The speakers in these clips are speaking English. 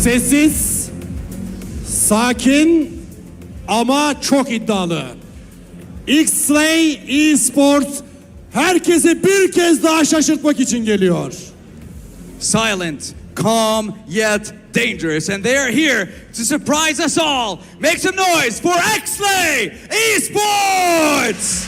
Sessiz, sakin ama çok iddialı. Pmsl Esports herkesi bir kez daha şaşırtmak için geliyor. Silent, calm, yet dangerous. And they are here to surprise us all. Make some noise for Pmsl Esports!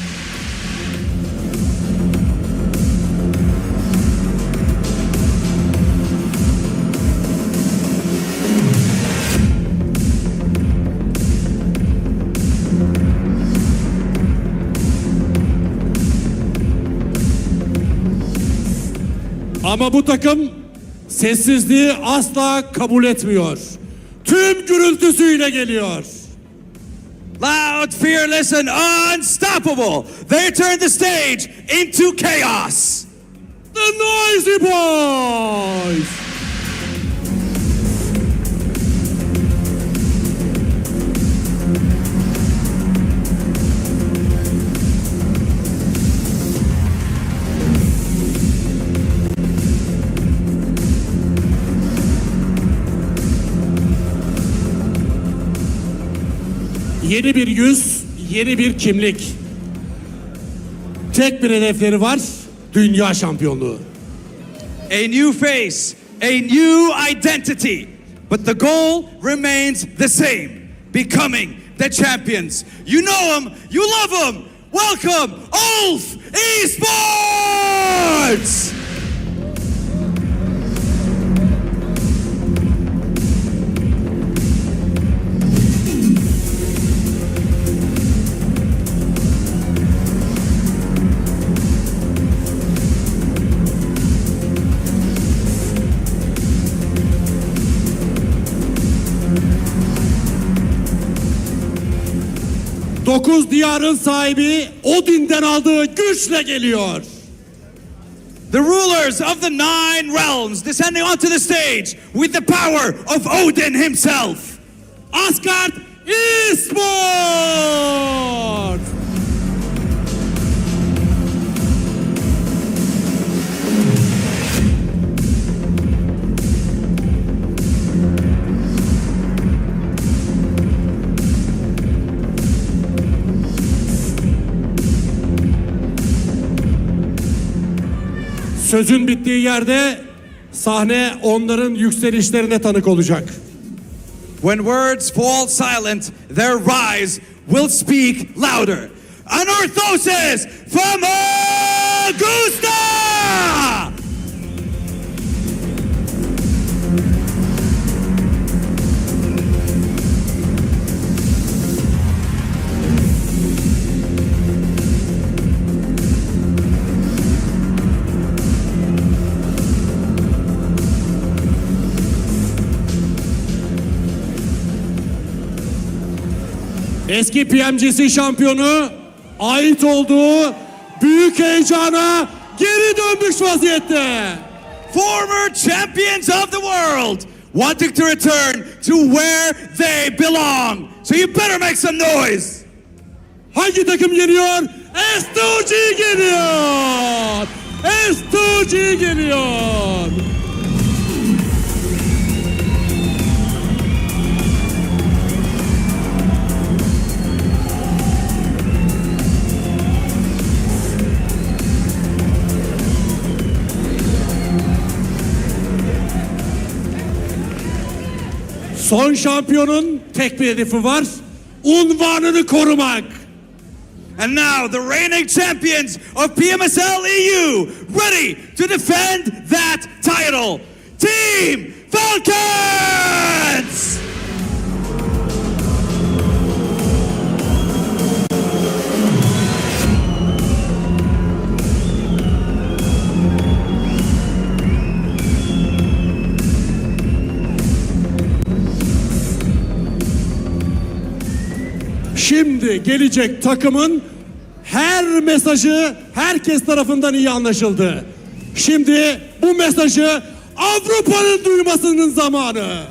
Ama bu takım sessizliği asla kabul etmiyor. Tüm gürültüsüyle geliyor. Loud, fearless, and unstoppable. They turn the stage into chaos. The Noisy Boys! Yeni bir yüz, yeni bir kimlik. Tek bir hedefleri var, dünya şampiyonluğu. A new face, a new identity. But the goal remains the same. Becoming the champions. You know them, you love them. Welcome, Ulf Esports! Dokuz diyarın sahibi Odin'den aldığı güçle geliyor. The rulers of the 9 realms descending onto the stage with the power of Odin himself. Asgard Esports! Sözün bittiği yerde sahne onların yükselişlerine tanık olacak. When words fall silent, their rise will speak louder. Anorthosis from Augusta! Eski Pmsl şampiyonu ait olduğu büyük heyecana geri dönmüş vaziyette. Former champions of the world wanting to return to where they belong. So you better make some noise. Hangi takım geliyor? S2G geliyor. S2G geliyor. Son şampiyonun tek bir hedefi var. Unvanını korumak. And now the reigning champions of Pmsl EU ready to defend that title. Team Falcons! Şimdi gelecek takımın her mesajı herkes tarafından iyi anlaşıldı. Şimdi bu mesajı Avrupa'nın duymasının zamanı.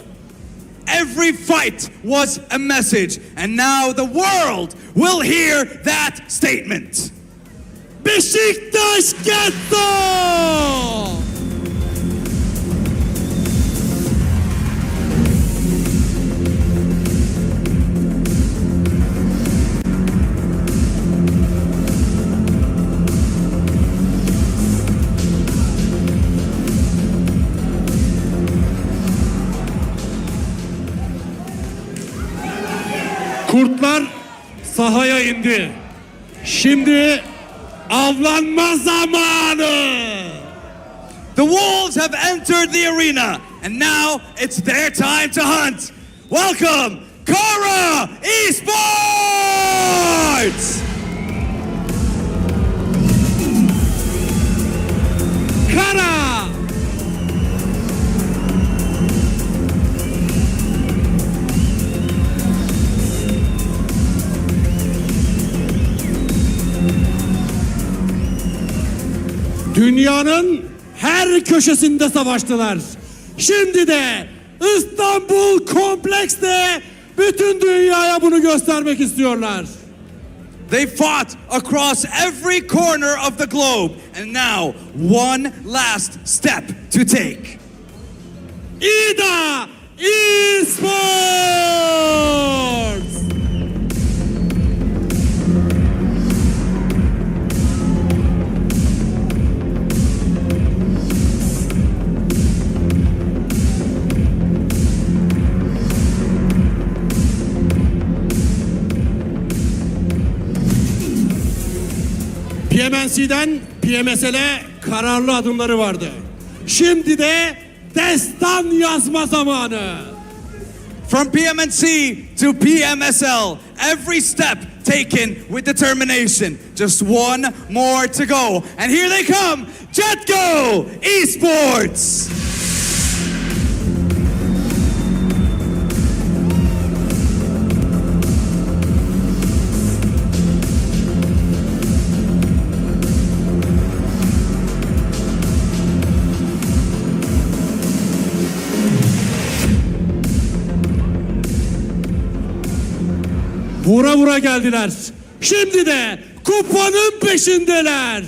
Every fight was a message, and now the world will hear that statement. Beşiktaş Getto! Kurtlar sahaya indi. Şimdi avlanma zamanı. The wolves have entered the arena, and now it's their time to hunt. Welcome, Kara Esports! Kara! Dünyanın her köşesinde savaştılar. Şimdi de İstanbul komplekste bütün dünyaya bunu göstermek istiyorlar. They fought across every corner of the globe, and now one last step to take. İda Esports! Pmsl'den Pmsl'e kararlı adımları vardı. Şimdi de destan yazma zamanı. From PMNC to PMSL, every step taken with determination. Just one more to go. And here they come, Jetgo Esports! Vura vura geldiler. Şimdi de kupanın peşindeler.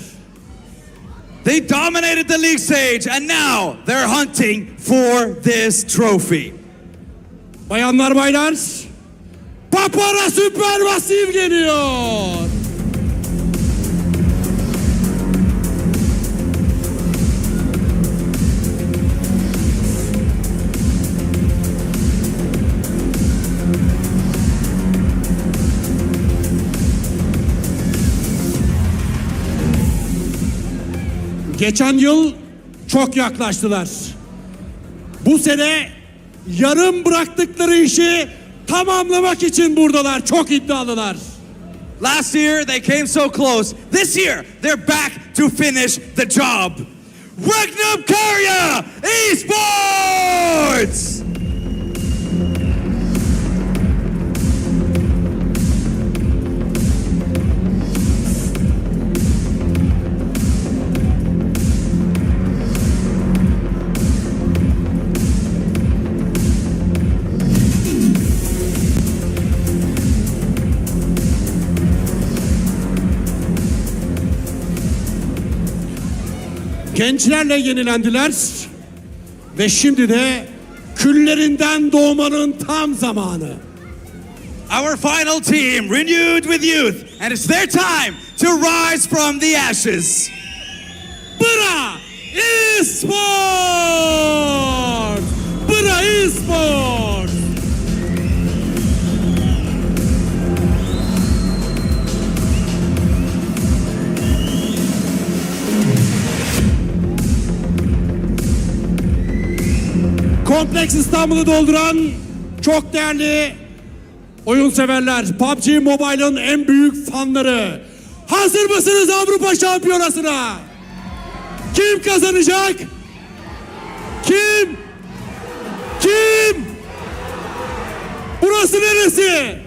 They dominated the league stage, and now they're hunting for this trophy. Bayanlar baylar, Papara Süpermasif geliyor. Geçen yıl çok yaklaştılar. Bu sene yarım bıraktıkları işi tamamlamak için buradalar. Çok iddialılar. Last year they came so close. This year they're back to finish the job. Regnum Karya Esports! Gençlerle yenilendiler ve şimdi de küllerinden doğmanın tam zamanı. Our final team renewed with youth, and it's their time to rise from the ashes. Bıra Esports! Bıra Esports! Kompleks İstanbul'u dolduran çok değerli oyun severler, PUBG Mobile'ın en büyük fanları. Hazır mısınız Avrupa Şampiyonası'na? Kim kazanacak? Kim? Kim? Burası neresi?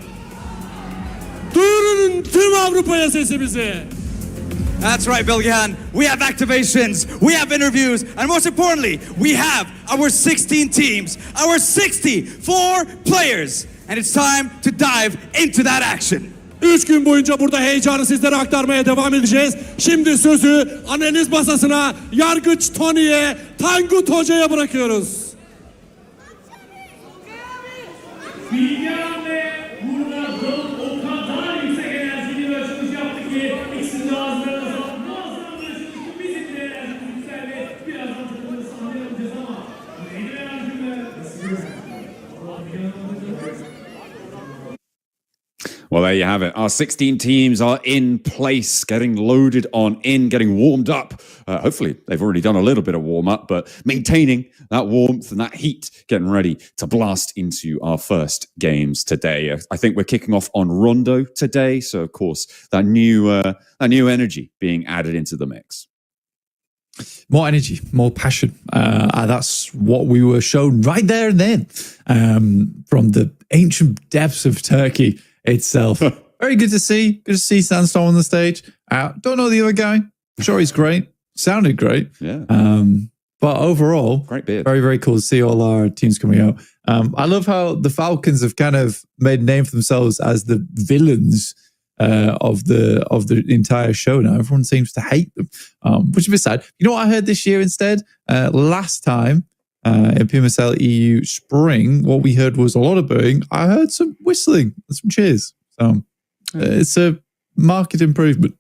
Duyurun tüm Avrupa'ya sesimizi. That's right, Bilgehan. We have activations, we have interviews, and most importantly, we have our 16 teams, our 64 players. And it's time to dive into that action. 3 gün boyunca burada heyecanı sizlere aktarmaya devam edeceğiz. Şimdi sözü analiz masasına Yargıç Tony'ye, Tangut Hoca'ya bırakıyoruz. Bilgehan ve burada o kadar yüksek enerjili bir açılış yaptı ki ikisinin de ağızlarına sağlık. Muazzam bir açılış. Bizim de enerjimiz yükseldi. Birazdan takımda sahne yapacağız ama neydi enerjimle? Well, there you have it. Our 16 teams are in place, getting loaded on in, getting warmed up. Hopefully, they've already done a little bit of warm-up, but maintaining that warmth and that heat, getting ready to blast into our first games today. I think we're kicking off on Rondo today, so of course, that new energy being added into the mix. More energy, more passion. That's what we were shown right there and then from the ancient depths of Turkey itself. Very good to see. Good to see Sandstorm on the stage. Don't know the other guy. I'm sure he's great. Sounded great. Yeah. But overall, great beard. Very, very cool to see all our teams coming out. I love how the Falcons have kind of made a name for themselves as the villains of the entire show now. Everyone seems to hate them, which is a bit sad. You know what I heard this year instead? Last time in Pmsl EU Spring, what we heard was a lot of booing. I heard some whistling and some cheers. So it's a market improvement.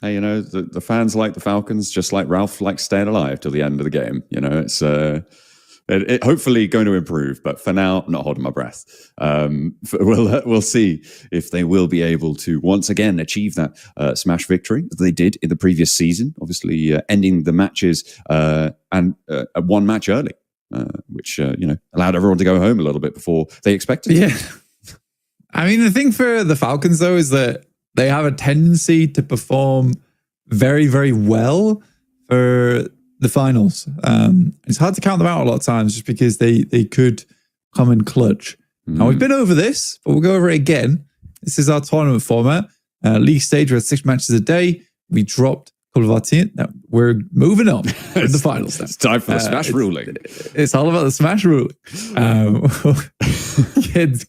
Hey, you know, the fans like the Falcons, just like Ralph likes staying alive till the end of the game. You know, it's it hopefully going to improve, but for now, I'm not holding my breath. We'll see if they will be able to once again achieve that smash victory that they did in the previous season. Obviously, ending the matches and one match early, which you know, allowed everyone to go home a little bit before they expected. Yeah, I mean, the thing for the Falcons though is that they have a tendency to perform very, very well for the finals. It's hard to count them out a lot of times just because they could come in clutch. Now, we've been over this, but we'll go over it again. This is our tournament format. League stage, we had 6 matches a day. We dropped a couple of our teams. Now, we're moving on to the finals now. It's time for the smash ruling. It's all about the smash ruling.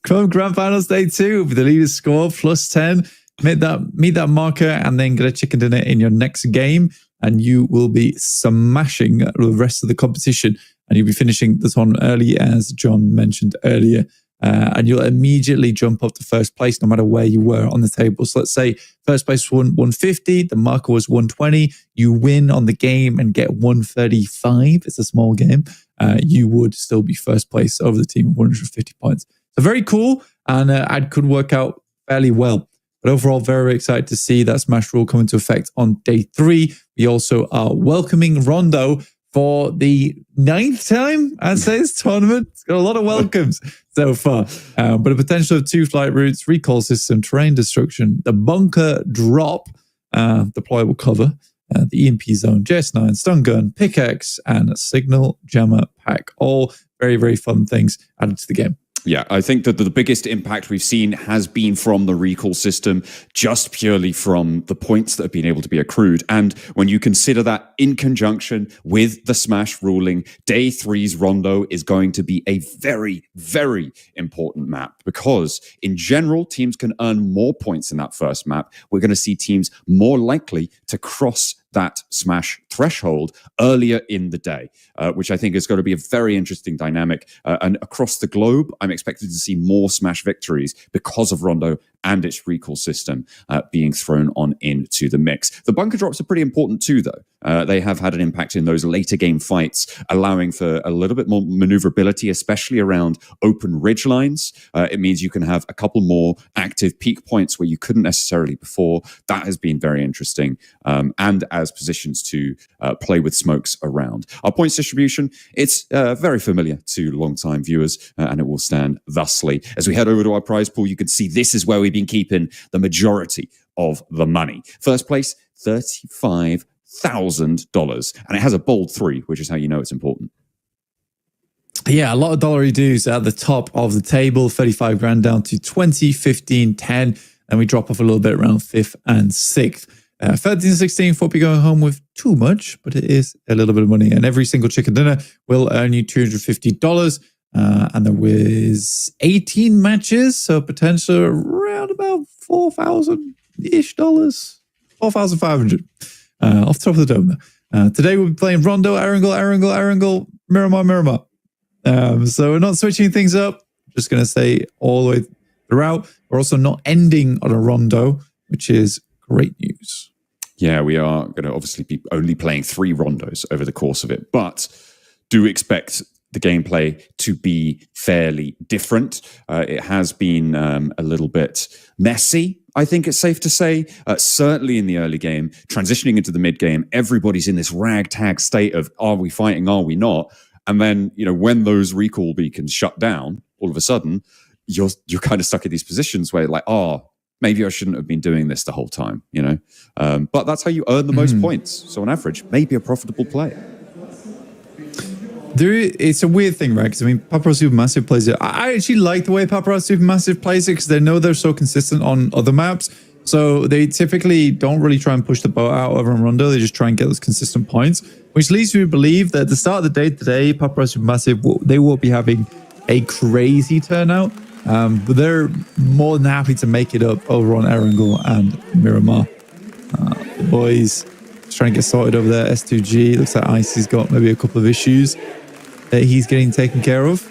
Come grand finals day 2 with the leaders score plus 10. Meet that marker and then get a chicken dinner in your next game, and you will be smashing the rest of the competition, and you'll be finishing the tournament early, as John mentioned earlier, and you'll immediately jump up to first place no matter where you were on the table. So let's say first place won 150, the marker was 120, you win on the game and get 135. It's a small game. You would still be first place over the team of 150 points. So very cool, and it could work out fairly well. But overall, very, very excited to see that Smash Rule come into effect on day 3. We also are welcoming Rondo for the 9th time, I'd say, this tournament. It's got a lot of welcomes so far. But a potential of 2 flight routes, recall system, terrain destruction, the bunker drop, deployable cover, the EMP zone, JS9, stun gun, pickaxe, and a signal jammer pack. All very, very fun things added to the game. Yeah, I think that the biggest impact we've seen has been from the recall system, just purely from the points that have been able to be accrued. And when you consider that in conjunction with the smash ruling, day 3's Rondo is going to be a very, very important map, because in general, teams can earn more points in that first map. We're going to see teams more likely to cross that smash threshold earlier in the day, which I think is going to be a very interesting dynamic. And across the globe, I'm expected to see more smash victories because of Rondo and its recall system being thrown on into the mix. The bunker drops are pretty important too, though. They have had an impact in those later game fights, allowing for a little bit more maneuverability, especially around open ridge lines. It means you can have a couple more active peak points where you couldn't necessarily before. That has been very interesting. And as positions to play with smokes around. Our points distribution, it's very familiar to long-time viewers, and it will stand thusly. As we head over to our prize pool, you can see this is where we've been keeping the majority of the money. First place, $35,000. And it has a bold 3, which is how you know it's important. Yeah, a lot of dollary dues at the top of the table. 35 grand down to 20, 15, 10. And we drop off a little bit around 5th and 6th. 13-16 won't be going home with too much, but it is a little bit of money. And every single chicken dinner will earn you $250. And there was 18 matches, so potential around about $4,000-ish, $4,500 off the top of the dome there. Today we'll be playing Rondo, Erangel, Miramar. So we're not switching things up. Just going to say all the way throughout. We're also not ending on a Rondo, which is great news. Yeah, we are going to obviously be only playing 3 rondos over the course of it, but do expect the gameplay to be fairly different. It has been a little bit messy, I think it's safe to say. Certainly in the early game, transitioning into the mid game, everybody's in this ragtag state of, are we fighting, are we not? And then, when those recall beacons shut down, all of a sudden, you're kind of stuck in these positions where like, maybe I shouldn't have been doing this the whole time, But that's how you earn the most points. So on average, maybe a profitable play. It's a weird thing, right? Because Paparazzi Supermassive plays it. I actually like the way Paparazzi Supermassive plays it because they know they're so consistent on other maps. So they typically don't really try and push the boat out over in Rondo. They just try and get those consistent points, which leads me to believe that at the start of the day today, Paparazzi Supermassive, they will be having a crazy turnout. But they're more than happy to make it up over on Erangel and Miramar. The boys trying to get sorted over there. S2G, looks like Icy's got maybe a couple of issues that he's getting taken care of.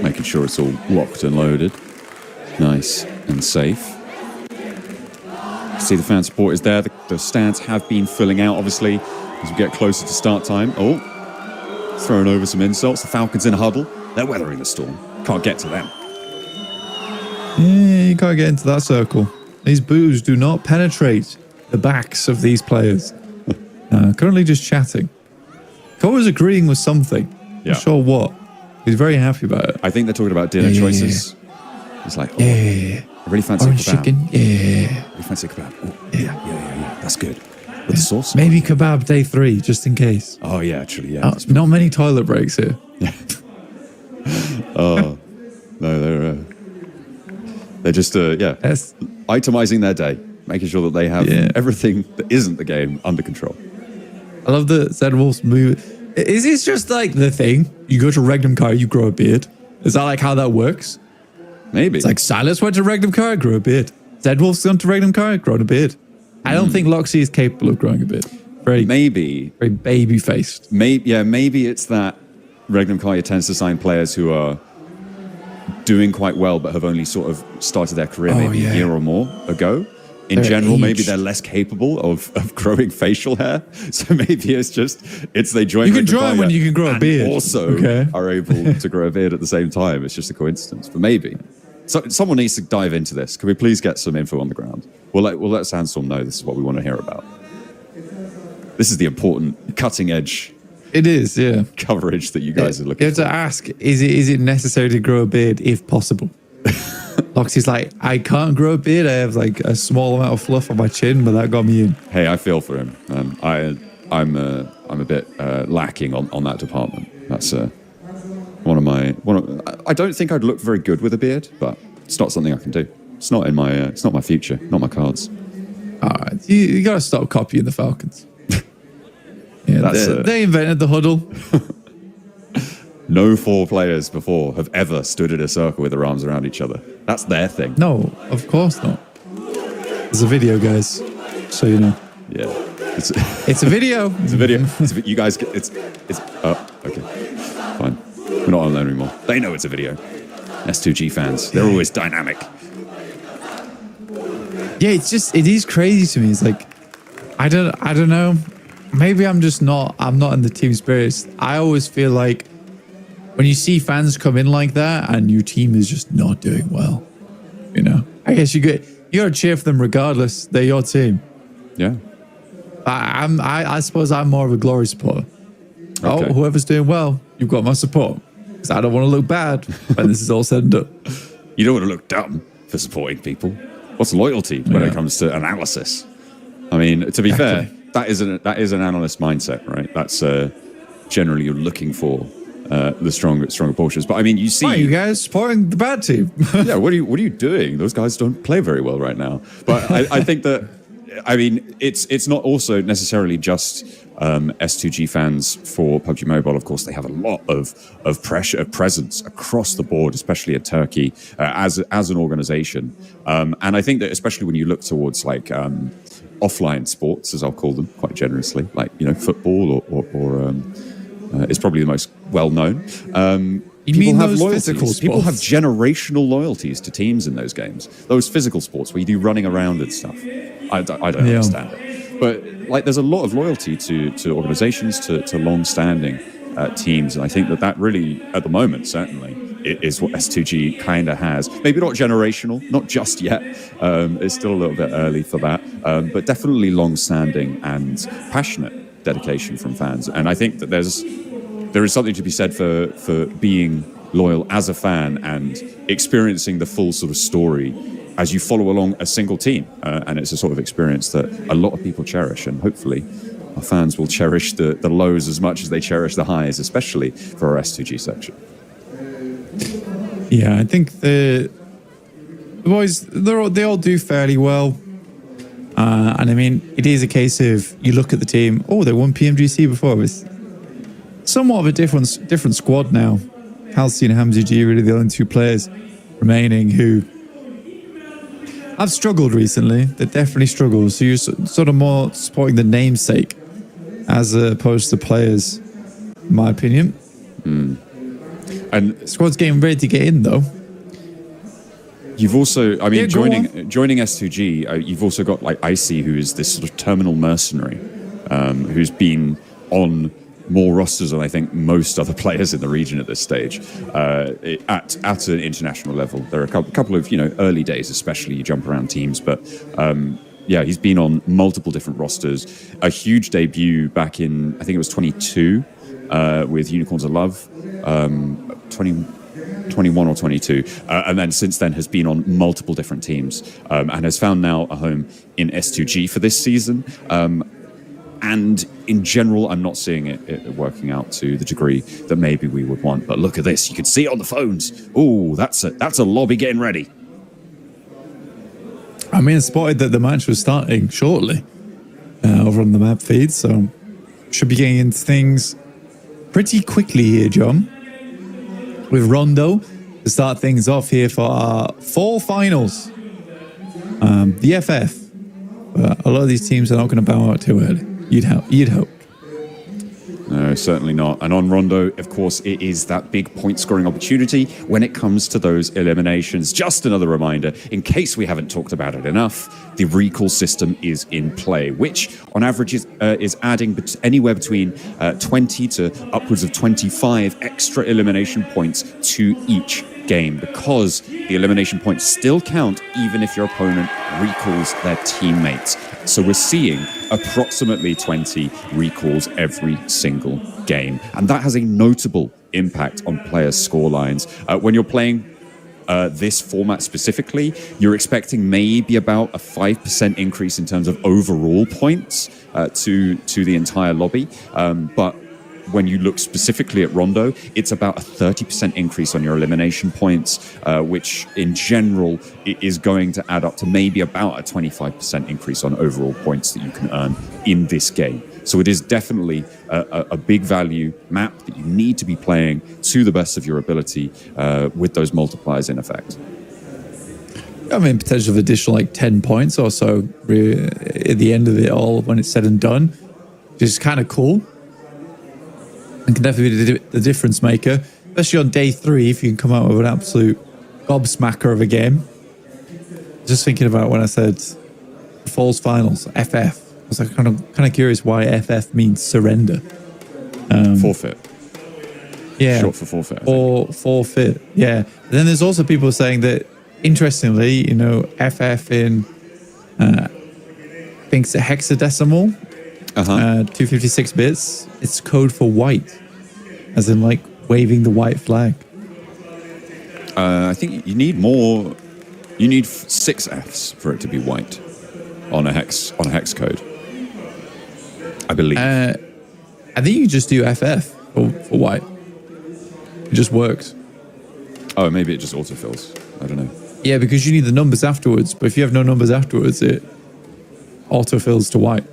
Making sure it's all locked and loaded. Nice and safe. See the fan support is there. The stands have been filling out, obviously, as we get closer to start time. Oh, throwing over some insults. The Falcons in a huddle. They're weathering the storm. Can't get to them. Yeah, you can't get into that circle. These boos do not penetrate the backs of these players. Currently just chatting. Cora's agreeing with something. Yeah. Not sure what. He's very happy about it. I think they're talking about dinner choices. It's like, Yeah. I really fancy Orange a kebab. chicken. Yeah. I really fancy a kebab. Oh, yeah. That's good. With the sauce. Maybe kebab day 3, just in case. Oh, yeah, actually, yeah. Not many toilet breaks here. Oh, no, they're just, Yes. itemizing their day, making sure that they have everything that isn't the game under control. I love the Zed Wolf's move. Is this just like the thing? You go to Regnum Car, you grow a beard. Is that like how that works? Maybe. It's like Silas went to Regnum Car, grew a beard. Zed Wolf's gone to Regnum Car, grown a beard. I don't think Loxy is capable of growing a beard. Very baby faced. Maybe it's that Regnum Kaya tends to sign players who are doing quite well but have only sort of started their career maybe a year or more ago. In general, maybe they're less capable of growing facial hair. So maybe it's they join. You can join when you can grow a beard. Also are able to grow a beard at the same time. It's just a coincidence. But maybe. So someone needs to dive into this. Can we please get some info on the ground? We'll let Sandstorm know this is what we want to hear about. This is the important cutting edge. It is, yeah. Coverage that you guys are looking for. You have to ask, is it necessary to grow a beard if possible? Loxy's like, I can't grow a beard. I have like a small amount of fluff on my chin, but that got me in. Hey, I feel for him. I'm a bit lacking on that department. That's I don't think I'd look very good with a beard, but it's not something I can do. It's not in my it's not my future, not my cards. All right, you got to stop copying the Falcons. Yeah, they invented the huddle. No 4 players before have ever stood in a circle with their arms around each other. That's their thing. No, of course not. There's a video, guys, so you know. Yeah, it's a video. It's a video. You guys, it's. Oh, okay, fine. We're not on anymore. They know it's a video. S2G fans, they're always dynamic. Yeah, it is crazy to me. It's like, I don't know. Maybe I'm not in the team spirit. I always feel like when you see fans come in like that and your team is just not doing well, I guess you got to cheer for them regardless. They're your team. Yeah. I suppose I'm more of a glory supporter. Okay. Oh, whoever's doing well, you've got my support. Because I don't want to look bad when this is all said and done. You don't want to look dumb for supporting people. What's loyalty when it comes to analysis? I mean, to be fair, that is an analyst mindset, right? That's generally you're looking for stronger portions. But I mean, you see, Why are you guys supporting the bad team? yeah, what are you doing? Those guys don't play very well right now. But I think that, I mean, it's not also necessarily just S2G fans for PUBG Mobile. Of course, they have a lot of pressure, of presence across the board, especially at Turkey as an organization. And I think that especially when you look towards like offline sports, as I'll call them quite generously, like football or is probably the most well known. You mean those physical sports? People have generational loyalties to teams in those games. Those physical sports where you do running around and stuff. I don't understand it. But like, there's a lot of loyalty to organizations, to long-standing teams. And I think that really, at the moment, certainly, is what S2G kind of has. Maybe not generational, not just yet. It's still a little bit early for that. But definitely long-standing and passionate dedication from fans. And I think that there is something to be said for being loyal as a fan and experiencing the full sort of story as you follow along a single team. And it's a sort of experience that a lot of people cherish, and hopefully our fans will cherish the lows as much as they cherish the highs, especially for our S2G section. Yeah, I think the boys, they all do fairly well. And I mean, it is a case of, you look at the team, they won PMGC before. It's somewhat of a different squad now. Halcyon and Hamzy G, really the only two players remaining who have struggled recently. They definitely struggled. So you're sort of more supporting the namesake as opposed to players, in my opinion. And squad's getting ready to get in, though. You've also, I mean, joining S2G, you've also got like Icy, who is this sort of terminal mercenary, who's been on more rosters than I think most other players in the region at this stage. At an international level, there are a couple of early days, especially you jump around teams, but he's been on multiple different rosters. A huge debut back in, I think it was 22, with Unicorns of Love, 21 or 22, and then since then has been on multiple different teams, and has found now a home in S2G for this season. And in general, I'm not seeing it working out to the degree that maybe we would want. But look at this. You can see it on the phones. Oh, that's a lobby getting ready. I mean, I spotted that the match was starting shortly over on the map feed. So should be getting into things pretty quickly here, John. With Rondo to start things off here for our fall finals. The FF. A lot of these teams are not going to bow out too early. You'd hope. No, certainly not. And on Rondo, of course, it is that big point-scoring opportunity when it comes to those eliminations. Just another reminder, in case we haven't talked about it enough, the recall system is in play, which on average is adding anywhere between 20 to upwards of 25 extra elimination points to each game, because the elimination points still count even if your opponent recalls their teammates. So we're seeing approximately 20 recalls every single game, and that has a notable impact on players' score lines. When you're playing this format specifically, you're expecting maybe about a 5% increase in terms of overall points to the entire lobby, but when you look specifically at Rondo, it's about a 30% increase on your elimination points, which in general is going to add up to maybe about a 25% increase on overall points that you can earn in this game. So it is definitely a big value map that you need to be playing to the best of your ability with those multipliers in effect. I mean, potential of additional 10 points or so at the end of it all when it's said and done, which is kind of cool. And can definitely be the difference maker, especially on day 3 if you can come out with an absolute gobsmacker of a game. Just thinking about when I said Falls Finals, FF, I was like kind of curious why FF means surrender. Forfeit. Yeah. Short for forfeit. Or forfeit, yeah. And then there's also people saying that, interestingly, FF in, I think it's a hexadecimal, 256 bits, it's code for white, as in waving the white flag. I think you need more. You need 6 Fs for it to be white on a hex code, I believe. I think you just do FF for white. It just works. Oh, maybe it just autofills. I don't know. Yeah, because you need the numbers afterwards. But if you have no numbers afterwards, it autofills to white.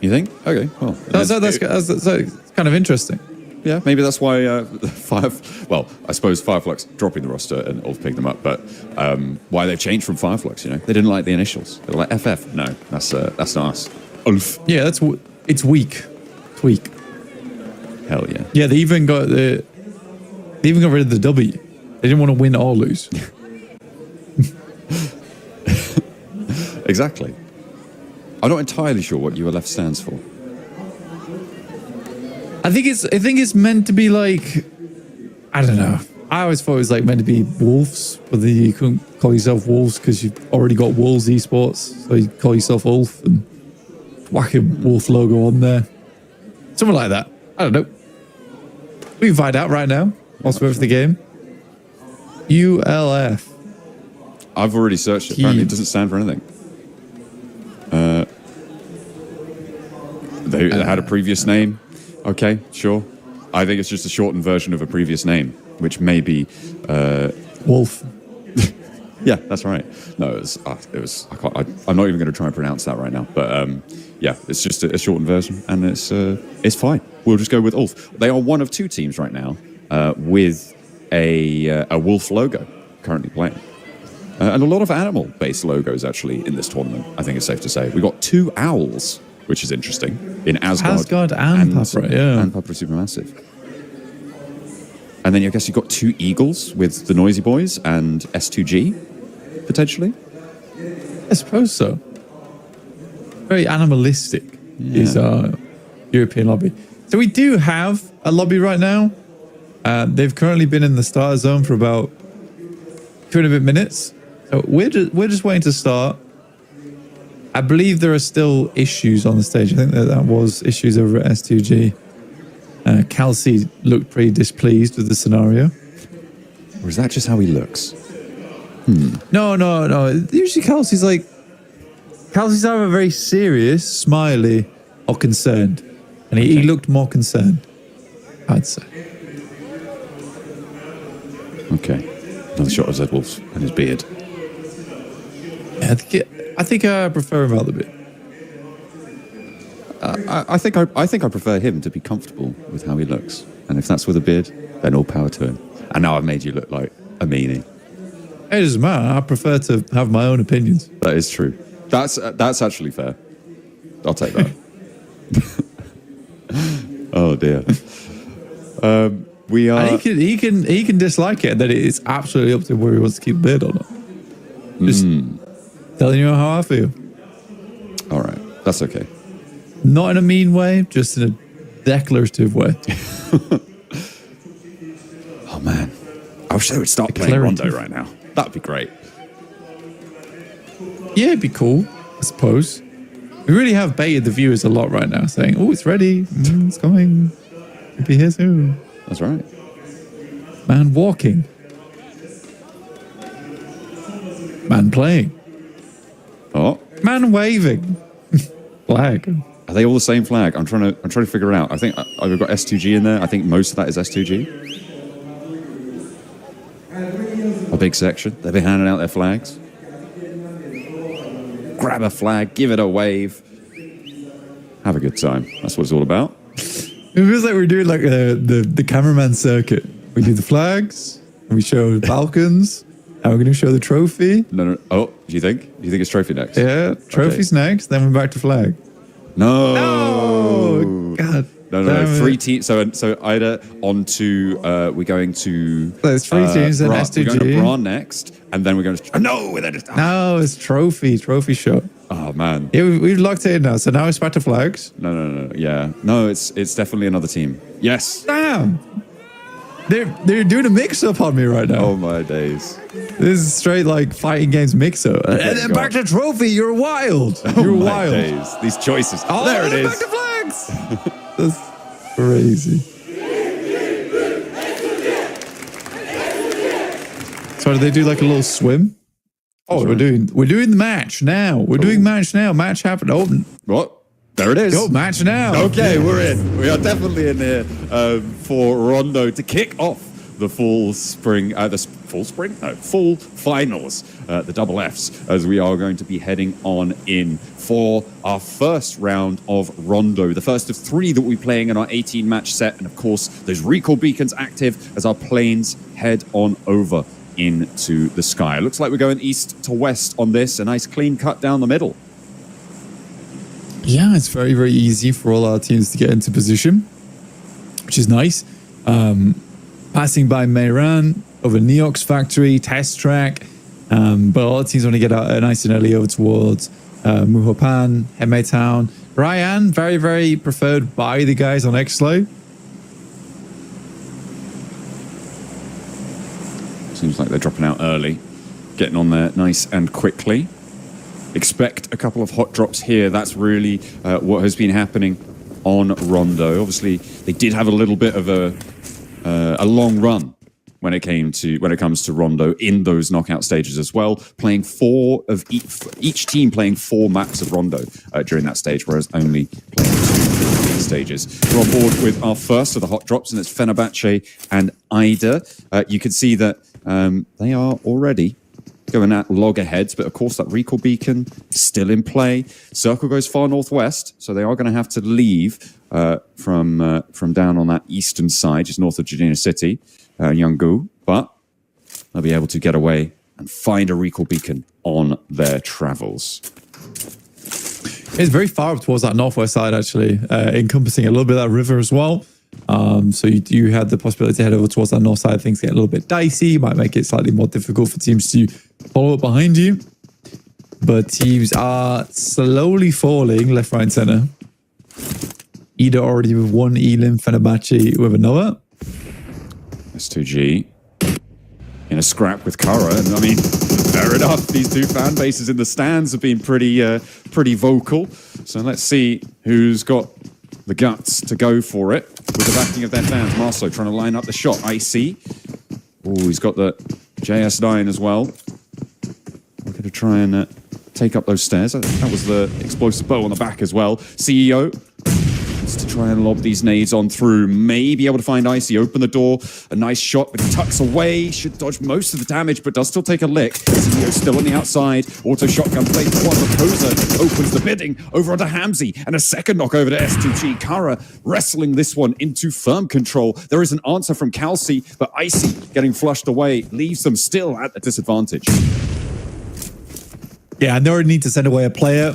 You think? Okay, well. That's kind of interesting. Yeah, maybe that's why I suppose Fireflux dropping the roster and Ulf picking them up, but why they've changed from Fireflux, you know? They didn't like the initials. They were like, FF. No, that's not us. Ulf. Yeah, it's weak. It's weak. Hell yeah. Yeah, they even got rid of the W. They didn't want to win or lose. Exactly. I'm not entirely sure what ULF stands for. I think it's meant to be like, I don't know. I always thought it was like meant to be Wolves, but then you couldn't call yourself Wolves because you've already got Wolves Esports, so you call yourself Ulf and whack a Wolf logo on there. Something like that. I don't know. We can find out right now. Whilst we're for the game. ULF. I've already searched it. Apparently it doesn't stand for anything. They had a previous name. Okay, sure. I think it's just a shortened version of a previous name, which may be Wolf. Yeah, that's right. No, it was. I'm not even going to try and pronounce that right now. But yeah, it's just a shortened version, and it's fine. We'll just go with Ulf. They are one of two teams right now with a wolf logo currently playing, and a lot of animal-based logos actually in this tournament. I think it's safe to say we got two owls, which is interesting in Asgard and Papra, yeah, and Papra Supermassive. And then I guess you've got two eagles with the Noisy Boys and S2G, potentially? I suppose so. Very animalistic is our European lobby. So we do have a lobby right now. They've currently been in the starter zone for about 2 and a bit minutes. So we're just waiting to start. I believe there are still issues on the stage. I think that was issues over at S2G. Kelsey looked pretty displeased with the scenario. Or is that just how he looks? No. Usually Kelsey's either very serious, smiley, or concerned. And he looked more concerned, I'd say. Okay. Another shot of Zed Wolf and his beard. Yeah, I think I prefer him out the bit. I think I prefer him to be comfortable with how he looks. And if that's with a beard, then all power to him. And now I've made you look like a meanie. It doesn't matter. I prefer to have my own opinions. That is true. That's actually fair. I'll take that. Oh dear. We are. And he can dislike it. That it's absolutely up to him whether he wants to keep a beard or not. Just telling you how I feel. All right, that's okay. Not in a mean way, just in a declarative way. Oh man, I wish they would start playing Rondo right now. That'd be great. Yeah, it'd be cool, I suppose. We really have baited the viewers a lot right now, saying, "Oh, it's ready. It's coming. It'll be here soon." That's right. Man walking. Man playing. Oh, man waving. Flag. Are they all the same flag? I'm trying to figure it out. I think I've got S2G in there. I think most of that is S2G. A big section. They've been handing out their flags. Grab a flag, give it a wave. Have a good time. That's what it's all about. It feels like we're doing like the cameraman circuit. We do the flags, we show the Balkans, and we're going to show the trophy. No. Oh, do you think it's trophy next? Yeah, trophy's next, then we're back to flag. No! God. No. 3 teams. So either on to we're going to. There's 3 teams and S2G. We're going to Braun next, and then we're going to. No, no, it's trophy shot. Oh man. Yeah, we've locked it in now. So now it's back to flags. No. Yeah, no. It's definitely another team. Yes. Damn. They're doing a mix-up on me right now. Oh my days. This is straight like fighting games mix-up. And then back to trophy. You're wild. You're wild. Days. These choices. Oh, there it is. Back to flags. That's crazy. So did they do like a little swim? Oh, we're doing the match now. We're doing match now. Match happened. Oh, what? There it is. Go match now. Okay, we're in. We are definitely in here for Rondo to kick off the full finals, the double Fs, as we are going to be heading on in for our first round of Rondo, the first of 3 that we'll be playing in our 18-match set, and of course, those recall beacons active as our planes head on over into the sky. It looks like we're going east to west on this, a nice clean cut down the middle. Yeah, it's very, very easy for all our teams to get into position, which is nice. Passing by Mehran, over Neox Factory, Test Track, but all the teams want to get out nice and early over towards Muhopan, Heme Town. Ryan, very, very preferred by the guys on Xlo. Seems like they're dropping out early, getting on there nice and quickly. Expect a couple of hot drops here. That's really what has been happening on Rondo. Obviously, they did have a little bit of a long run when it comes to Rondo in those knockout stages as well. Playing 4 of each team playing 4 maps of Rondo during that stage, whereas only playing 2 stages. We're on board with our first of the hot drops, and it's Fenerbahce and Ida. You can see that they are already going at loggerheads, but of course that recall beacon still in play. Circle goes far northwest, so they are going to have to leave from down on that eastern side, just north of Jadina City, Yanggu, but they'll be able to get away and find a recall beacon on their travels. It's very far up towards that northwest side, actually, encompassing a little bit of that river as well. So you do have the possibility to head over towards that north side. Things get a little bit dicey, might make it slightly more difficult for teams to follow up behind you. But teams are slowly falling left, right, and center. Ida already with 1 Elim, Fenerbahce with another. S2G in a scrap with Kara, and I mean, fair enough. These 2 fan bases in the stands have been pretty vocal. So let's see who's got the guts to go for it with the backing of their fans. Marceau trying to line up the shot. IC. Oh, he's got the JS9 as well. We're going to try and take up those stairs. That was the explosive bow on the back as well. CEO wants to try and lob these nades on through. May be able to find Icy. Open the door. A nice shot, but he tucks away. Should dodge most of the damage, but does still take a lick. CEO still on the outside. Auto shotgun play for one. Raposa opens the bidding over onto Hamzy. And a second knock over to S2G. Kara wrestling this one into firm control. There is an answer from Kalsi, but Icy getting flushed away leaves them still at a disadvantage. Yeah, and they already need to send away a player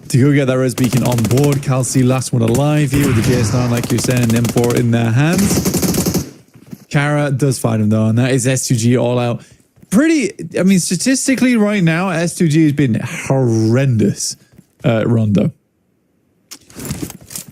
to go get that res beacon on board. Kalsi, last one alive here with the JS9, like you're saying, and M4 in their hands. Kara does find him though, and that is S2G all out. I mean, statistically right now, S2G has been horrendous at Rondo.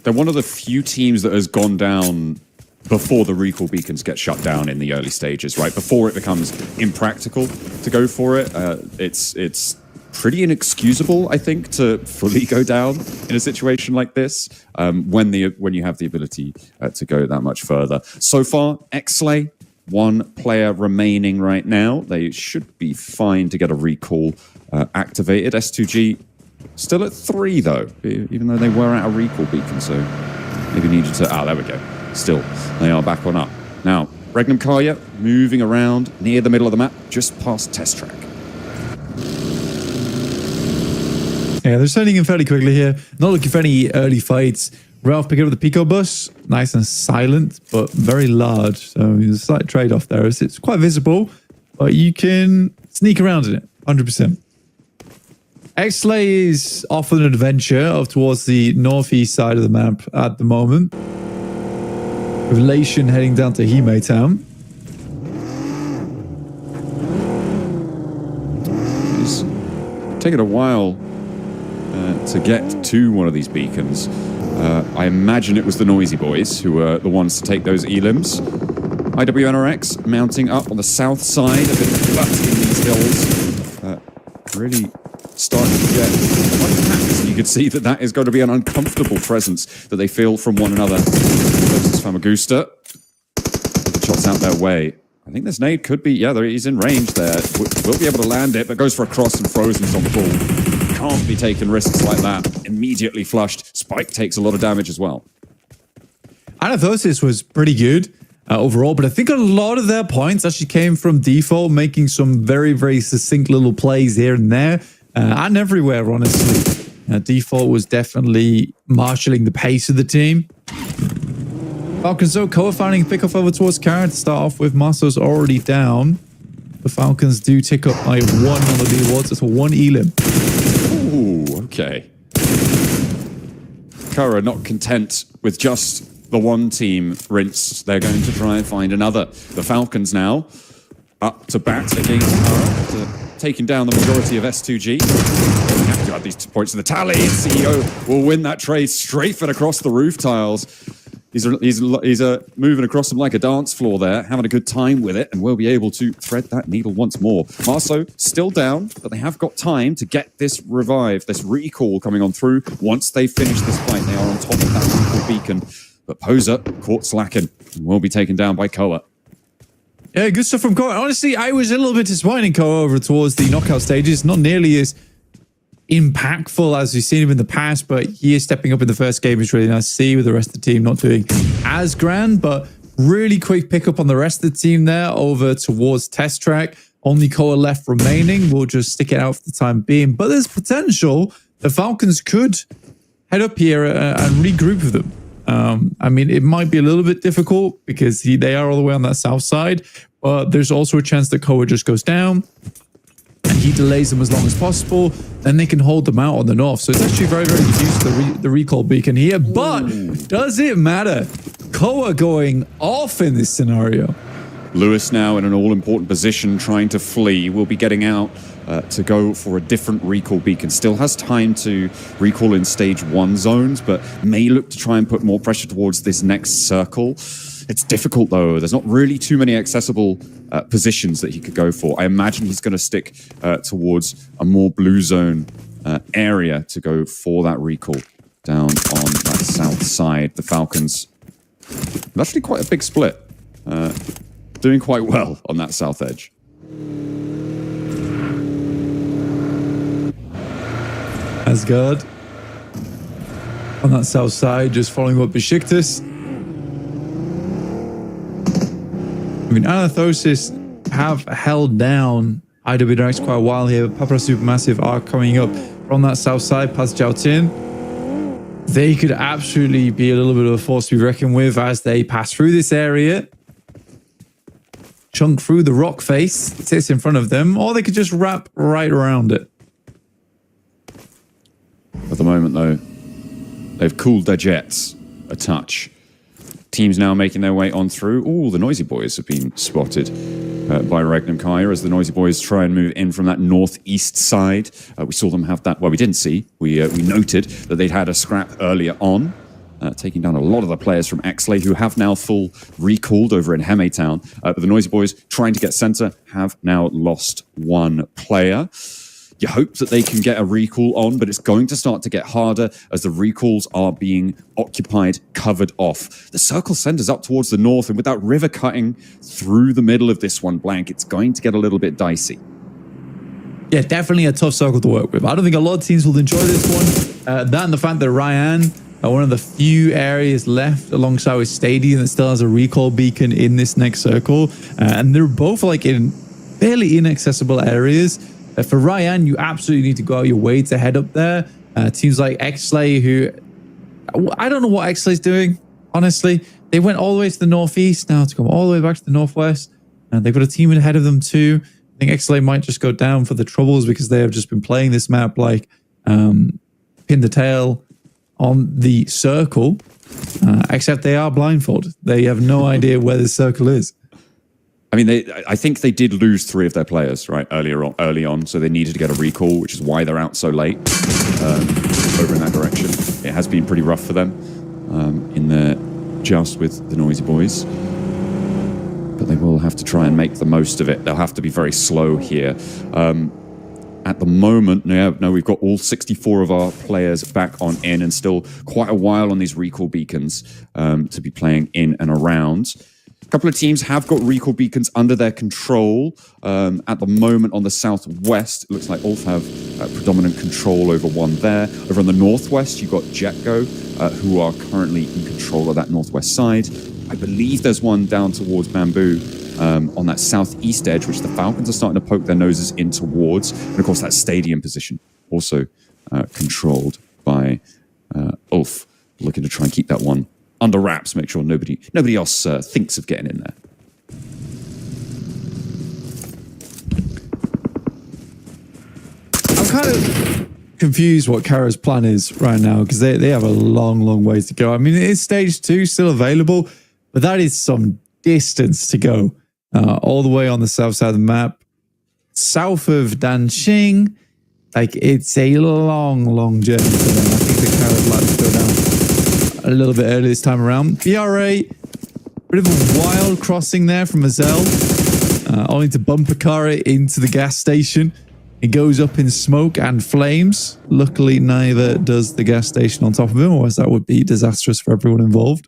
They're one of the few teams that has gone down before the recall beacons get shut down in the early stages, right? Before it becomes impractical to go for it. It's pretty inexcusable, I think, to fully go down in a situation like this when you have the ability to go that much further. So far, Xlay, 1 player remaining right now. They should be fine to get a recall activated. S2G still at 3 though, even though they were at a recall beacon, so maybe needed to... there we go. Still, they are back on up. Now, Regnum Karya moving around near the middle of the map, just past Test Track. Yeah, they're sending in fairly quickly here. Not looking for any early fights. Ralph picking up the Pico bus. Nice and silent, but very large. So there's a slight trade-off there. It's quite visible, but you can sneak around in it, 100%. Xlay is off on an adventure off towards the northeast side of the map at the moment. Relation heading down to Hime Town. It's taken a while to get to one of these beacons. I imagine it was the Noisy Boys who were the ones to take those elims. IWNRX mounting up on the south side, a bit of flat in these hills. Really starting to get quite packed. You could see that is going to be an uncomfortable presence that they feel from one another. Versus Famagusta. The shots out their way. I think this nade could be, he's in range there. Will be able to land it, but goes for a cross and Frozen's on the ball. Can't be taking risks like that. Immediately flushed. Spike takes a lot of damage as well. Anathosis was pretty good. overall. But I think a lot of their points actually came from default, making some very, very succinct little plays here and there, and everywhere, honestly. Default was definitely marshalling the pace of the team. Falcons, though, Koa finding pick-off over towards Karen to start off with. Marcel's already down. The Falcons do tick up by 1 on the leaderboards. It's a 1 elim. Ooh, okay. Kara not content with just the one team rinse. They're going to try and find another. The Falcons now up to bat against Kara, taking down the majority of S2G. We have to add these 2 points to the tally. CEO will win that trade straight across the roof tiles. He's moving across them like a dance floor there, having a good time with it, and will be able to thread that needle once more. Marceau still down, but they have got time to get this revive, this recall coming on through. Once they finish this fight, they are on top of that recall beacon. But Poser caught slacking and will be taken down by Koa. Yeah, good stuff from Koa. Honestly, I was a little bit disappointed in Koa over towards the knockout stages. Not nearly as impactful as we've seen him in the past, but he is stepping up in the first game. It's really nice to see, with the rest of the team not doing as grand, but really quick pickup on the rest of the team there over towards test track. Only Koa left remaining. We'll just stick it out for the time being, but there's potential the Falcons could head up here and regroup with them. I mean, it might be a little bit difficult because they are all the way on that south side, but there's also a chance that Koa just goes down and he delays them as long as possible. Then they can hold them out on the north. So it's actually very, very good use of the recall beacon here. But does it matter? Koa going off in this scenario. Lewis now in an all-important position, trying to flee. Will be getting out to go for a different recall beacon. Still has time to recall in stage 1 zones, but may look to try and put more pressure towards this next circle. It's difficult, though. There's not really too many accessible positions that he could go for. I imagine he's going to stick towards a more blue zone area to go for that recall down on that south side. The Falcons, actually quite a big split. Doing quite well on that south edge. Asgard on that south side, just following up Besiktas. I mean, Anathosis have held down IWX quite a while here. Papara Supermassive are coming up from that south side past Jiaotin. They could absolutely be a little bit of a force to be reckoned with as they pass through this area. Chunk through the rock face, sits in front of them, or they could just wrap right around it. At the moment, though, they've cooled their jets a touch. Teams now making their way on through. Ooh, the Noisy Boys have been spotted by Regnum Kaya as the Noisy Boys try and move in from that northeast side. We saw them have that. Well, we didn't see. We noted that they'd had a scrap earlier on, taking down a lot of the players from Exley who have now full recalled over in Heme Town. But the Noisy Boys trying to get center have now lost 1 player. You hope that they can get a recall on, but it's going to start to get harder as the recalls are being occupied, covered off. The circle centers up towards the north, and with that river cutting through the middle of this one blank, it's going to get a little bit dicey. Yeah, definitely a tough circle to work with. I don't think a lot of teams will enjoy this one. That and the fact that Ryan, one of the few areas left alongside with Stadium that still has a recall beacon in this next circle, and they're both like in fairly inaccessible areas. For Ryan, you absolutely need to go out your way to head up there. Teams like Exley, who I don't know what Exley's doing, honestly. They went all the way to the northeast now to come all the way back to the northwest. And they've got a team ahead of them too. I think Exley might just go down for the troubles because they have just been playing this map like pin the tail on the circle, except they are blindfolded. They have no idea where the circle is. I mean, I think they did lose 3 of their players, right, early on, so they needed to get a recall, which is why they're out so late over in that direction. It has been pretty rough for them in their joust with the Noisy Boys. But they will have to try and make the most of it. They'll have to be very slow here. At the moment, no, we've got all 64 of our players back on in, and still quite a while on these recall beacons to be playing in and around. A couple of teams have got recall beacons under their control. At the moment on the southwest, it looks like Ulf have predominant control over 1 there. Over on the northwest, you've got Jetgo, who are currently in control of that northwest side. I believe there's one down towards Bamboo on that southeast edge, which the Falcons are starting to poke their noses in towards. And of course, that stadium position also controlled by Ulf, looking to try and keep that one under wraps, make sure nobody else thinks of getting in there. I'm kind of confused what Kara's plan is right now, because they have a long ways to go. I mean, it is stage 2 still available, but that is some distance to go. All the way on the south side of the map, south of Danxing. Like, it's a long journey for them. I think that Kara would like to go down a little bit early this time around. BRA, bit of a wild crossing there from Pmsl, only to bumper car it into the gas station. It goes up in smoke and flames. Luckily, neither does the gas station on top of him, or else that would be disastrous for everyone involved.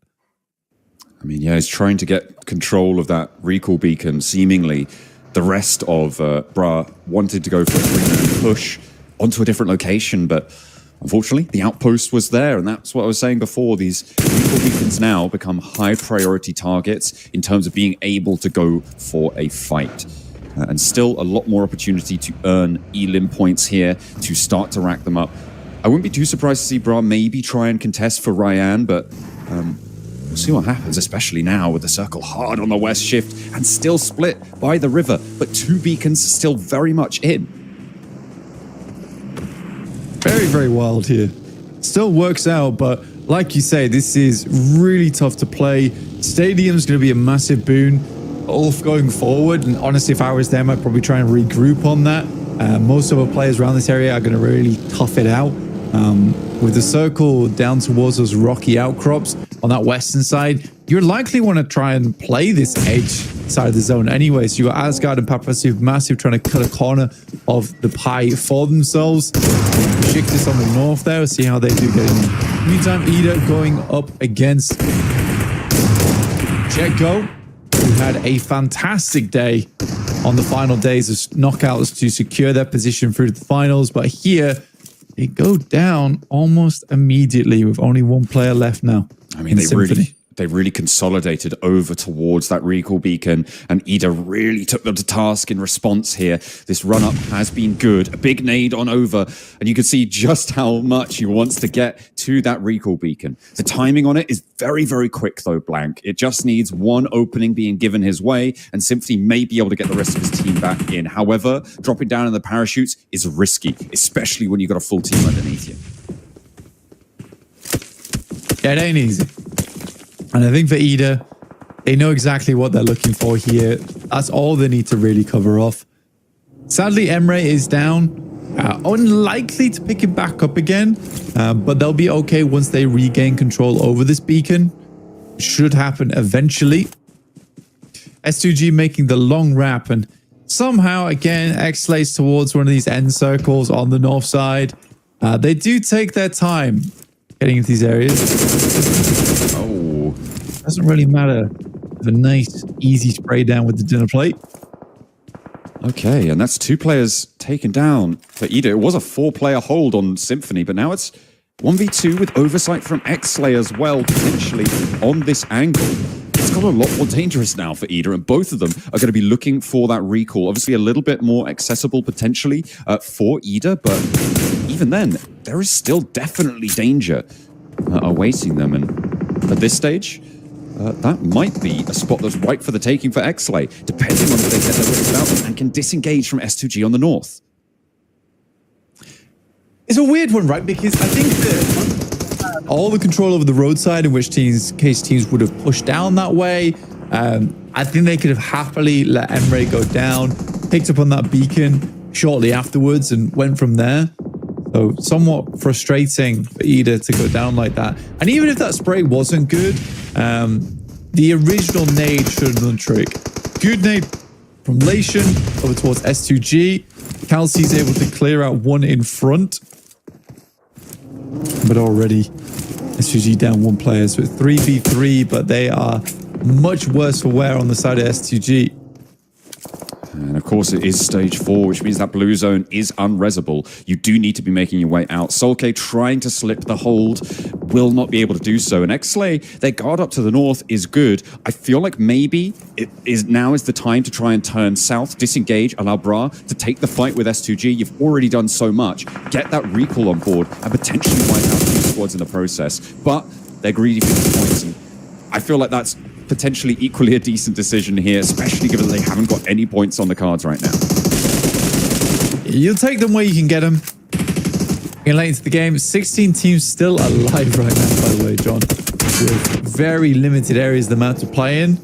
I mean, yeah, he's trying to get control of that recall beacon. Seemingly, the rest of Bra wanted to go for a three-man push onto a different location, but unfortunately, the outpost was there, and that's what I was saying before. These recall beacons now become high-priority targets in terms of being able to go for a fight. And still a lot more opportunity to earn elim points here to start to rack them up. I wouldn't be too surprised to see Bra maybe try and contest for Ryan, but we'll see what happens, especially now with the circle hard on the west shift and still split by the river, but 2 beacons still very much in. Very wild here. Still works out, but like you say, this is really tough to play. Stadium's going to be a massive boon. Ulf going forward, and honestly, if I was them, I'd probably try and regroup on that. Most of our players around this area are going to really tough it out. With the circle down towards those rocky outcrops on that western side, you're likely want to try and play this edge side of the zone anyway. So you got Asgard and Pmsl massive trying to cut a corner of the pie for themselves. Shiktis on the north there. We'll see how they do get in. Meantime, Ida going up against Jetgo, who had a fantastic day on the final days of knockouts to secure their position through the finals. But here, they go down almost immediately with only 1 player left now. I mean, they really consolidated over towards that recall beacon, and Ida really took them to task in response here. This run-up has been good. A big nade on over, and you can see just how much he wants to get to that recall beacon. The timing on it is very quick, though, Blank. It just needs 1 opening being given his way, and Symphony may be able to get the rest of his team back in. However, dropping down in the parachutes is risky, especially when you've got a full team underneath you. Yeah, it ain't easy. And I think for Ida, they know exactly what they're looking for here. That's all they need to really cover off. Sadly, Emre is down. Unlikely to pick it back up again, but they'll be okay once they regain control over this beacon. Should happen eventually. S2G making the long wrap, and somehow, again, X-Slays towards one of these end circles on the north side. They do take their time getting into these areas. Oh, doesn't really matter. The nice, easy spray down with the dinner plate. okay, and that's 2 players taken down for Ida. It was a 4-player hold on Symphony, but now it's 1v2 with oversight from X-Slay as well, potentially on this angle. It's got a lot more dangerous now for Ida, and both of them are going to be looking for that recall. Obviously, a little bit more accessible potentially for Ida, but even then, there is still definitely danger awaiting them. And at this stage, that might be a spot that's right for the taking for X-Slay, depending on if they get their wits about them and can disengage from S2G on the north. It's a weird one, right? Because I think that all the control over the roadside, in which case teams would have pushed down that way. I think they could have happily let Emre go down, picked up on that beacon shortly afterwards, and went from there. So somewhat frustrating for Ida to go down like that. And even if that spray wasn't good, the original nade should have done the trick. Good nade from Lation over towards S2G. Kelsey's able to clear out 1 in front. But already S2G down 1 player. So it's 3v3, but they are much worse for wear on the side of S2G. And of course, it is stage 4, which means that blue zone is unresable. You do need to be making your way out. Solke trying to slip the hold, will not be able to do so. And Xslay, their guard up to the north is good. I feel like maybe now is the time to try and turn south, disengage, allow Bra to take the fight with S2G. You've already done so much. Get that recall on board and potentially wipe out 2 squads in the process. But they're greedy for the points. And I feel like that's potentially equally a decent decision here, especially given that they haven't got any points on the cards right now. You'll take them where you can get them. Getting late into the game, 16 teams still alive right now, by the way, John, with very limited areas of the map to play in.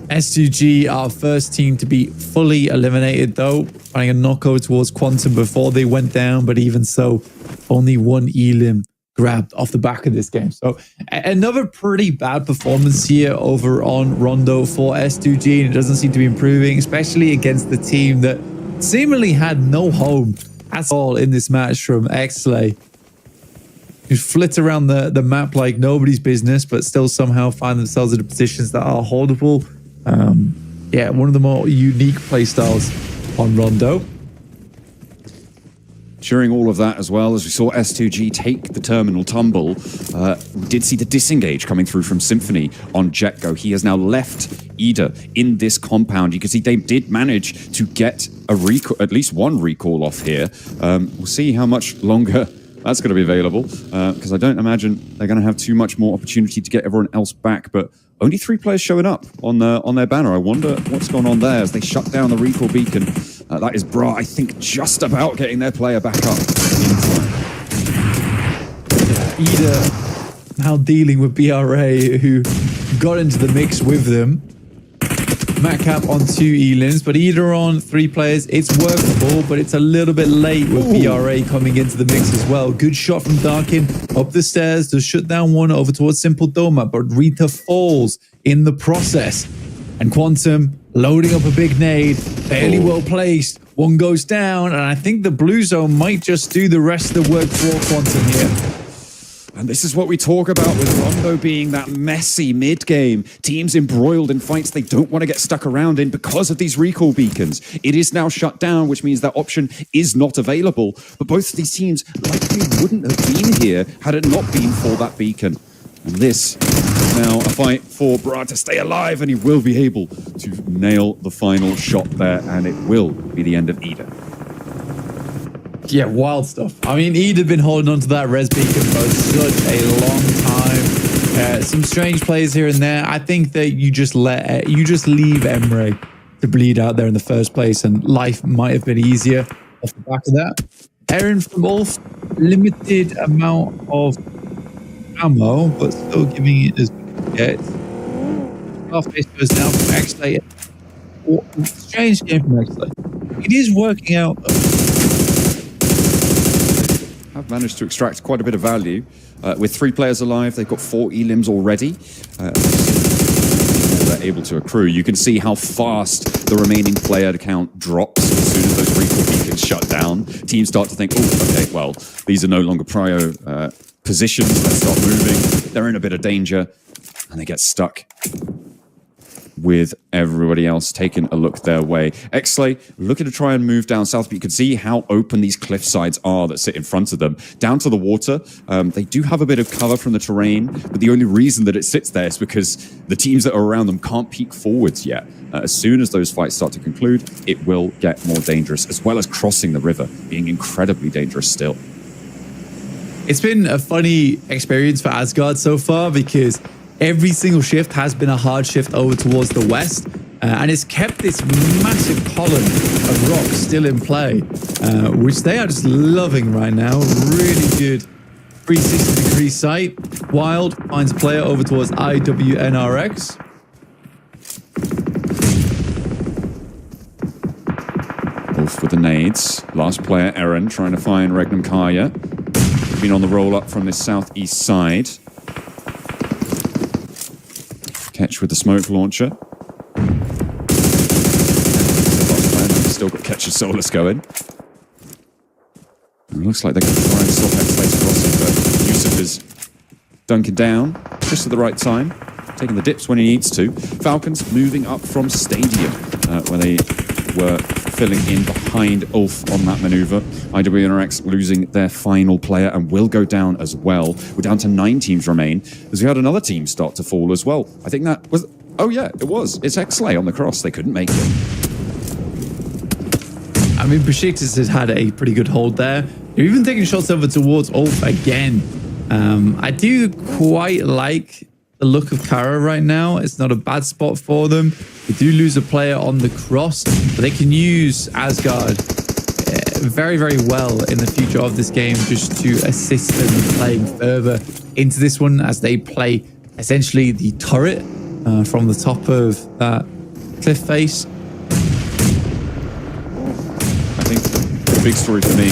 S2G, our first team to be fully eliminated, though, finding a knockover towards Quantum before they went down, but even so, only 1 elim grabbed off the back of this game. So another pretty bad performance here over on Rondo for S2G, and it doesn't seem to be improving, especially against the team that seemingly had no home at all in this match from Xslay, who flit around the map like nobody's business, but still somehow find themselves in positions that are holdable. Yeah, one of the more unique playstyles on Rondo. During all of that as well, as we saw S2G take the terminal tumble, we did see the disengage coming through from Symphony on Jetgo. He has now left Ida in this compound. You can see they did manage to get a recall, at least 1 recall off here. We'll see how much longer that's going to be available, because I don't imagine they're going to have too much more opportunity to get everyone else back. But only 3 players showing up on their banner. I wonder what's going on there as they shut down the recall beacon. That is Bra, I think, just about getting their player back up. Ida now dealing with BRA, who got into the mix with them. Matcap on 2 elims, but Ida on 3 players. It's workable, but it's a little bit late with BRA coming into the mix as well. Good shot from Darkin up the stairs to shut down one over towards Simple Doma, but Rita falls in the process. And Quantum loading up a big nade, fairly well placed. One goes down, and I think the blue zone might just do the rest of the work for Quantum here. And this is what we talk about with Rondo being that messy mid-game. Teams embroiled in fights they don't want to get stuck around in because of these recall beacons. It is now shut down, which means that option is not available. But both of these teams likely wouldn't have been here had it not been for that beacon. And this is now a fight for Bra to stay alive, and he will be able to nail the final shot there, and it will be the end of Ida. Yeah, wild stuff. I mean, Ida had been holding on to that res beacon for such a long time. Some strange plays here and there. I think that you just leave Emre to bleed out there in the first place, and life might have been easier off the back of that. Aaron from Ulf, limited amount of ammo, but still giving it as good as Scarface goes down from Xslay. Strange game from Xslay. It is working out. Have managed to extract quite a bit of value. With 3 players alive, they've got 4 elims already. They're able to accrue. You can see how fast the remaining player count drops as soon as those recall beacons shut down. Teams start to think, oh, okay, well, these are no longer prio positions. Let's start moving. They're in a bit of danger, and they get stuck with everybody else taking a look their way. Xslay looking to try and move down south, but you can see how open these cliff sides are that sit in front of them. Down to the water, they do have a bit of cover from the terrain, but the only reason that it sits there is because the teams that are around them can't peek forwards yet. As soon as those fights start to conclude, it will get more dangerous, as well as crossing the river, being incredibly dangerous still. It's been a funny experience for Asgard so far, because every single shift has been a hard shift over towards the west, and it's kept this massive column of rocks still in play, which they are just loving right now. Really good 360-degree sight. Wild finds a player over towards IWNRX. Wolf with the nades. Last player, Eren, trying to find Regnum Kaya. Been on the roll up from this southeast side. Catch with the smoke launcher. Still got Catch of Solus going. It looks like they're going to try and stop Xslay's crossing, but Yusuf is dunking down just at the right time, taking the dips when he needs to. Falcons moving up from Stadium, where they were filling in behind Ulf on that maneuver. IWNRX losing their final player and will go down as well. We're down to 9 teams remain, as we had another team start to fall as well. I think that was... Oh yeah, it was. It's Pmsl on the cross. They couldn't make it. I mean, Besiktas has had a pretty good hold there. They're even taking shots over towards Ulf again. I do quite like the look of Kara right now. It's not a bad spot for them. They do lose a player on the cross, but they can use Asgard very, very well in the future of this game just to assist them playing further into this one as they play essentially the turret from the top of that cliff face. I think the big story for me...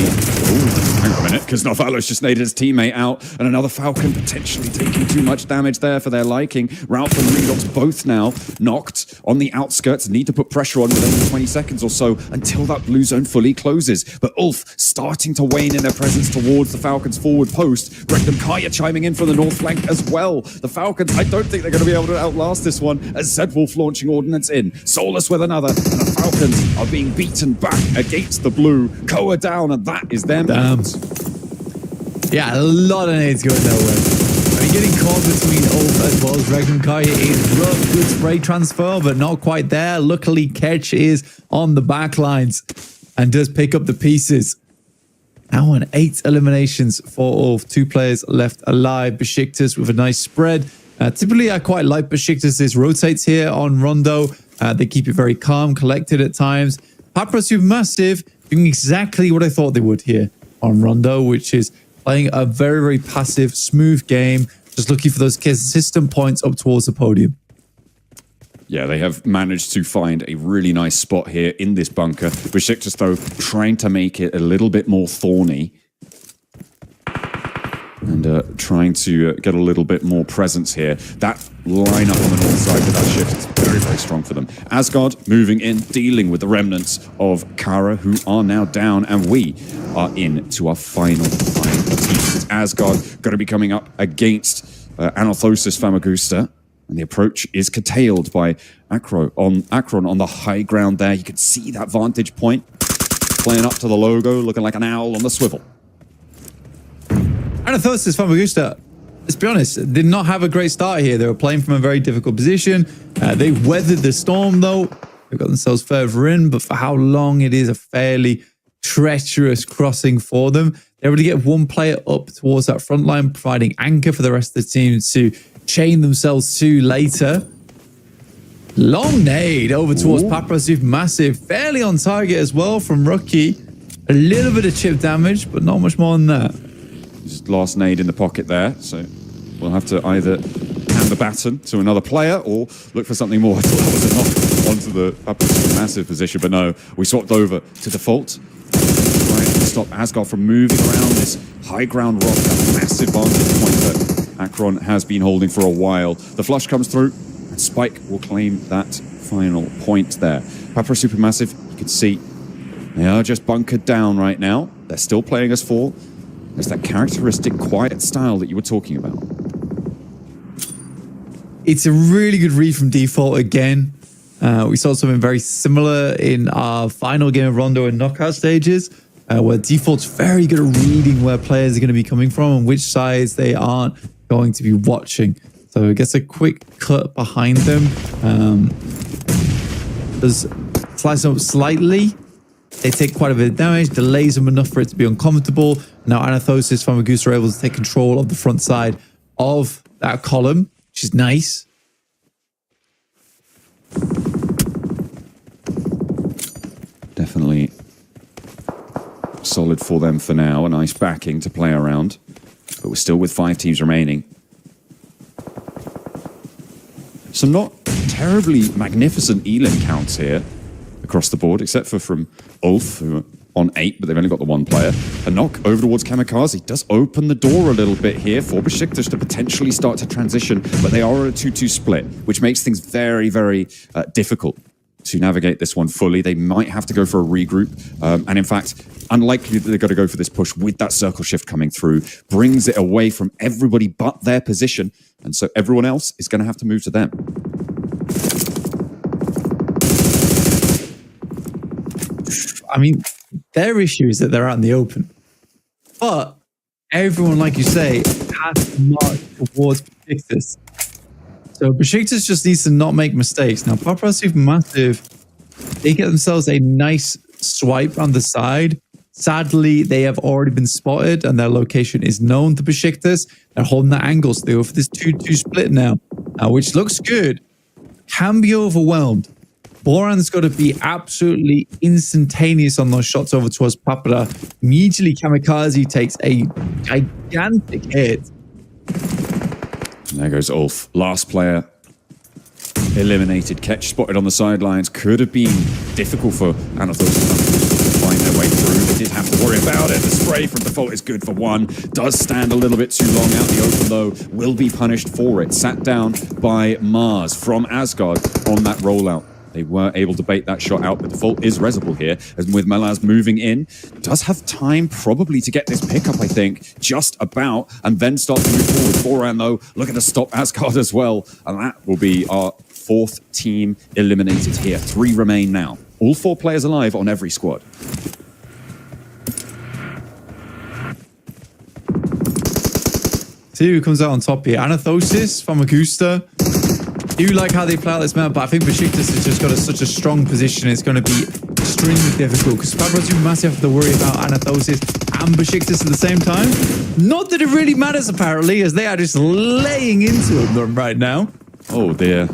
Ooh, hang on a minute, because Novalos just naded his teammate out, and another Falcon potentially taking too much damage there for their liking. Ralph and Redox both now knocked on the outskirts, need to put pressure on within 20 seconds or so until that blue zone fully closes. But Ulf starting to wane in their presence towards the Falcons' forward post. Rekdam Kaya chiming in from the north flank as well. The Falcons, I don't think they're going to be able to outlast this one, as Zedwolf launching ordnance in. Solus with another, and the Falcons are being beaten back against the blue. Koa down, and that is them. Damn. Yeah, a lot of nades going their way. I mean, getting caught between Ulf as well as Rekdam Kaya is rough. Good spray transfer, but not quite there. Luckily, Ketch is on the back lines and does pick up the pieces. Now on 8 eliminations for Ulf. 2 players left alive. Besiktas with a nice spread. Typically, I quite like Besiktas' rotates here on Rondo. They keep it very calm, collected at times. Pmsl Supermassive doing exactly what I thought they would here on Rondo, which is playing a very, very passive, smooth game, just looking for those consistent points up towards the podium. Yeah, they have managed to find a really nice spot here in this bunker. Besiktas, though, trying to make it a little bit more thorny. And trying to get a little bit more presence here. That lineup on the north side with that shift is very, very strong for them. Asgard moving in, dealing with the remnants of Kara, who are now down, and we are in to our final 5 teams. Asgard going to be coming up against Anathosis Famagusta, and the approach is curtailed by Akron on the high ground there. You can see that vantage point playing up to the logo, looking like an owl on the swivel. Anathosis Famagusta, let's be honest, did not have a great start here. They were playing from a very difficult position. They weathered the storm, though. They got themselves further in, but for how long, it is a fairly treacherous crossing for them. They're able to get 1 player up towards that front line, providing anchor for the rest of the team to chain themselves to later. Long nade over towards Pmsl Supermassive. Fairly on target as well from Rookie. A little bit of chip damage, but not much more than that. Just last nade in the pocket there, so we'll have to either hand the baton to another player or look for something more. I thought that was enough onto the massive position, but no, we swapped over to default. Trying to stop Asgard from moving around this high ground rock, that massive vantage point that Akron has been holding for a while. The flush comes through, and Spike will claim that final point there. Pmsl Supermassive, you can see they are just bunkered down right now. They're still playing as 4. There's that characteristic quiet style that you were talking about. It's a really good read from default again. We saw something very similar in our final game of Rondo and knockout stages, where default's very good at reading where players are going to be coming from and which sides they aren't going to be watching. So it gets a quick cut behind them. Does slice up slightly. They take quite a bit of damage, delays them enough for it to be uncomfortable. Now Anathosis Famagusta are able to take control of the front side of that column, which is nice. Definitely solid for them for now. A nice backing to play around. But we're still with 5 teams remaining. Some not terribly magnificent Elim counts here across the board, except for from Ulf, who are on 8, but they've only got the 1 player. A knock over towards Kamikaze does open the door a little bit here for Besiktas to potentially start to transition, but they are at a 2-2 split, which makes things very, very difficult to navigate this one fully. They might have to go for a regroup, and in fact, unlikely that they're going to go for this push with that circle shift coming through, brings it away from everybody but their position, and so everyone else is going to have to move to them. I mean, their issue is that they're out in the open. But everyone, like you say, has to march towards Besiktas. So Besiktas just needs to not make mistakes. Now, Papa Supermassive, they get themselves a nice swipe on the side. Sadly, they have already been spotted and their location is known to Besiktas. They're holding that angle, so they go for this 2-2 split now, which looks good. Can be overwhelmed. Boran's got to be absolutely instantaneous on those shots over towards Papara. Immediately, Kamikaze takes a gigantic hit. And there goes Ulf. Last player eliminated. Ketch spotted on the sidelines. Could have been difficult for Anathos to find their way through. They did have to worry about it. The spray from default is good for one. Does stand a little bit too long out in the open, though. Will be punished for it. Sat down by Mars from Asgard on that rollout. They were able to bait that shot out, but default is resible here. And with Malaz moving in, does have time probably to get this pickup, I think, just about, and then start to move forward. Boran, though, looking to stop Asgard as well. And that will be our fourth team eliminated here. 3 remain now. All 4 players alive on every squad. See who comes out on top here. Anathosis from Augusta. I do like how they play out this map, but I think Besiktas has just got such a strong position. It's going to be extremely difficult because Pablo Supermassive have to worry about Anathosis and Besiktas at the same time. Not that it really matters, apparently, as they are just laying into them right now. Oh dear.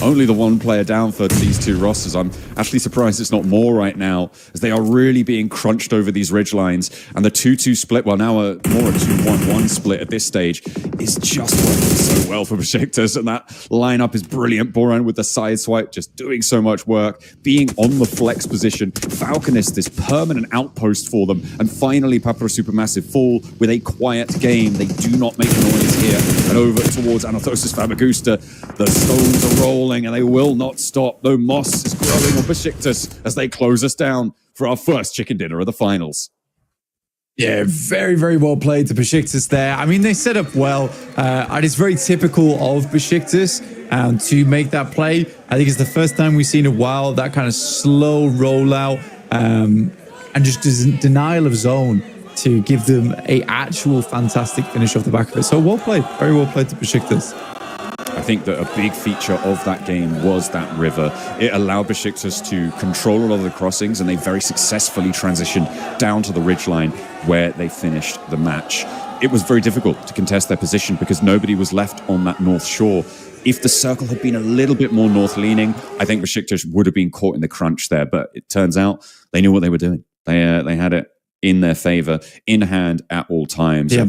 Only the 1 player down for these 2 rosters. I'm actually surprised it's not more right now, as they are really being crunched over these ridge lines. And the 2-2 split, well, now more a 2-1-1 split at this stage, is just working so well for Besiktas. And that lineup is brilliant. Boran with the side swipe, just doing so much work, being on the flex position. Falconist, this permanent outpost for them. And finally, Papara Supermassive fall with a quiet game. They do not make noise here. And over towards Anathosis Famagusta, the stones are rolling and they will not stop. Though moss is growing on Besiktas as they close us down for our first chicken dinner of the finals. Yeah, very, very well played to Besiktas there. I mean, they set up well, and it's very typical of Besiktas to make that play. I think it's the first time we've seen a while that kind of slow rollout and just denial of zone to give them a actual fantastic finish off the back of it. So well played, very well played to Besiktas. I think that a big feature of that game was that river. It allowed Besiktas to control a lot of the crossings, and they very successfully transitioned down to the ridgeline where they finished the match. It was very difficult to contest their position because nobody was left on that north shore. If the circle had been a little bit more north-leaning, I think Besiktas would have been caught in the crunch there. But it turns out they knew what they were doing. They had it in their favor, in hand at all times. Yeah.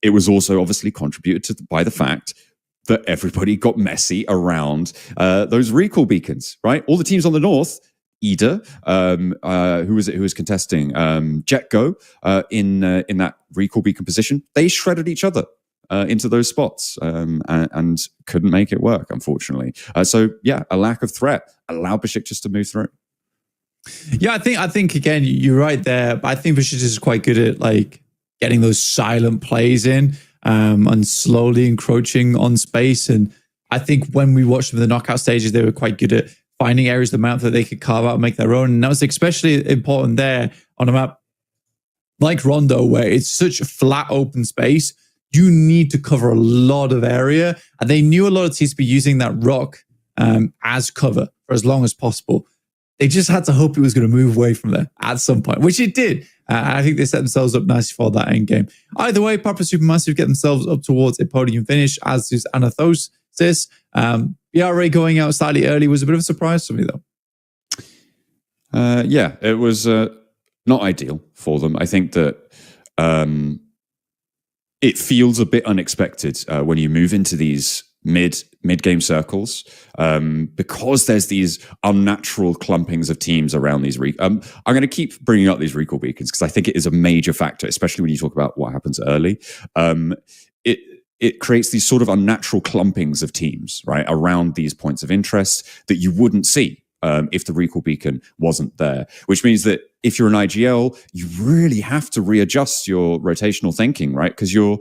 It was also obviously contributed to by the fact that everybody got messy around those recall beacons, right? All the teams on the north, Ida, who was contesting, Jetgo in that recall beacon position, they shredded each other into those spots and couldn't make it work, unfortunately. So yeah, a lack of threat allowed Besiktas to move through. Yeah, I think again, you're right there, but I think Besiktas is quite good at like getting those silent plays in. And slowly encroaching on space. And I think when we watched them in the knockout stages, they were quite good at finding areas of the map that they could carve out and make their own. And that was especially important there on a map like Rondo, where it's such a flat open space. You need to cover a lot of area. And they knew a lot of teams would be using that rock as cover for as long as possible. They just had to hope it was going to move away from there at some point, which it did. I think they set themselves up nicely for that end game. Either way, Papa Supermassive get themselves up towards a podium finish, as does Anathosis. BRA going out slightly early was a bit of a surprise to me, though. Yeah, it was not ideal for them. I think that it feels a bit unexpected when you move into these mid-game circles because there's these unnatural clumpings of teams around these. I'm going to keep bringing up these recall beacons because I think it is a major factor, especially when you talk about what happens early. It creates these sort of unnatural clumpings of teams, right, around these points of interest that you wouldn't see if the recall beacon wasn't there, which means that if you're an IGL, you really have to readjust your rotational thinking, right? Because you're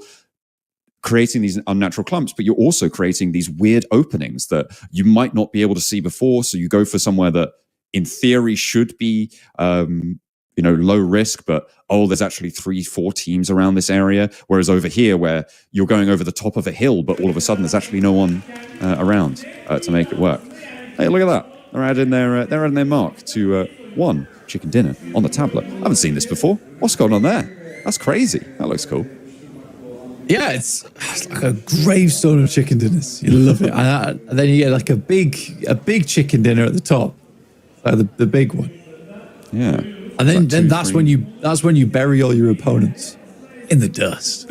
creating these unnatural clumps, but you're also creating these weird openings that you might not be able to see before. So you go for somewhere that in theory should be low risk, but there's actually 3-4 teams around this area. Whereas over here, where you're going over the top of a hill, but all of a sudden there's actually no one around to make it work. Hey, look at that! They're adding their mark to 1 chicken dinner on the tablet. I haven't seen this before. What's going on there? That's crazy. That looks cool. Yeah, it's like a gravestone of chicken dinners. You love it, and then you get like a big chicken dinner at the top, like the big one. Yeah, and then that's when you bury all your opponents in the dust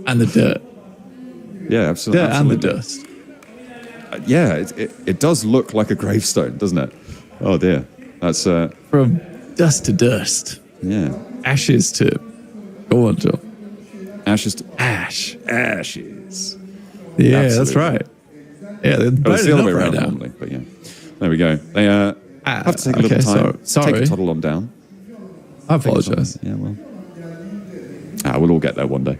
and the dirt. Yeah, absolutely. Yeah, and the dust. Yeah, it does look like a gravestone, doesn't it? Oh dear, that's from dust to dust. Yeah, ashes to go on, Joe. Ashes to ashes. Absolutely. Yeah, that's right. Yeah, they're it's the other way right around now. normally, but yeah, there we go. They have to take a little time. Sorry. Take a toddle on down. I apologize. Yeah, well, we'll all get there one day.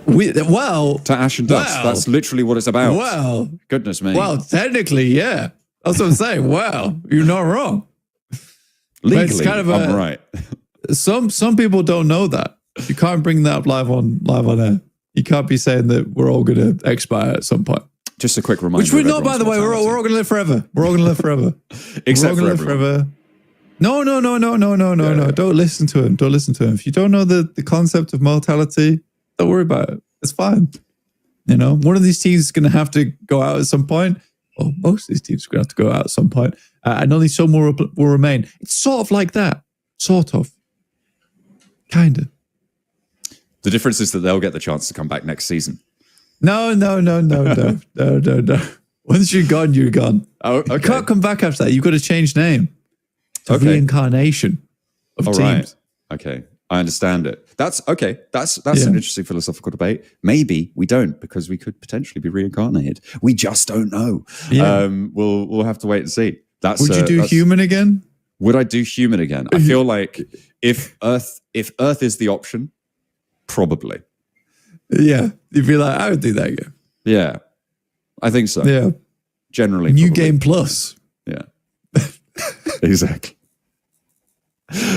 To ash and dust. That's literally what it's about. Well, goodness me. Well, technically, yeah. That's what I'm saying. Well, you're not wrong. Legally, I'm right. Some people don't know that. You can't bring that up live on air. You can't be saying that we're all going to expire at some point. Just a quick reminder. Which we're not, by the way. We're all going to live forever. We're all going to live forever. Except for everyone. No. Don't listen to him. Don't listen to him. If you don't know the concept of mortality, don't worry about it. It's fine. One of these teams is going to have to go out at some point. Well, most of these teams are going to have to go out at some point. And only some more will remain. It's sort of like that. Sort of. Kind of. The difference is that they'll get the chance to come back next season. No. Once you're gone, you're gone. Oh, okay. You can't come back after that. You've got to change name. To reincarnation of teams. Right. Okay. I understand it. That's okay. That's an interesting philosophical debate. Maybe we don't, because we could potentially be reincarnated. We just don't know. Yeah. We'll have to wait and see. Would you do human again? Would I do human again? I feel like if Earth is the option, probably. Yeah. You'd be like, I would do that again. Yeah. I think so. Yeah. Generally. New probably. Game Plus. Yeah. Exactly.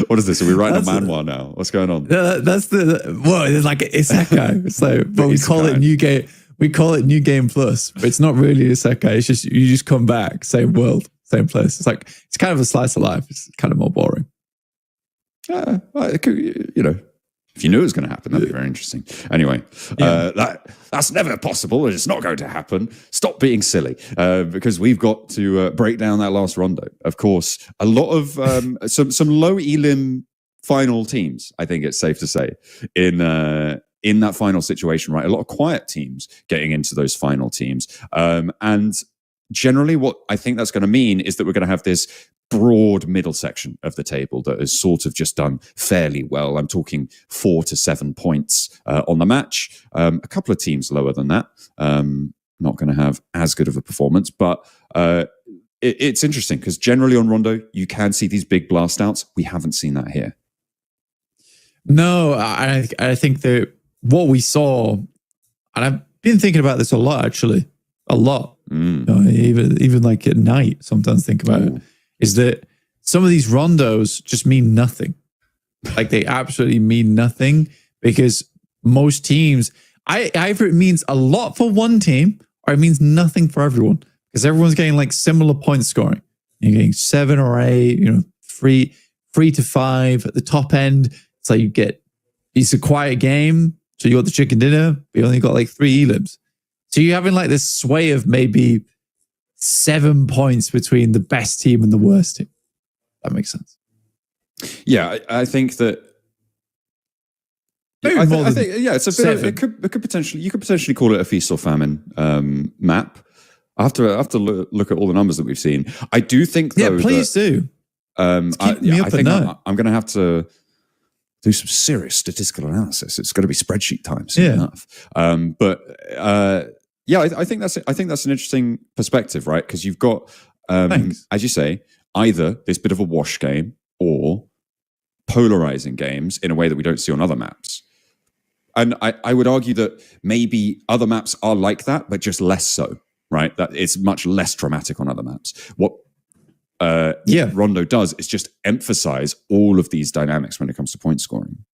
What is this? Are we writing a manhwa now? What's going on? That's it's like isekai. It's like, but we call it New Game. We call it New Game Plus, but it's not really isekai. It's just you just come back, same world, same place. It's kind of a slice of life. It's kind of more boring. If you knew it was going to happen, that'd be very interesting. Anyway, that's never possible. It's not going to happen. Stop being silly, because we've got to break down that last rondo. Of course, a lot of some low elim final teams. I think it's safe to say in that final situation, right? A lot of quiet teams getting into those final teams, and generally, what I think that's going to mean is that we're going to have this broad middle section of the table that has sort of just done fairly well. I'm talking 4 to 7 points on the match. A couple of teams lower than that, not going to have as good of a performance, but it's interesting because generally on Rondo, you can see these big blast outs. We haven't seen that here. No, I think that what we saw, and I've been thinking about this a lot, actually, a lot. Even like at night, sometimes think about it. Is that some of these rondos just mean nothing. Like they absolutely mean nothing, because most teams, either it means a lot for one team or it means nothing for everyone, because everyone's getting like similar point scoring. You're getting 7 or 8, 3 to 5 at the top end. So it's a quiet game. So you got the chicken dinner, but you only got like 3 elims. So you're having like this sway of maybe 7 points between the best team and the worst team. That makes sense. Yeah, I think that. It's a bit. It could potentially. You could potentially call it a feast or famine map. I have to look at all the numbers that we've seen. I do think, though. Yeah, please do. I think I'm going to have to do some serious statistical analysis. It's going to be spreadsheet time soon enough. I think that's an interesting perspective, right? Because you've got, as you say, either this bit of a wash game or polarizing games in a way that we don't see on other maps. And I would argue that maybe other maps are like that, but just less so, right? That it's much less dramatic on other maps. What Rondo does is just emphasize all of these dynamics when it comes to point scoring.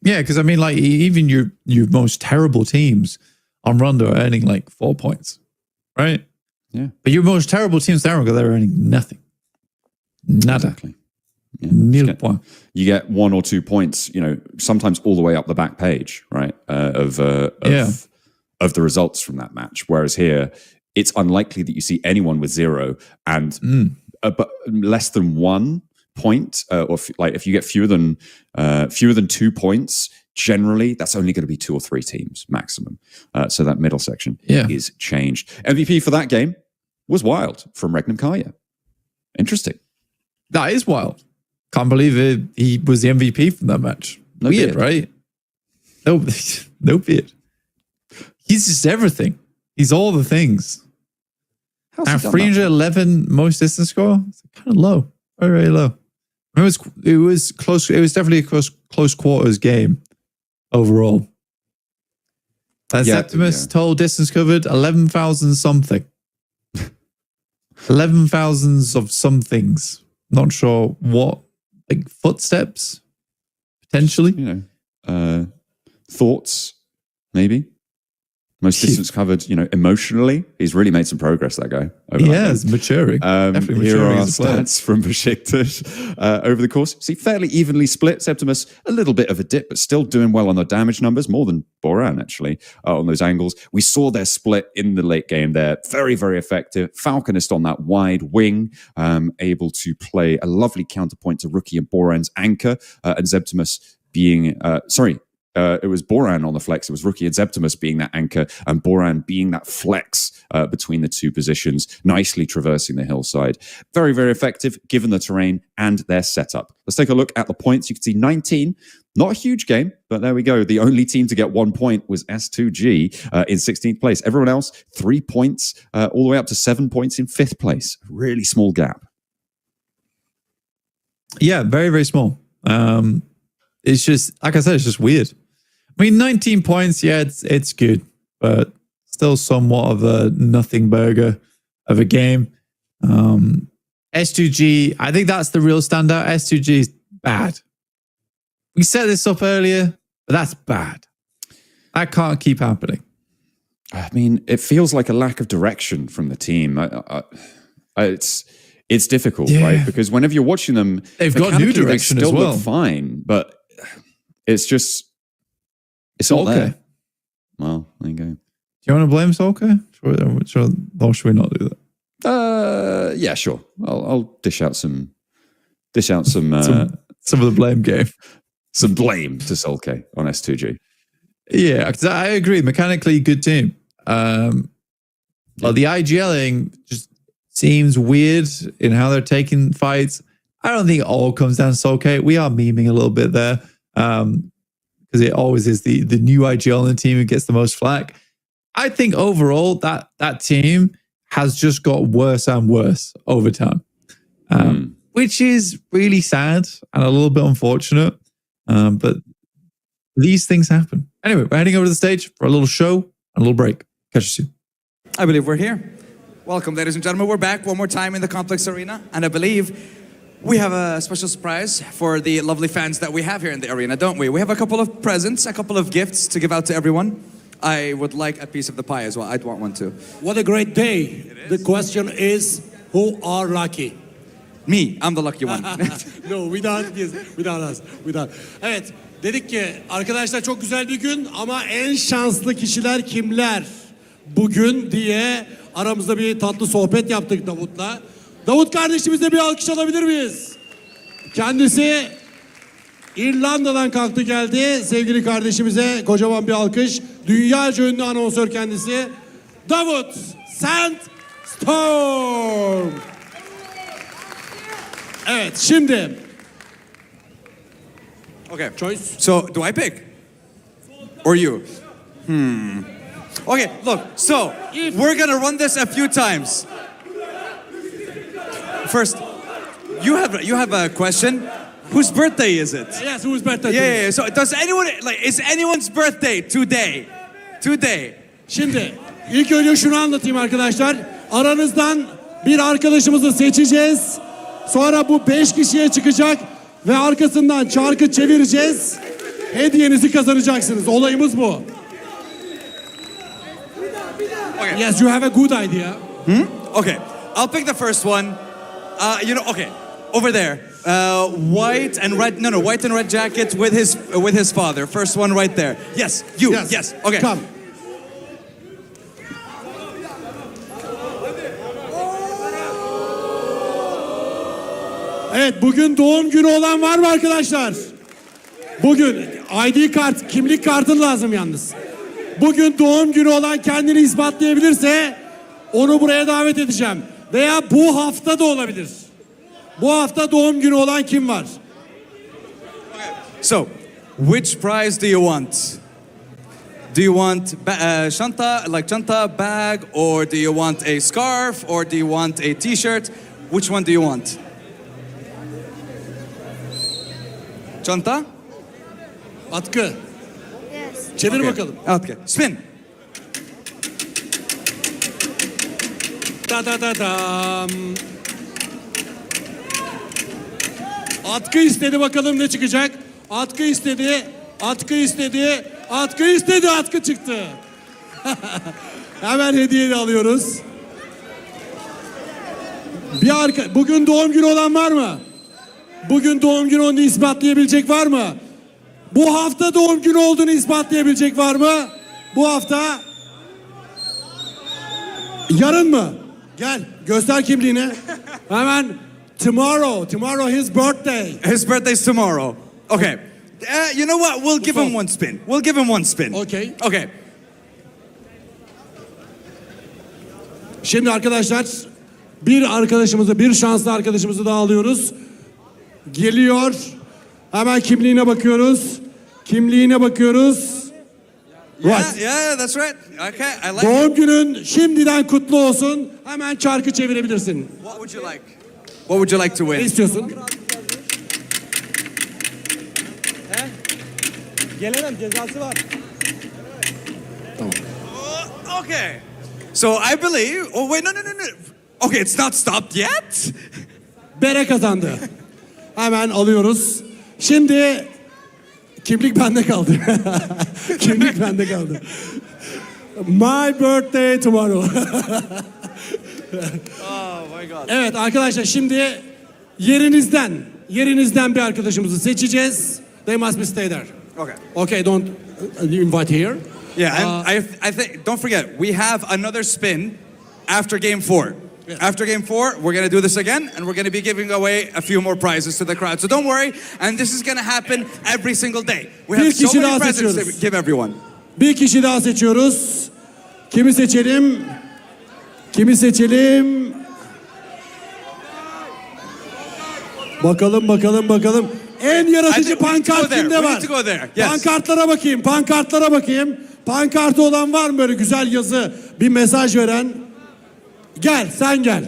Yeah, because I mean, like even your most terrible teams on Rondo are earning like 4 points, right? Yeah. But your most terrible teams there, they're earning nothing. Nada. Exactly. Yeah. Nil point. You get 1 or 2 points, sometimes all the way up the back page, right? Of the results from that match. Whereas here, it's unlikely that you see anyone with 0 and but less than 1 point, or if you get fewer than 2 points, generally that's only going to be 2 or 3 teams maximum. So that middle section is changed. MVP for that game was Wild from Regnum Kaya. Interesting. That is wild. Can't believe it. He was the MVP from that match. No Weird, beard. right? No beard. He's just everything. He's all the things. How's he And done 311 most distance score. It's kind of low, very very low. It was close. It was definitely a close quarters game overall. Septimus total distance covered 11,000 something. 11,000s of somethings. Not sure what, like footsteps, potentially. Thoughts, maybe. Most distance covered, emotionally. He's really made some progress, that guy. It's maturing. Definitely Here maturing are our as a player. stats from Besiktas over the course. See, fairly evenly split. Septimus, a little bit of a dip, but still doing well on the damage numbers, more than Boran, actually, on those angles. We saw their split in the late game there. Very, very effective. Falconist on that wide wing, able to play a lovely counterpoint to Rookie and Boran's anchor, and Septimus being, it was Boran on the flex. It was Rookie and Septimus being that anchor and Boran being that flex between the two positions, nicely traversing the hillside. Very, very effective given the terrain and their setup. Let's take a look at the points. You can see 19. Not a huge game, but there we go. The only team to get 1 point was S2G in 16th place. Everyone else, 3 points, all the way up to 7 points in 5th place. Really small gap. Yeah, very, very small. It's just, like I said, it's just weird. I mean, 19 points, yeah, it's good, but still somewhat of a nothing burger of a game. S2G, I think that's the real standout. S2G is bad. We set this up earlier, but that's bad. That can't keep happening. I mean, it feels like a lack of direction from the team. It's difficult, right? Because whenever you're watching them, they've got new direction they still as well. Look fine, but it's just it's not there. Well, there you go. Do you want to blame Solskjaer? Or should we not do that? Yeah, sure. I'll dish out some some of the blame game. Some blame to Solskjaer on S2G. Yeah, because I agree. Mechanically, good team. But the IGLing just seems weird in how they're taking fights. I don't think it all comes down to Solskjaer. We are memeing a little bit there. Because it always is the new IGL in the team who gets the most flack. I think overall that team has just got worse and worse over time, which is really sad and a little bit unfortunate. But these things happen. Anyway, we're heading over to the stage for a little show and a little break. Catch you soon. I believe we're here. Welcome, ladies and gentlemen. We're back one more time in the Complex Arena, and I believe we have a special surprise for the lovely fans that we have here in the arena, don't we? We have a couple of presents, a couple of gifts to give out to everyone. I would like a piece of the pie as well. I'd want one too. What a great day. The question is, who are lucky? Me, I'm the lucky one. No, without us. Evet, dedik ki arkadaşlar çok güzel bir gün ama en şanslı kişiler kimler bugün diye aramızda bir tatlı sohbet yaptık Davut'la. Davut kardeşimize bir alkış alabilir miyiz? Kendisi İrlanda'dan kalktı geldi. Sevgili kardeşimize kocaman bir alkış. Dünyaca ünlü anonsör kendisi. Davut Sandstorm. Evet, şimdi. Okay. Choice. So, do I pick? Or you? Okay, look. So, we're gonna run this a few times. First, you have a question. Whose birthday is it? Yes, whose birthday? Yeah. So, does anyone is anyone's birthday today? Today. Şimdi ilk önce şunu anlatayım arkadaşlar. Aranızdan bir arkadaşımızı seçeceğiz. Sonra bu 5 kişiye çıkacak ve arkasından çarkı çevireceğiz. Hediyenizi kazanacaksınız. Olayımız bu. Okay. Yes, you have a good idea. Okay, I'll pick the first one. Okay, over there. White and red. No, white and red jacket with his father. First one right there. Yes, you. Yes. Okay. Come. Evet, bugün doğum günü olan var mı arkadaşlar? Bugün ID kart, kimlik kartın lazım yalnız. Bugün doğum günü olan kendini ispatlayabilirse onu buraya davet edeceğim. Veya bu hafta da olabilir. Bu hafta doğum günü olan kim var? So, which prize do you want? Do you want chanta bag, or do you want a scarf, or do you want a T-shirt? Which one do you want? Chanta? Atkı. Yes. Çevir Okay. bakalım. Okay. Spin. Da da da dam. Atkı istedi, bakalım ne çıkacak. Atkı istedi. Atkı istedi. Atkı istedi. Atkı çıktı. Hemen hediyeyi alıyoruz. Bugün doğum günü olan var mı? Bugün doğum günü olduğunu ispatlayabilecek var mı? Bu hafta doğum günü olduğunu ispatlayabilecek var mı? Bu hafta. Yarın mı? Gel göster kimliğini. Hemen tomorrow his birthday. His birthday's tomorrow. Okay. You know what? We'll give him one spin. We'll give him one spin. Okay. Okay. Şimdi arkadaşlar bir şanslı arkadaşımızı daha alıyoruz. Geliyor. Hemen kimliğine bakıyoruz. Kimliğine bakıyoruz. Right. Yeah, that's right. Okay, I like it. Doğum günün şimdiden kutlu olsun. Hemen çarkı çevirebilirsin. What would you like? What would you like to Ne win? istiyorsun? Gelemem, cezası var. Okay. So I believe. Oh wait, no. Okay, it's not stopped yet. Bere kazandı. Hemen alıyoruz. Şimdi kimlik bende kaldı. Kimlik bende kaldı. My birthday tomorrow. Oh my God. Evet arkadaşlar, şimdi yerinizden bir arkadaşımızı seçeceğiz. They must be stay there. Okay. Okay, don't invite here. Yeah, and I think. Don't forget, we have another spin after game 4. Yes. After game 4, we're gonna do this again, and we're gonna be giving away a few more prizes to the crowd. So don't worry, and this is gonna happen every single day. We have Bir so kişi many daha presents to seçiyoruz. give everyone. Bir kişi daha seçiyoruz. Kimi seçelim? Kimi seçelim? Bakalım. En yaratıcı We need to pankart go there. kimde We var? need to go there. Yes. Pankartlara bakayım. Pankartı olan var mı böyle güzel yazı, bir mesaj veren? Gel, sen gel.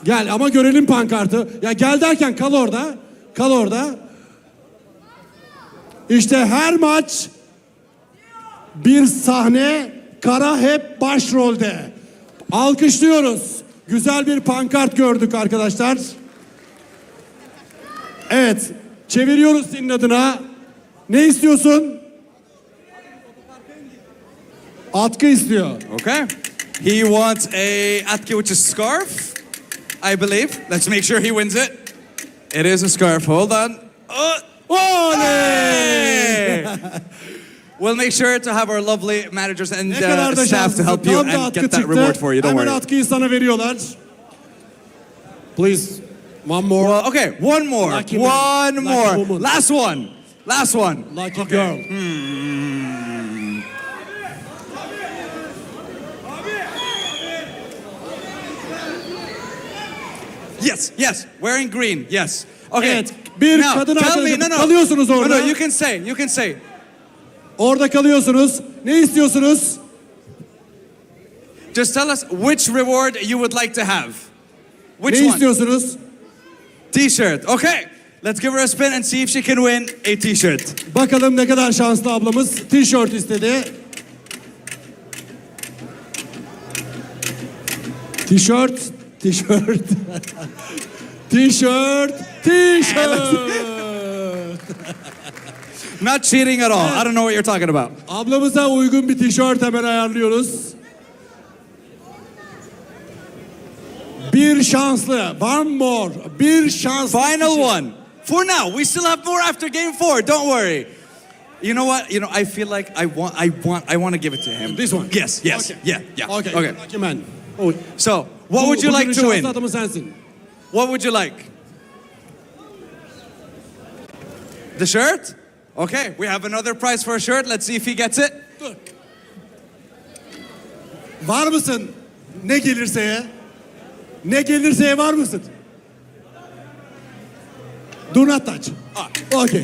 Gel ama görelim pankartı. Ya gel derken kal orada. İşte her maç bir sahne, Kara hep başrolde. Alkışlıyoruz. Güzel bir pankart gördük arkadaşlar. Evet, çeviriyoruz senin adına. Ne istiyorsun? Atkı istiyor. Okay. He wants a atki, which is scarf, I believe. Let's make sure he wins it. It is a scarf. Hold on. Oley! We'll make sure to have our lovely managers and Ne kadar da staff to şanslısın. help you Tam da and atkı get that çıktı. reward for you. Don't Hemen worry. atkıyı sana veriyorlar. Please, one more. Well, okay, one more. Lucky man. One Lucky more. woman. Last one. Lucky Okay. girl. Yes. Wearing green. Yes. Okay. Evet, bir now, kadın tell me. arkadaşım, No. kalıyorsunuz orada. No, you can say. Orada kalıyorsunuz. Ne istiyorsunuz? Just tell us which reward you would like to have. Which Ne one? istiyorsunuz? T-shirt. Okay. Let's give her a spin and see if she can win a T-shirt. Bakalım ne kadar şanslı ablamız. Tişört istedi. Tişört. T-shirt. Not cheating at all. I don't know what you're talking about. Ablamıza uygun bir tişört hemen ayarlıyoruz. Bir şanslı. One more. Bir şanslı. Final kişi. one. For now, we still have more after game 4. Don't worry. You know what? I feel like I want to give it to him. This one. Yes. Okay. Yeah. Okay. Okay. Lucky man. Oh. So, what would you like Bugünün to şanslı win? adamı sensin. What would you like? The shirt? Okay, we have another prize for a shirt. Let's see if he gets it. Dur. Var mısın? Ne gelirseye? Ne gelirseye var mısın? Do not touch. Okay.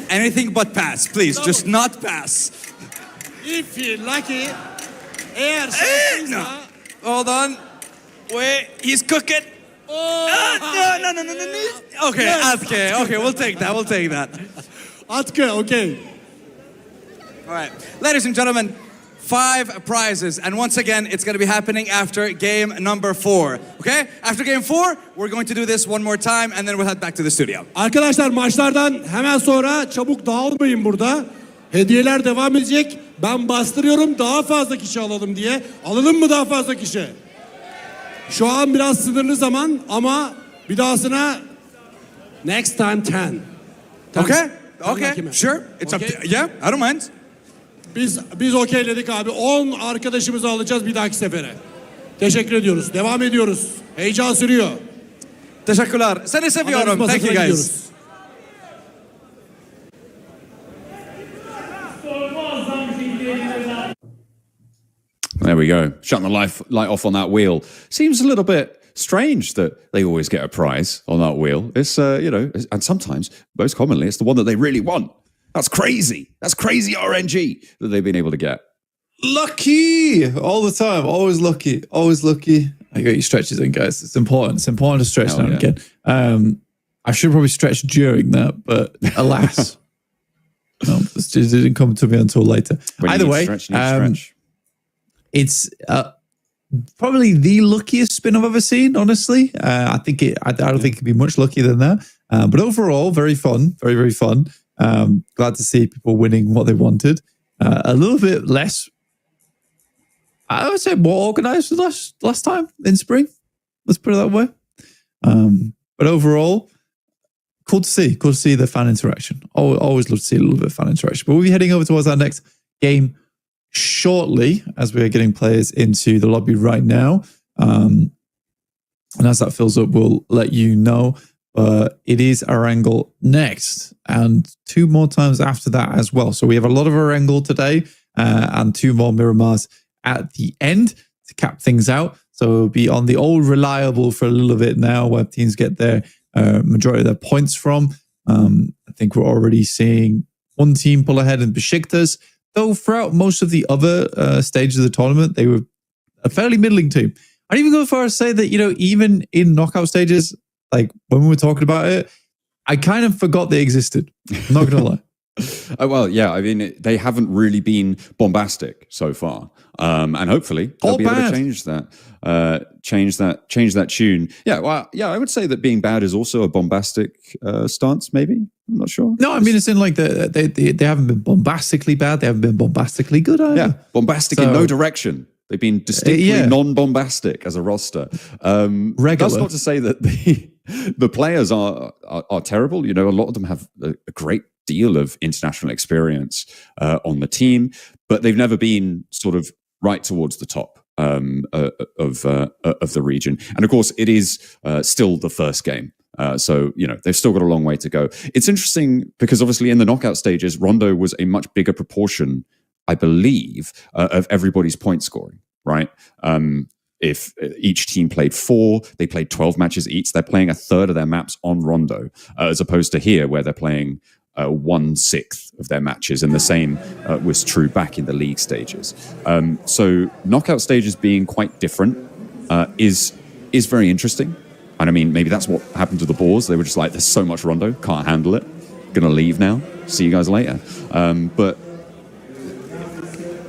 Anything but pass, please. Tamam. Just not pass. If you're lucky, eğer No. şanslıysa... Hold on. Wait, he's cooking. Oh, No. Okay, okay, we'll take that. Atkı, okay. All right, ladies and gentlemen, 5 prizes, and once again, it's going to be happening after game number 4. Okay, after game 4, we're going to do this one more time, and then we'll head back to the studio. Arkadaşlar maçlardan hemen sonra çabuk dağılmayın burada. Hediyeler devam edecek. Ben bastırıyorum daha fazla kişi alalım diye. Alalım mı daha fazla kişi? Şu an biraz sınırlı zaman ama bir dahasına next time 10. Okay, Lucky okay, man. sure. It's up to, yeah, I don't mind. Biz okeyledik abi. 10 arkadaşımızı alacağız bir dahaki sefere. Teşekkür ediyoruz. Devam ediyoruz. Heyecan sürüyor. Teşekkürler. Seni seviyorum. Adamız Thank you masasına guys. gidiyoruz. Muazzam bir şekilde eline There we go. Shutting the light off on that wheel. Seems a little bit strange that they always get a prize on that wheel. It's, and sometimes, most commonly, it's the one that they really want. That's crazy. That's crazy RNG that they've been able to get. Lucky all the time. Always lucky. Always lucky. I got your stretches in, guys. It's important. It's important to stretch Hell now and yeah. again. I should probably stretch during that, but alas. No, this didn't come to me until later. When you Either need way, stretch, you need stretch. it's probably the luckiest spin I've ever seen, honestly. I don't think it could be much luckier than that. But overall, very fun. Very, very fun. Glad to see people winning what they wanted. A little bit less, I would say more organized last time in spring. Let's put it that way. But overall, cool to see. Cool to see the fan interaction. Always love to see a little bit of fan interaction. But we'll be heading over towards our next game shortly as we are getting players into the lobby right now. And as that fills up, we'll let you know. It is Erangel next and 2 more times after that as well. So we have a lot of Erangel today and 2 more Miramars at the end to cap things out. So we'll be on the old reliable for a little bit now where teams get their majority of their points from. I think we're already seeing one team pull ahead in Besiktas. Though throughout most of the other stages of the tournament, they were a fairly middling team. I'd even go as far as say that, even in knockout stages, like when we were talking about it, I kind of forgot they existed. I'm not going to lie. Well, yeah, I mean, they haven't really been bombastic so far. And hopefully they'll be able to change that, change that tune. Yeah, well, yeah, I would say that being bad is also a bombastic stance, maybe. I'm not sure. No, I mean, it's in like they haven't been bombastically bad. They haven't been bombastically good either. Yeah, bombastic in no direction. They've been distinctly non-bombastic as a roster. Regular. That's not to say that the players are terrible. A lot of them have a great deal of international experience on the team, but they've never been sort of right towards the top of the region. And of course, it is still the first game. So, they've still got a long way to go. It's interesting because obviously in the knockout stages, Rondo was a much bigger proportion, I believe, of everybody's point scoring, right? If each team played 4, they played 12 matches each. They're playing a third of their maps on Rondo, as opposed to here where they're playing 1/6 of their matches, and the same was true back in the league stages. So knockout stages being quite different is very interesting. And I mean, maybe that's what happened to the Boars. They were just like, there's so much Rondo, can't handle it. Gonna leave now. See you guys later. But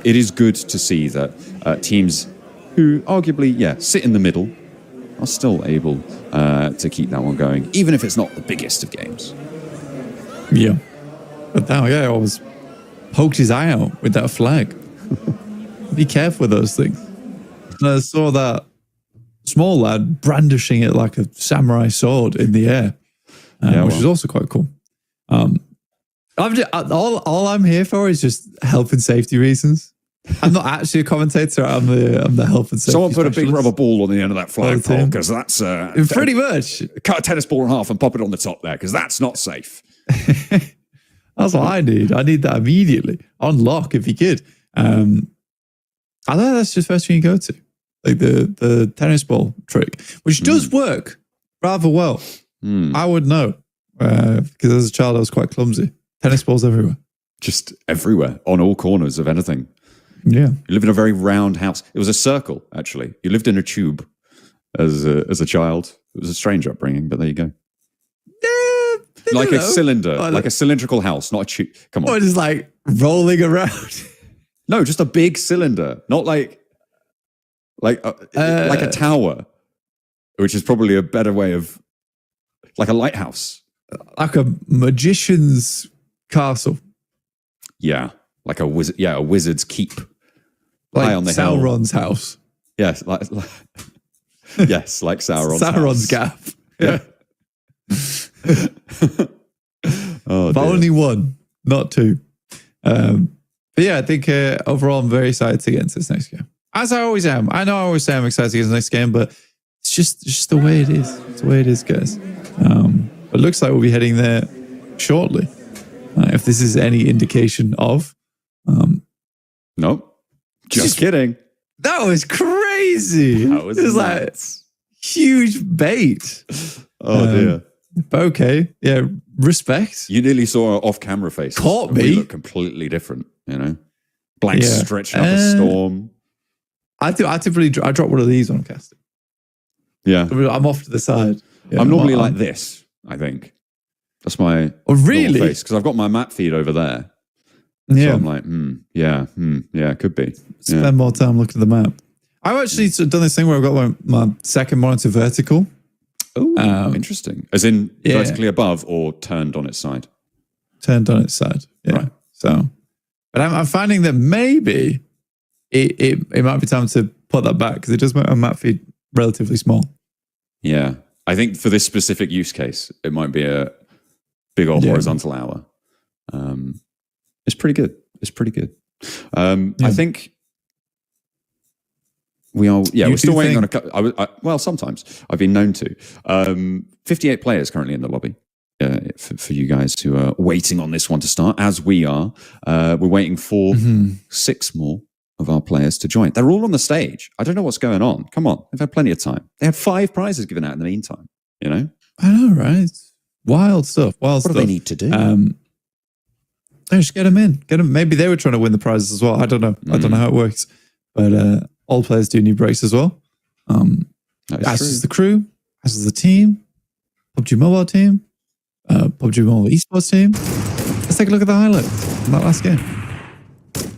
it is good to see that teams who arguably, sit in the middle, are still able to keep that one going, even if it's not the biggest of games. Yeah. But that guy always poked his eye out with that flag. Be careful with those things. And I saw that small lad brandishing it like a samurai sword in the air, which is also quite cool. All I'm here for is just health and safety reasons. I'm not actually a commentator. I'm the health and safety. Someone put a big specialist. rubber ball on the end of that flagpole, because that's Pretty much. cut a tennis ball in half and pop it on the top there, because that's not safe. That's what I need. I need that immediately on lock if you could. I think that's just the first thing you go to, like the tennis ball trick, which does work rather well. I would know because as a child I was quite clumsy. Tennis balls everywhere, Just everywhere, on all corners of anything. yeah. You live in a very round house. It was a circle, actually. You lived in a tube as a child. It was a strange upbringing, but there you go. Like a cylinder, like a cylindrical house, not a tube. Come on. Or just like rolling around. No, just a big cylinder, not like a tower, which is probably a better way of, like a lighthouse. Like a magician's castle. Yeah, like a wizard. Yeah, a wizard's keep. Like high on the hill. Sauron's house. Yes, yes, like Sauron's Sauron's house. gap. Oh, But dear. only one, not two. But yeah, I think overall I'm very excited to get into this next game. As I always am. I know I always say I'm excited to get into the next game, but it's just the way it is. It's the way it is, guys. But it looks like we'll be heading there shortly. If this is any indication of. Nope. Just kidding. That was crazy. That was it was nuts. like huge bait. Oh dear. But okay. Yeah. Respect. You nearly saw our off-camera faces. Caught We me. look completely different, you know? Blank Yeah. stretching up a storm. I drop one of these when I'm casting. Yeah. I'm off to the side. Yeah, I'm normally on- like this, I think. That's my Oh, really? face, because I've got my map feed over there. Yeah. So I'm like, yeah, could be. Spend Yeah. more time looking at the map. I've actually sort of done this thing where I've got my second monitor vertical. Oh, interesting. As in yeah. vertically above or turned on its side? Turned on its side. Yeah. Right. So, but I'm finding that maybe it might be time to put that back because it does make my map feed relatively small. Yeah. I think for this specific use case, it might be a big old horizontal hour. It's pretty good. It's pretty good. I think we are. Yeah, You we're still do waiting on think- a couple. Well, sometimes I've been known to. 58 players currently in the lobby. For you guys who are waiting on this one to start, as we are, we're waiting for 6 more of our players to join. They're all on the stage. I don't know what's going on. Come on, they've had plenty of time. They had 5 prizes given out in the meantime. You know, I know, right? Wild stuff. Wild what stuff. do they need to do? Just get them in. Get them. Maybe they were trying to win the prizes as well. I don't know. I don't know how it works. But all players do need breaks as well. That is As true. is the crew, as is the team, PUBG Mobile team, PUBG Mobile Esports team. Let's take a look at the highlights from that last game.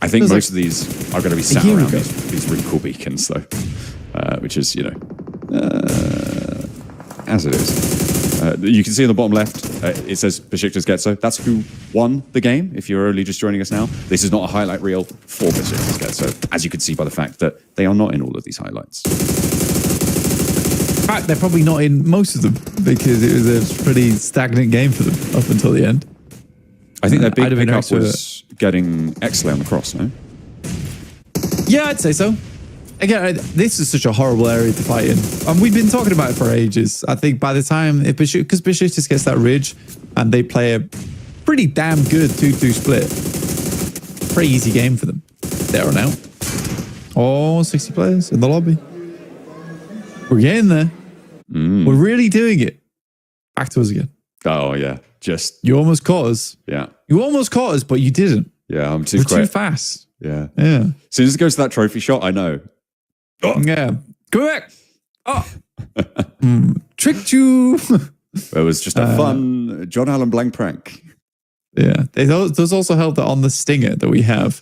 I think Feels most of these are going to be sat year around ago. these really cool beacons, though, which is, you know, as it is. You can see on the bottom left, it says Besiktas Getso. That's who won the game, if you're only just joining us now. This is not a highlight reel for Besiktas Getso, as you can see by the fact that they are not in all of these highlights. In fact, they're probably not in most of them because it was a pretty stagnant game for them up until the end. I think their I'd big have been pickup next to was getting Pmsl on the cross, no? Yeah, I'd say so. Again, this is such a horrible area to fight in. And we've been talking about it for ages. I think by the time, because Besiktas gets that ridge and they play a pretty damn good 2-2 split, pretty easy game for them. There on out. Oh, 60 players in the lobby. We're getting there. We're really doing it. Back to us again. Oh, yeah. Just, You almost caught us. yeah. You almost caught us, but you didn't. Yeah, I'm too We're quick. too fast. Yeah. Yeah. As soon as it goes to that trophy shot, I know. Yeah. Go back. Oh. Tricked you. It was just a fun John Allen blank prank. Yeah. It does also help that on the stinger that we have,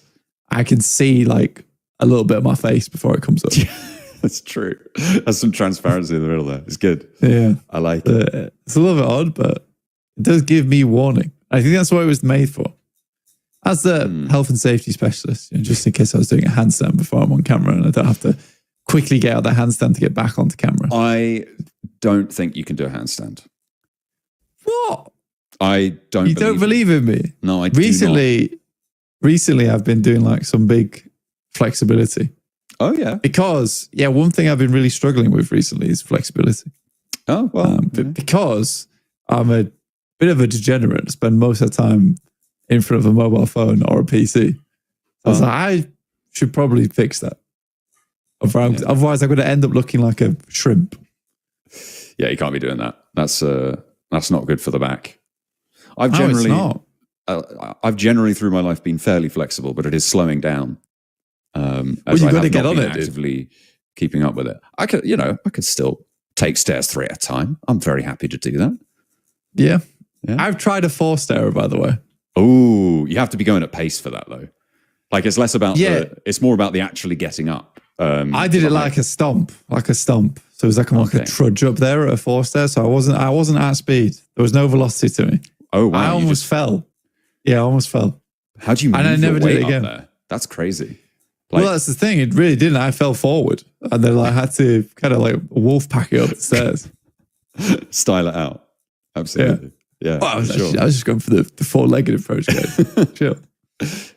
I can see like a little bit of my face before it comes up. That's true. There's some transparency in the middle there. It's good. Yeah. I like it. It's a little bit odd, but it does give me warning. I think that's what it was made for. As the health and safety specialist, just in case I was doing a handstand before I'm on camera and I don't have to quickly get out the handstand to get back onto camera. I don't think you can do a handstand. What? I don't. You don't believe in me? No, I do not. Recently, I've been doing like some big flexibility. Oh yeah. Because one thing I've been really struggling with recently is flexibility. Oh well. Because I'm a bit of a degenerate, spend most of the time in front of a mobile phone or a PC. So I was like, I should probably fix that. Otherwise, I'm going to end up looking like a shrimp. Yeah, you can't be doing that. That's not good for the back. I've generally through my life been fairly flexible, but it is slowing down. As you've I got to have get not on been it, dude. actively keeping up with it. I could still take stairs 3 at a time. I'm very happy to do that. Yeah. Yeah. I've tried a 4-stair, by the way. Oh, you have to be going at pace for that though. Like it's less about it's more about the actually getting up. I did it like a stomp. So it was like a trudge up there at a 4-stair. So I wasn't at speed. There was no velocity to me. Oh wow! I almost fell. Yeah, I almost fell. How do you move and I never your way did it again. up there? That's crazy. Well, that's the thing. It really didn't. I fell forward, and then I had to kind of like wolf pack it up the stairs. Style it out. Absolutely. Yeah. Well, I was just going for the 4-legged approach, guys. Chill.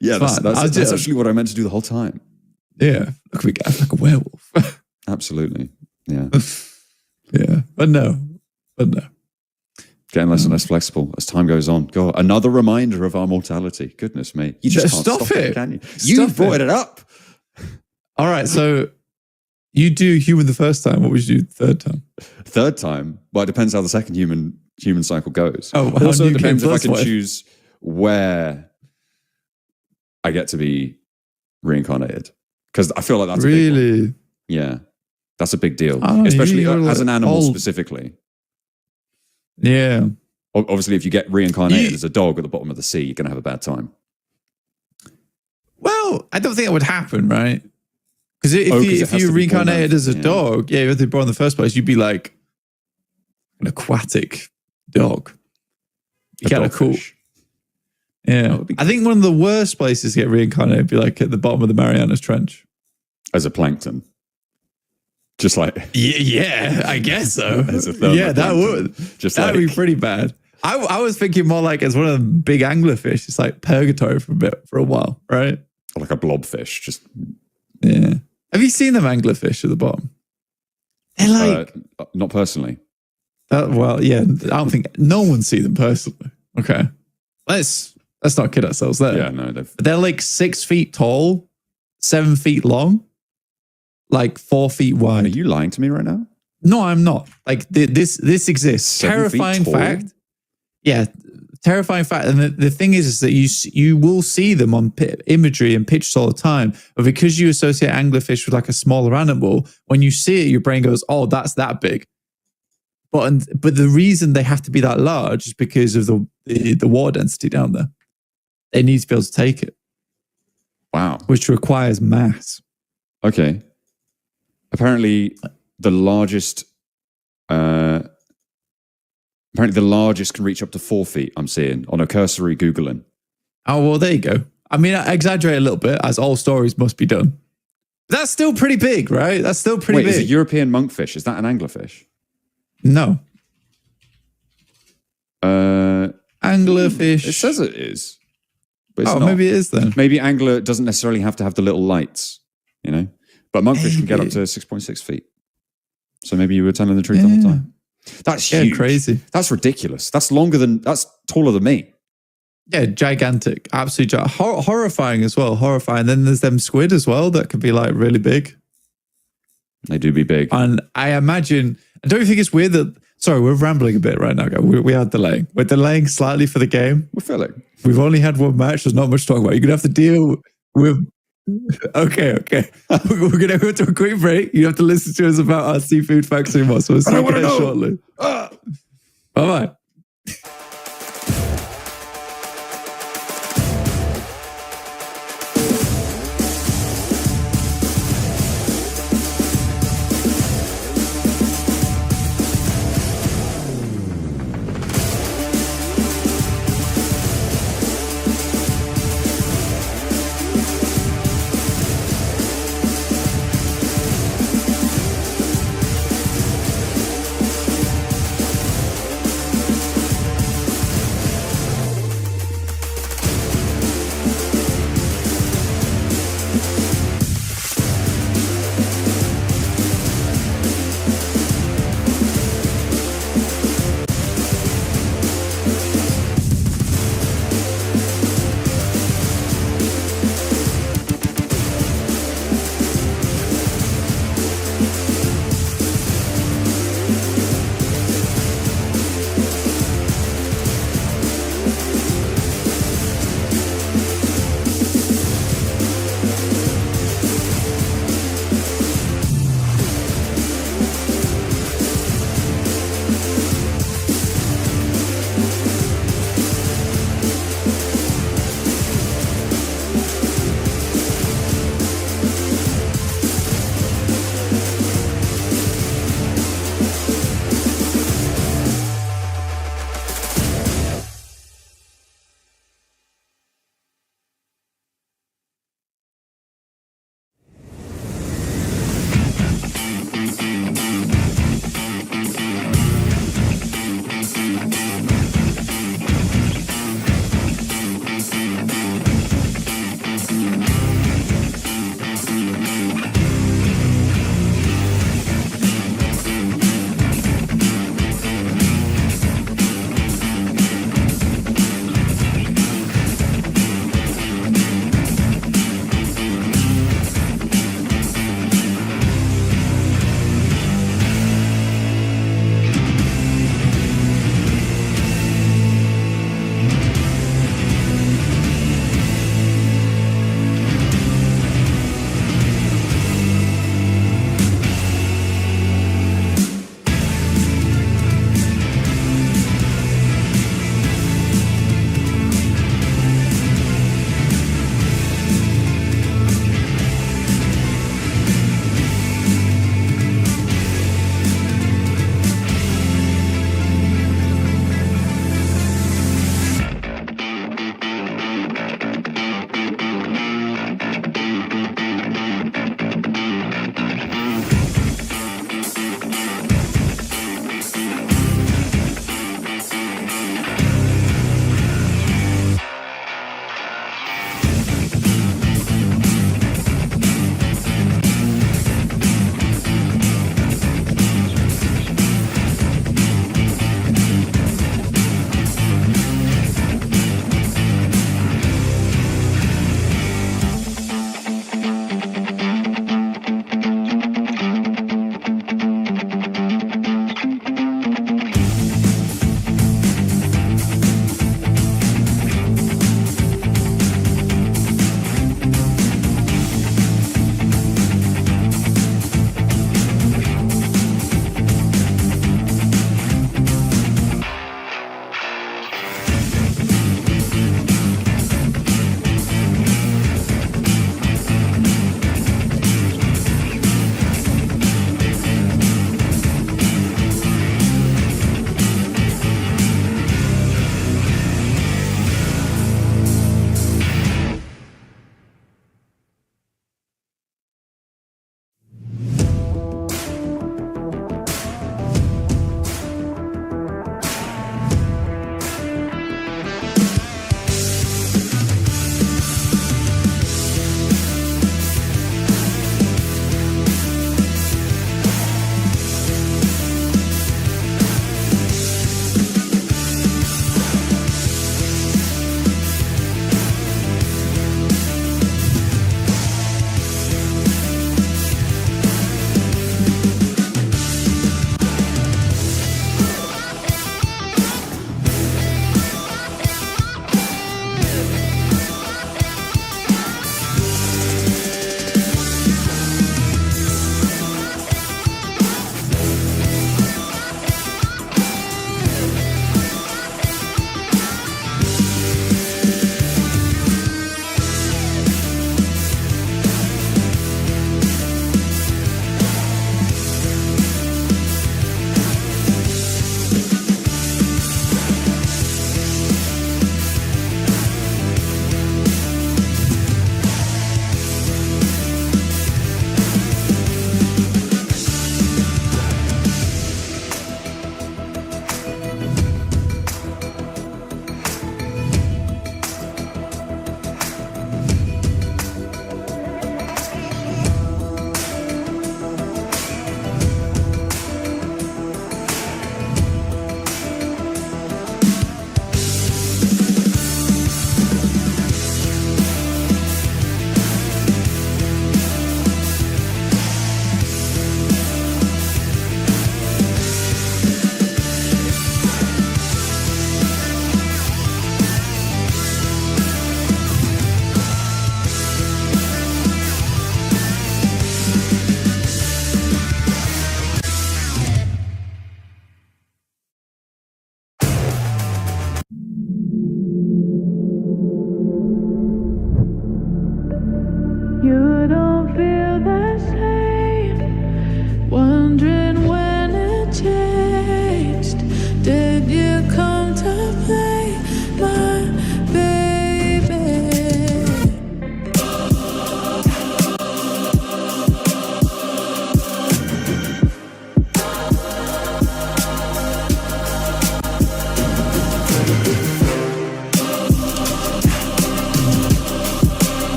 Yeah, that's actually what I meant to do the whole time. Yeah. Look at me, guys, like a werewolf. Absolutely. Yeah. Yeah. But no. Getting less and less flexible as time goes on. God, another reminder of our mortality. Goodness me. You just can't stop it, can you? You brought it up. All right. So you do human the first time. What would you do the third time? Third time? Well, it depends how the second human cycle goes. Oh, also, it depends if I can choose where I get to be reincarnated. Because I feel like that's a big one. Yeah. That's a big deal. Especially as an animal specifically. Yeah. Obviously, if you get reincarnated as a dog at the bottom of the sea, you're going to have a bad time. Well, I don't think that would happen, right? Because if you reincarnated as a dog, if you had to be born in the first place, you'd be like an aquatic dog. Kind of cool. Yeah. I think one of the worst places to get reincarnated would be like at the bottom of the Marianas Trench. As a plankton. Just like... Yeah, I guess so. Yeah, that would. That'd be pretty bad. I was thinking more like as one of the big anglerfish. It's like purgatory for a while, right? Like a blobfish. Just... Yeah. Have you seen them anglerfish at the bottom? They're like... not personally. Well, yeah. I don't think... No one's seen them personally. Okay. Let's not kid ourselves there. Yeah, no. They're like 6 feet tall, 7 feet long, like 4 feet wide. Are you lying to me right now? No, I'm not. Like this exists. Terrifying fact. Yeah, terrifying fact. And the thing is that you will see them on imagery and pictures all the time. But because you associate anglerfish with like a smaller animal, when you see it, your brain goes, "Oh, that's that big." But the reason they have to be that large is because of the water density down there. They need to be able to take it. Wow. Which requires mass. Okay. Apparently the largest can reach up to 4 feet, I'm seeing, on a cursory Googling. Oh, well, there you go. I mean, I exaggerate a little bit, as all stories must be done. But that's still pretty big, right? That's still pretty big. Wait, is it European monkfish? Is that an anglerfish? No. Anglerfish. It says it is. But it's not. Maybe it is then. Maybe angler doesn't necessarily have to have the little lights, you know? But monkfish can get up to 6.6 feet. So maybe you were telling the truth the whole time. That's huge. Crazy. That's ridiculous. That's taller than me. Yeah, gigantic. Absolutely horrifying as well. Horrifying. Then there's them squid as well that could be like really big. They do be big. And I imagine, don't you think it's weird that, sorry, we're rambling a bit right now, guys. We are delaying. We're delaying slightly for the game. We're filling. We've only had one match. There's not much to talk about. You're going to have to deal with... Okay. We're going to go to a quick break. You have to listen to us about our seafood facts and more. So we'll see you again shortly. Bye-bye.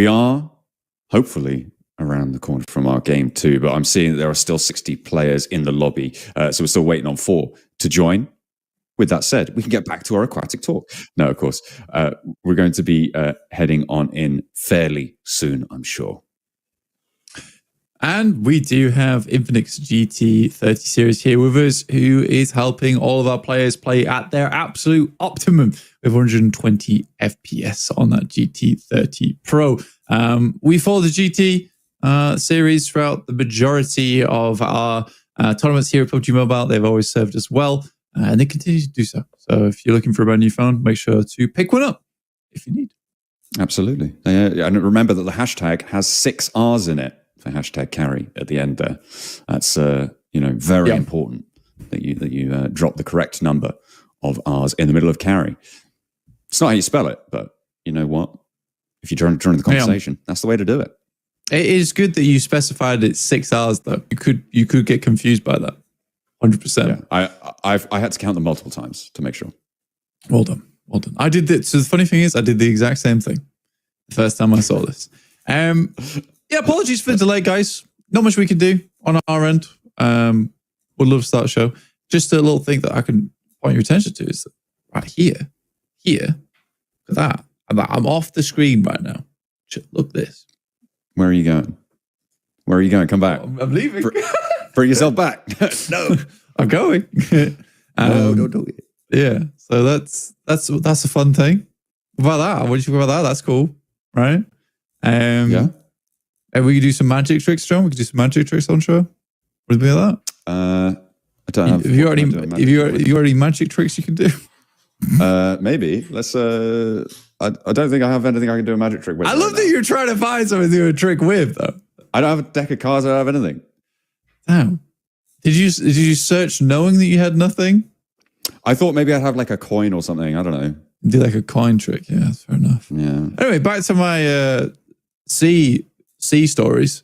We are hopefully around the corner from our game too, but I'm seeing that there are still 60 players in the lobby, so we're still waiting on 4 to join. With that said, we can get back to our aquatic talk. No, of course, we're going to be heading on in fairly soon, I'm sure. And we do have Infinix GT30 series here with us, who is helping all of our players play at their absolute optimum with 120 FPS on that GT30 Pro. We follow the GT series throughout the majority of our tournaments here at PUBG Mobile. They've always served us well, and they continue to do so. So if you're looking for a brand new phone, make sure to pick one up if you need. Absolutely. And remember that the hashtag has 6 R's in it. For hashtag carry at the end there. That's very important that you drop the correct number of R's in the middle of carry. It's not how you spell it, but you know what? If you're during the conversation, that's the way to do it. It is good that you specified it's 6 R's though. You could get confused by that. 100%. Yeah, I had to count them multiple times to make sure. Well done. I did that. So the funny thing is, I did the exact same thing the first time I saw this. Yeah, apologies for the delay, guys. Not much we can do on our end. Would love to start the show. Just a little thing that I can point your attention to is that right here, look at that. I'm off the screen right now. Look at this. Where are you going? Come back. I'm leaving. Bring yourself back. No. I'm going. No, don't do it. Yeah, so that's a fun thing. What about that? What do you think about that? That's cool, right? Yeah. And we could do some magic tricks, John. We could do some magic tricks on show. What do you think of that? I don't have. If you already magic tricks you can do. Maybe. Let's. I don't think I have anything I can do a magic trick with. I love that you're trying to find something to do a trick with, though. I don't have a deck of cards. I don't have anything. Damn. Did you search knowing that you had nothing? I thought maybe I'd have like a coin or something. I don't know. Do like a coin trick. Yeah, that's fair enough. Yeah. Anyway, back to my sea stories.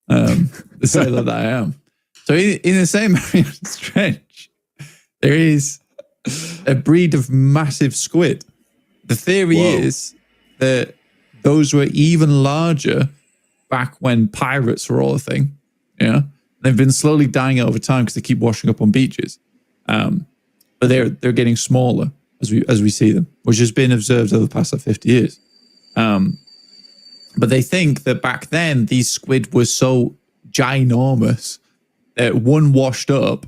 The sailor that I am. So in the same area of Strange, there is a breed of massive squid. The theory is that those were even larger back when pirates were all a thing. Yeah. They've been slowly dying out over time because they keep washing up on beaches. But they're getting smaller as we see them, which has been observed over the past 50 years. But they think that back then these squid were so ginormous that one washed up,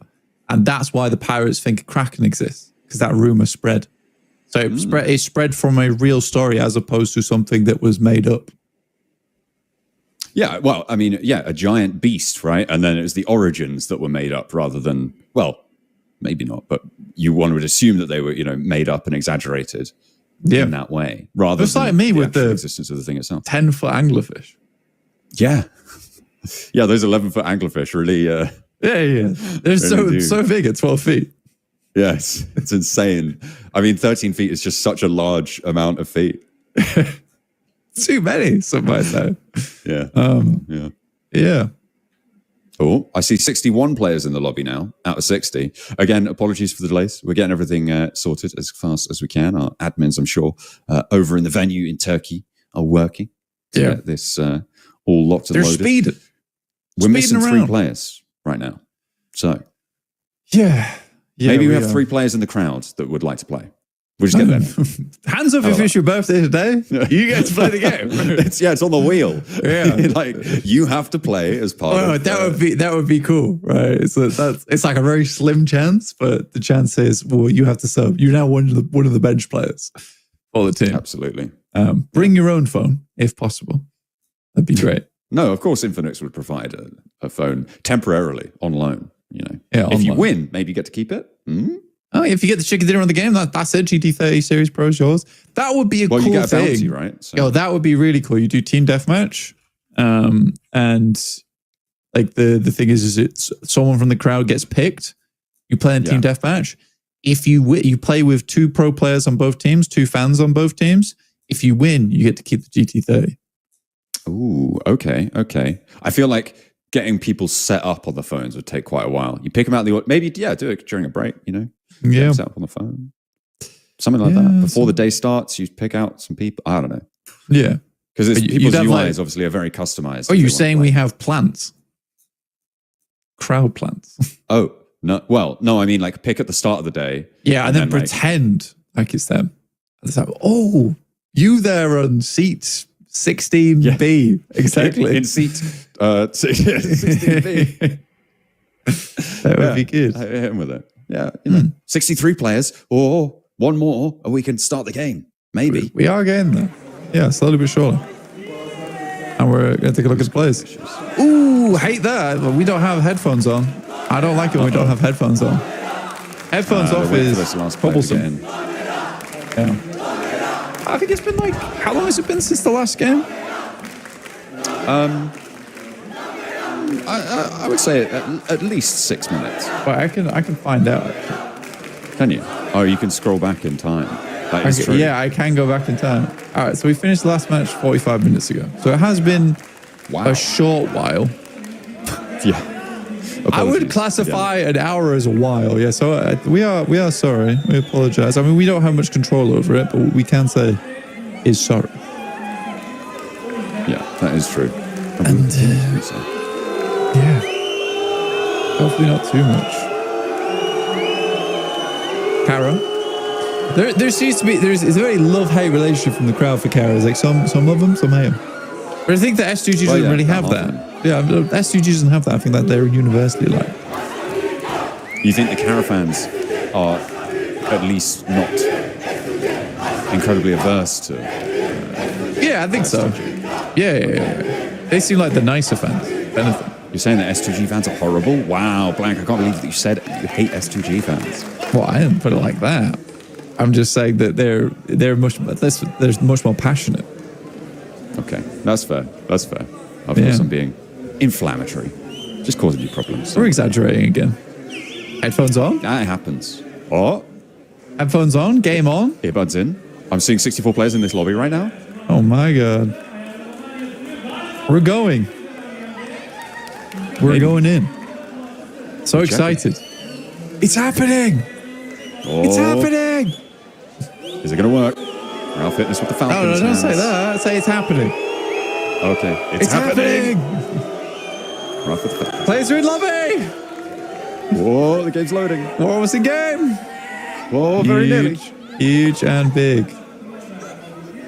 and that's why the pirates think a kraken exists, because that rumor spread. So it spread from a real story as opposed to something that was made up. Yeah, well, I mean, yeah, a giant beast, right? And then it was the origins that were made up rather than, well, maybe not, but one would assume that they were, made up and exaggerated in that way, rather it's than like me with the existence of the thing itself. 10-foot anglerfish. Yeah. Yeah, those 11-foot anglerfish really... yeah. They're really so big at 12 feet. Yes, it's insane. I mean, 13 feet is just such a large amount of feet. Too many, some might say. Yeah. Yeah. Oh, I see 61 players in the lobby now, out of 60. Again, apologies for the delays. We're getting everything sorted as fast as we can. Our admins, I'm sure, over in the venue in Turkey are working to get this all locked and They're loaded. speeding. We're missing 3 around. players right now. So maybe we have 3 players in the crowd that would like to play. We'll just get them. Hands up if it's your birthday today. You get to play the game. It's on the wheel. Yeah. Like you have to play as part of that would be cool, right? It's like a very slim chance, but the chance is, well, you have to sub. You're now one of the bench players for the team. Absolutely. Bring your own phone if possible. That'd be great. No, of course, Infinix would provide a phone temporarily on loan. If you win, maybe you get to keep it. Oh, if you get the chicken dinner on the game, that's it. GT30 Series Pro is yours. That would be a cool you get a thing, bounty, right? So. Yo, that would be really cool. You do team deathmatch, and like the thing is it's someone from the crowd gets picked. You play in team deathmatch. If you win, you play with 2 pro players on both teams, 2 fans on both teams. If you win, you get to keep the GT30. Ooh, okay. I feel like getting people set up on the phones would take quite a while. You pick them out maybe do it during a break. Yeah, set up on the phone, something like that. Before the day starts, you pick out some people. I don't know. Yeah, Because But people's have, UIs obviously are very customized. Oh, if you're they want saying to we play. have plants? Crowd plants. Oh, no. Well, no, I mean like pick at the start of the day. Yeah, and then like, pretend like it's them. And it's like, oh, you there on seat 16B. Exactly. in seat 16B. That would be good. I hit him with it. Yeah, 63 players or one more, and we can start the game. Maybe. We are getting there. Yeah, slowly but surely. And we're going to take a look at the players. Ooh, hate that. We don't have headphones on. I don't like it when we don't have headphones on. Headphones off wait for is this last player to get troublesome. in. Yeah. I think it's been like, how long has it been since the last game? I would say at least 6 minutes. Well, I can find out. Can you? Oh, you can scroll back in time. That is true. Yeah, I can go back in time. All right, so we finished the last match 45 minutes ago. So it has been Wow. a short while. Yeah. I would Apologies. classify an hour as a while. Yeah, so we are sorry. We apologize. I mean, we don't have much control over it, but we can say is sorry. Yeah, that is true. And yeah, hopefully not too much. Kara, there seems to be it's a very love-hate relationship from the crowd for Kara. It's like some love them, some hate them. But I think that S2G doesn't really have that. Yeah, S2G doesn't have that. I think that they're universally liked. You think the Caravans are at least not incredibly averse to? Yeah, I think so. Yeah. They seem like the nicer fans. if anything. You're saying that S2G fans are horrible? Wow, Blank, I can't believe that you said you hate S2G fans. Well, I didn't put it like that. I'm just saying that they're much more passionate. Okay, that's fair. That's fair. Of Yeah. course, I'm being inflammatory, just causing you problems. We're exaggerating again. Headphones on? That happens. Oh, Headphones on? Game on? earbuds in. I'm seeing 64 players in this lobby right now. Oh my god. We're going. We're Maybe. going in. So We're excited. It's happening! Oh, It's happening! Is it going to work? Real Fitness with the Falcons. No, don't say hands. that. Say it's happening. Okay, It's happening! Ralph with the Falcons. Players are in lobby! Whoa, the game's loading. We're almost in game! Whoa, very nearly. Huge and big.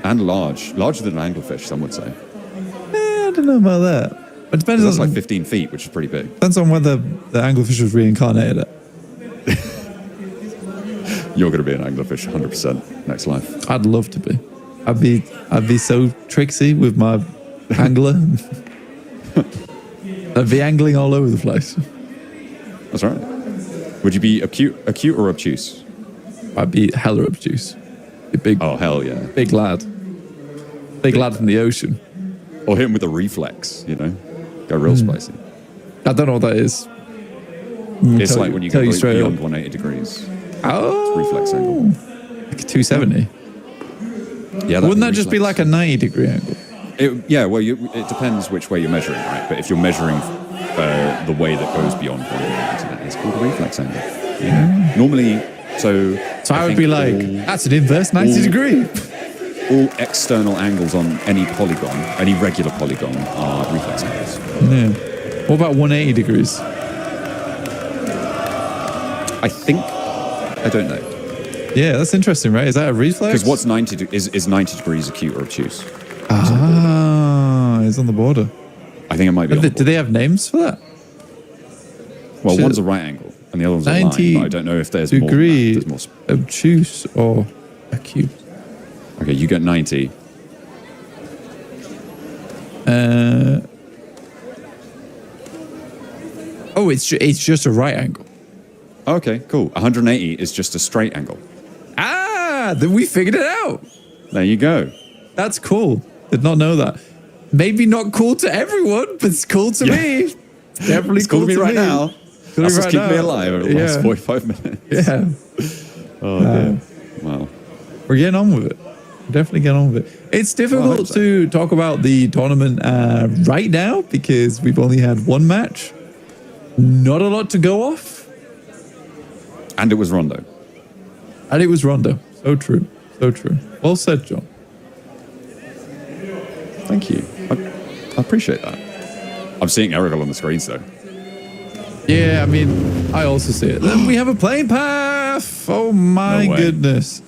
And large. Larger than an anglefish, some would say. I don't know about that. It depends That's on, like 15 feet, which is pretty big. depends on whether the anglefish was reincarnated. You're going to be an anglerfish 100% next life. I'd love to be. I'd be so tricksy with my angler. I'd be angling all over the place. That's right. Would you be acute or obtuse? I'd be hella obtuse. A big, Oh, hell yeah. big lad. Big lad from the ocean. Or hit him with a reflex, you know? Go real spicy. I don't know what that is. It's like when you go straight beyond up. 180 degrees. Oh, Reflex angle. like a 270. Yeah, Wouldn't that just be like a 90-degree angle? Yeah, well, it depends which way you're measuring, right? But if you're measuring the way that goes beyond 180, that is called a reflex angle. Yeah. Normally, so I would think be like, that's an inverse 90 degree. all external angles on any polygon, any regular polygon, are reflex angles. Yeah. What about 180 degrees? I think, I don't know. Yeah, that's interesting, right? Is that a reflex? Because what's 90 is 90 degrees acute or obtuse? It's on the border. I think it might be. Do they have names for that? Well, Shit. one's a right angle and the other one's a 90 line, but I don't know if there's degree more. There's more. obtuse or acute. Okay, you get 90. Oh, it's just a right angle. Okay, cool. 180 is just a straight angle. Then we figured it out. There you go. That's cool. Did not know that. Maybe not cool to everyone, but it's cool to me. Definitely It's cool to me right now. Cool That's to what's right keeping me now. alive over the last 45 minutes. Yeah, Oh, dear. Wow. we're getting on with it. Definitely getting on with it. It's difficult so. to talk about the tournament right now because we've only had one match. Not a lot to go off. And it was Rondo. And it was Rondo. So true. So true. Well said, John. thank you. I appreciate that. I'm seeing Erigel on the screens though. Yeah, I mean, I also see it. Then we have a plane path. Oh my No way. goodness.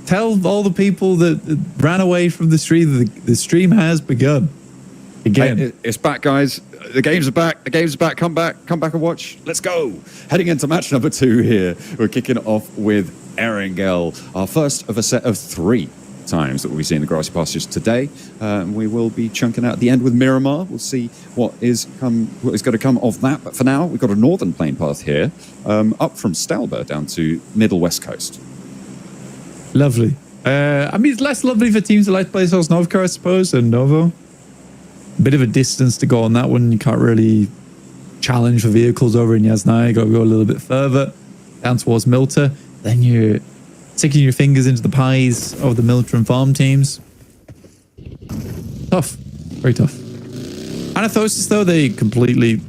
Tell all the people that ran away from the stream that the stream has begun. Again. Hey, it's back, guys. The games are back. The games are back. Come back and watch. Let's go. Heading into match number 2 here. We're kicking off with Erigel, our first of a set of 3 times that we'll be seeing the grassy pastures today. We will be chunking out at the end with Miramar. We'll see what is going to come of that. But for now, we've got a northern plane path here, up from Stalber down to middle west coast. Lovely. I mean, it's less lovely for teams that like to play Sosnovka, I suppose, and Novo. A bit of a distance to go on that one. You can't really challenge for vehicles over in Yasnaya. You got to go a little bit further down towards Milta. Then you're sticking your fingers into the pies of the Milta and farm teams. Tough. Very tough. Anathosis, though, they completely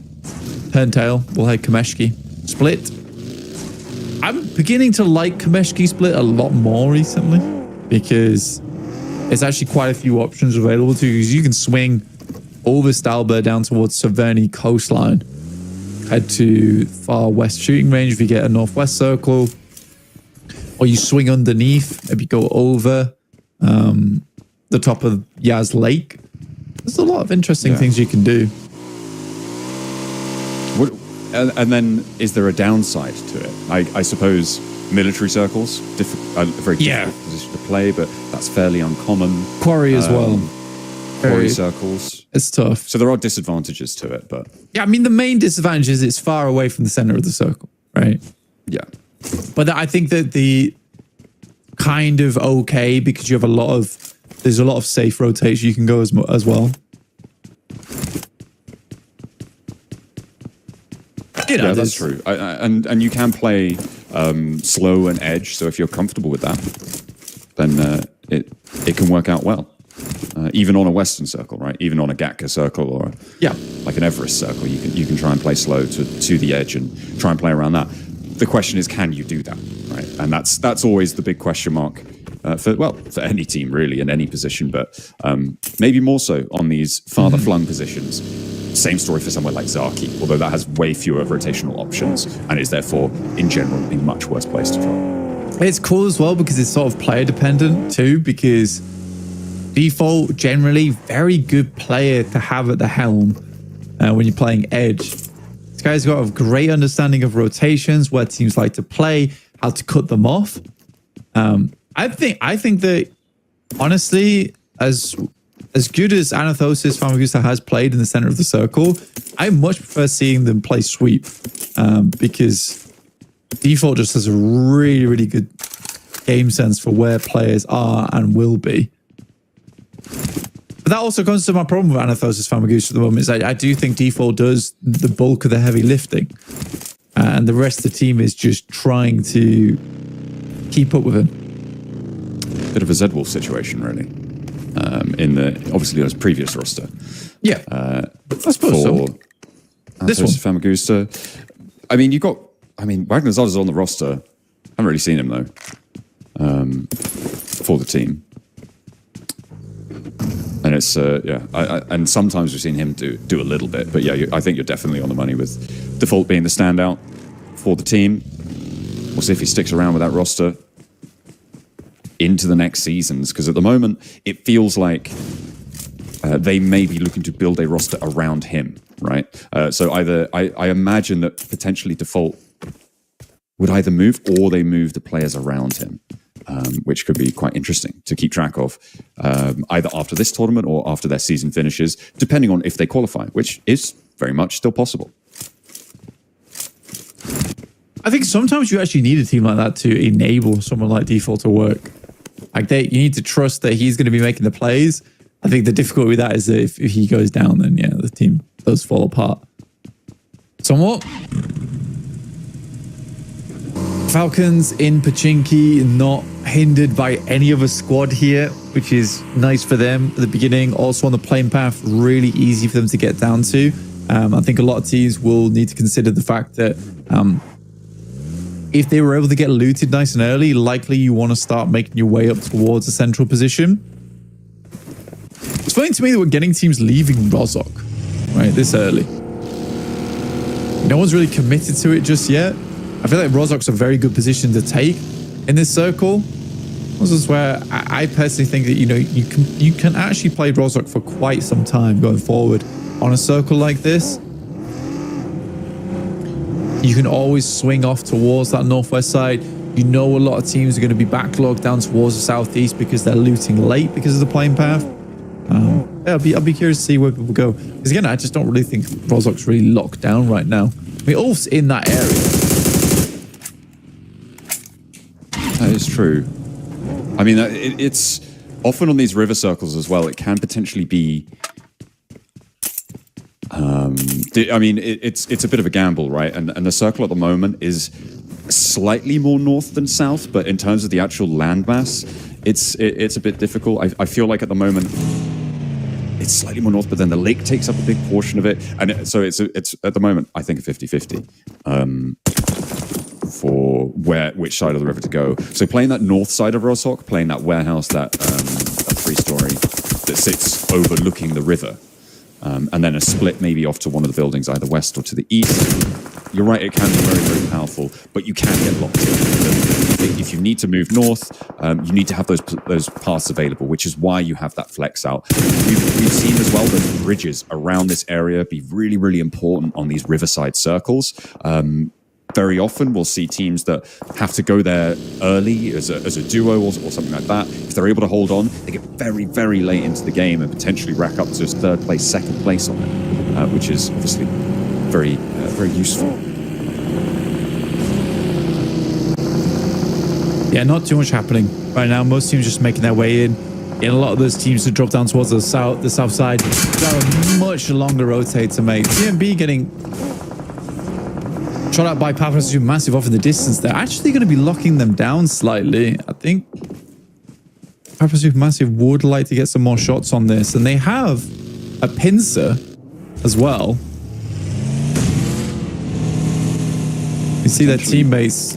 turn tail. We'll head Kameshki. Split. I'm beginning to like Kameshki Split a lot more recently because there's actually quite a few options available to you. Because you can swing over Stalber down towards Severny coastline, head to far west shooting range if you get a northwest circle, or you swing underneath, maybe go over the top of Yaz Lake. There's a lot of interesting things you can do. And then, is there a downside to it? I suppose military circles, a very difficult position to play, but that's fairly uncommon. Quarry as well. Quarry circles. It's tough. So there are disadvantages to it, but... Yeah, I mean, the main disadvantage is it's far away from the center of the circle, right? Yeah. But I think that the kind of okay because you have there's a lot of safe rotation you can go as well. You know, Yeah, that's true. And you can play slow and edge, so if you're comfortable with that, then it can work out well. Even on a Western circle, right? Even on a Gatka circle or like an Everest circle, you can try and play slow to the edge and try and play around that. The question is, can you do that, right? And that's always the big question mark for any team really in any position, but maybe more so on these farther flung positions. Same story for somewhere like Zaki, although that has way fewer rotational options and is therefore in general a much worse place to try. It's cool as well because it's sort of player dependent too, because default generally very good player to have at the helm when you're playing edge. This guy's got a great understanding of rotations, where teams like to play, how to cut them off. I think that honestly, as good as Anathosis Famagusta has played in the center of the circle, I much prefer seeing them play sweep because default just has a really, really good game sense for where players are and will be. But that also comes to my problem with Anathosis Famagusta at the moment, is I do think default does the bulk of the heavy lifting. And the rest of the team is just trying to keep up with him. Bit of a Z-Wolf situation, really. In the obviously his previous roster. Yeah, I suppose so. This one, Famagusta. I mean, Wagner Zada's on the roster. I haven't really seen him though. For the team, and it's and sometimes we've seen him do a little bit, but yeah, I think you're definitely on the money with Default being the standout for the team. We'll see if he sticks around with that roster into the next seasons, because at the moment it feels like they may be looking to build a roster around him, right? So either I imagine that potentially Default would either move or they move the players around him, which could be quite interesting to keep track of, either after this tournament or after their season finishes, depending on if they qualify, which is very much still possible. I think sometimes you actually need a team like that to enable someone like Default to work. Like you need to trust that he's going to be making the plays. I think the difficulty with that is that if he goes down, then yeah, the team does fall apart somewhat. Falcons in Pachinki, not hindered by any other squad here, which is nice for them at the beginning. Also on the plane path, really easy for them to get down to. I think a lot of teams will need to consider the fact that if they were able to get looted nice and early, likely you want to start making your way up towards a central position. It's funny to me that we're getting teams leaving Rozhok, right, this early. No one's really committed to it just yet. I feel like Rozhok's a very good position to take in this circle. This is where I personally think that, you know, you can actually play Rozhok for quite some time going forward on a circle like this. You can always swing off towards that northwest side. You know a lot of teams are going to be backlogged down towards the southeast because they're looting late because of the playing path. Yeah, I'll be curious to see where people go. Because again, I just don't really think Rozhok's really locked down right now. I mean, Ulf's in that area. That is true. I mean, it's often on these river circles as well. It can potentially be. I mean, it's a bit of a gamble, right? And the circle at the moment is slightly more north than south, but in terms of the actual landmass, it's a bit difficult. I feel like at the moment it's slightly more north, but then the lake takes up a big portion of it, and so it's at the moment I think a 50-50 for which side of the river to go. So playing that north side of Rozhok, playing that warehouse, that 3-story that sits overlooking the river. And then a split maybe off to one of the buildings, either west or to the east. You're right, it can be very, very powerful, but you can get locked in. If you need to move north, you need to have those paths available, which is why you have that flex out. We've seen as well that bridges around this area be really, really important on these riverside circles. Very often we'll see teams that have to go there early as a duo or something like that. If they're able to hold on, they get very, very late into the game and potentially rack up to third place, second place on it, which is obviously very, very useful. Yeah, not too much happening right now. Most teams just making their way in. And a lot of those teams to drop down towards the south side. Got a much longer rotate to make. TMB getting shot out by Pmsl off in the distance. They're actually going to be locking them down slightly. I think Pmsl would like to get some more shots on this. And they have a pincer as well. You see their teammates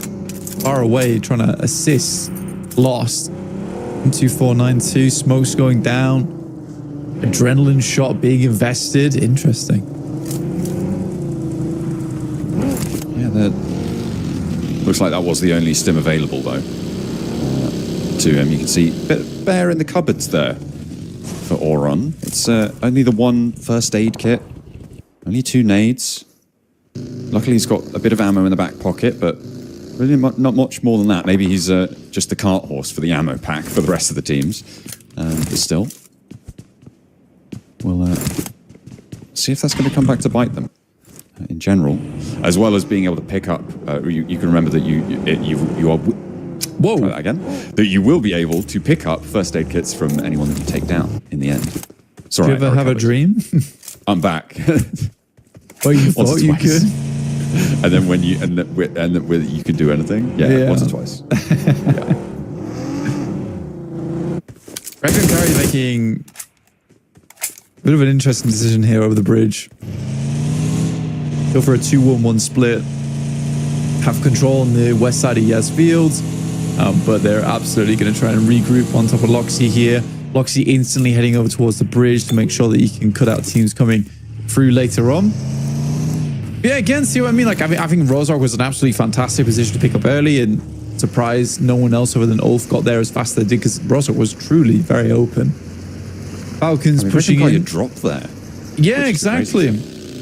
far away trying to assist. Lost. 12492. Smoke's going down. Adrenaline shot being invested. Interesting. That looks like that was the only stim available, though, to him. You can see a bit bare in the cupboards there for Auron. It's only the one first aid kit, only 2 nades. Luckily, he's got a bit of ammo in the back pocket, but really not much more than that. Maybe he's just the cart horse for the ammo pack for the rest of the teams. But still, we'll see if that's going to come back to bite them. In general, as well as being able to pick up, you can remember that you are. Whoa! Try that again. That you will be able to pick up first aid kits from anyone that you take down in the end. Sorry, do you ever have a dream? I'm back. Oh, you thought you could? And then when you you can do anything, yeah. Once or twice. Yeah. Reckon Curry making a bit of an interesting decision here over the bridge. Go for a 2-1-1 split. Have control on the west side of Yas Fields, but they're absolutely going to try and regroup on top of Loxy here. Loxy instantly heading over towards the bridge to make sure that he can cut out teams coming through later on. But yeah, again, see what I mean? Like, I think Rozhok was an absolutely fantastic position to pick up early, and surprised no one else other than Ulf got there as fast as they did, because Rozhok was truly very open. Falcons pushing in. Drop there. Yeah, exactly.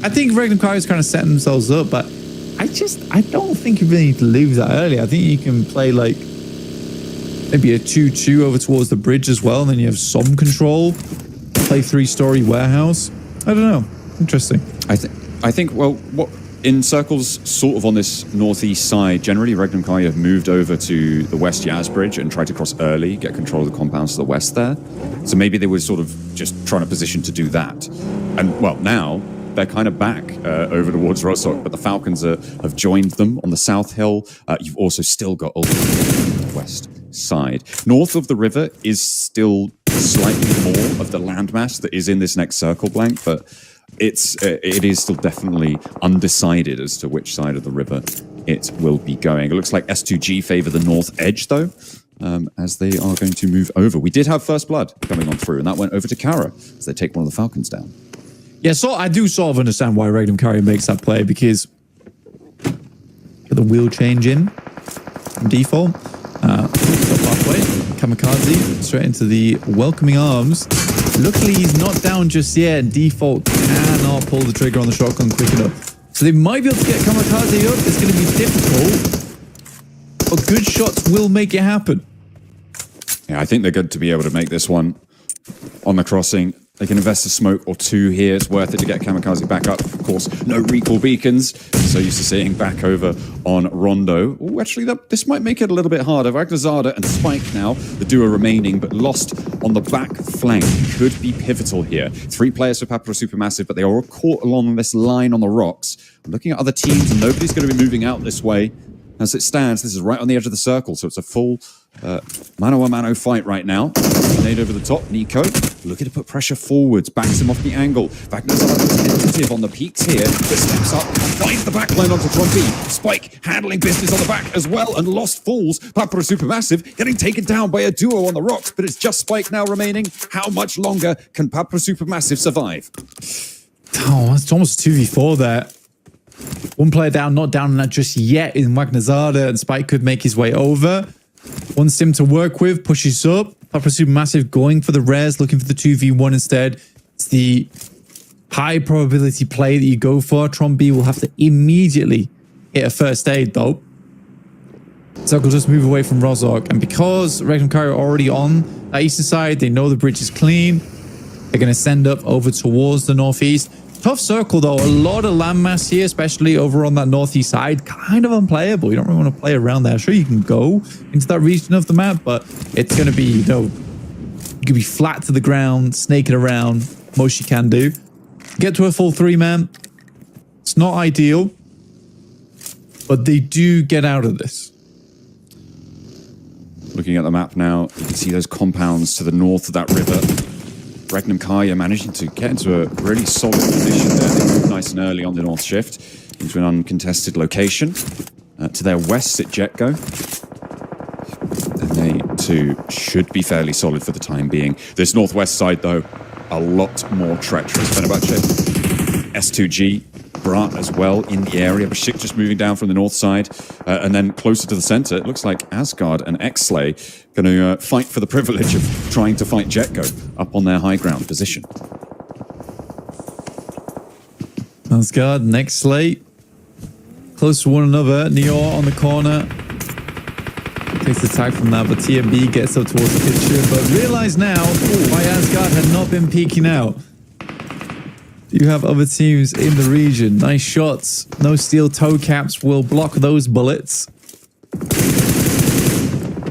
I think Regnum Kyrios kind of setting themselves up, but I don't think you really need to lose that early. I think you can play like maybe a 2-2 over towards the bridge as well, and then you have some control. Play 3-story warehouse. I don't know. Interesting. I think well, what in circles sort of on this northeast side, generally Regnum Kyrios have moved over to the West Yaz Bridge and tried to cross early, get control of the compounds to the west there. So maybe they were sort of just trying to position to do that. And well, now they're kind of back over towards Rozhok, but the Falcons have joined them on the south hill. You've also still got Ulf on the west side. North of the river is still slightly more of the landmass that is in this next circle blank, but it is still definitely undecided as to which side of the river it will be going. It looks like S2G favor the north edge, though. as they are going to move over. We did have First Blood coming on through, and that went over to Kara as they take one of the Falcons down. Yeah, so I do sort of understand why Regnum Carrier makes that play, because the wheel change in from default. Halfway, Kamikaze straight into the welcoming arms. Luckily, he's not down just yet, and default cannot pull the trigger on the shotgun quick enough. So they might be able to get Kamikaze up. It's going to be difficult, but good shots will make it happen. Yeah, I think they're good to be able to make this one on the crossing. They can invest a smoke or two here. It's worth it to get Kamikaze back up. Of course, no recall beacons. So used to seeing back over on Rondo. Ooh, actually, this might make it a little bit harder. Ragnazada and Spike now, the duo remaining, but lost on the back flank. Could be pivotal here. 3 players for Papua Supermassive, but they are all caught along this line on the rocks. I'm looking at other teams, and nobody's going to be moving out this way. As it stands, this is right on the edge of the circle, so it's a full mano-a-mano fight right now. Nade over the top, Nico looking to put pressure forwards, backs him off the angle. Wagner's tentative on the peaks here, but steps up and finds the backline onto Trombi. Spike handling business on the back as well, and lost falls. Papua Supermassive getting taken down by a duo on the rocks, but it's just Spike now remaining. How much longer can Papua Supermassive survive? Oh, it's almost 2v4 there. One player down, not down on that just yet in Magnazada, and Spike could make his way over. One sim to work with, pushes up. Papua Supermassive going for the res, looking for the 2v1 instead. It's the high probability play that you go for. Trombi will have to immediately hit a first aid though. So will just move away from Rozok, and because Regnum Carrier are already on that eastern side, they know the bridge is clean. They're going to send up over towards the northeast. Tough circle though, a lot of landmass here, especially over on that northeast side. Kind of unplayable. You don't really want to play around there. Sure, you can go into that region of the map, but it's going to be, you know, you can be flat to the ground, snaking around, most you can do. Get to a full 3-man. It's not ideal, but they do get out of this. Looking at the map now, you can see those compounds to the north of that river. Regnum Carrier managing to get into a really solid position there. They moved nice and early on the north shift into an uncontested location. To their west at Jetgo. And they too should be fairly solid for the time being. This northwest side though, a lot more treacherous. Fenerbahce, S2G, Brat as well in the area. Bashik just moving down from the north side. And then closer to the center, it looks like Asgard and Xslay going to fight for the privilege of trying to fight Jetgo up on their high ground position. Asgard, Xslay, close to one another. Nior on the corner. Takes the tag from that, but TMB gets up towards the picture. But realize now why Asgard had not been peeking out. You have other teams in the region. Nice shots. No steel toe caps will block those bullets.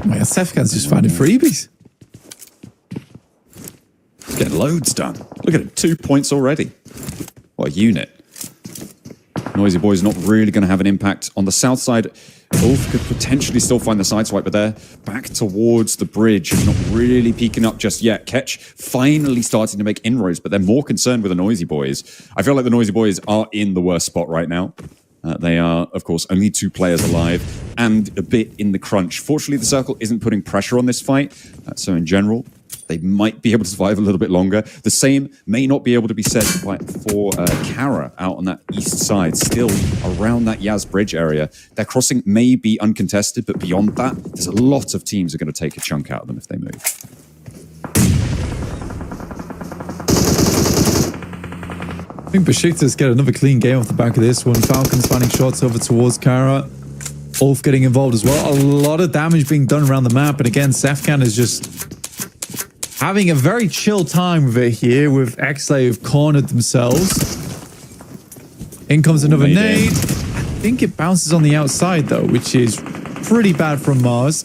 Man, Sefkan's just finding freebies. He's getting loads done. Look at it, 2 points already. What a unit. Noisy Boy's not really going to have an impact on the south side. Ulf could potentially still find the sideswipe, but they're back towards the bridge and not really peeking up just yet. Ketch finally starting to make inroads, but they're more concerned with the Noisy Boys. I feel like the Noisy Boys are in the worst spot right now. They are, of course, only 2 players alive and a bit in the crunch. Fortunately, the Circle isn't putting pressure on this fight, so in general, they might be able to survive a little bit longer. The same may not be able to be said for Kara out on that east side, still around that Yaz Bridge area. Their crossing may be uncontested, but beyond that, there's a lot of teams that are going to take a chunk out of them if they move. I think Besiktas get another clean game off the back of this one. Falcons finding shots over towards Kara. Ulf getting involved as well. A lot of damage being done around the map. And again, Sefkan is just having a very chill time with it here, with Xslay who've cornered themselves. In comes another nade. I think it bounces on the outside though, which is pretty bad from Mars.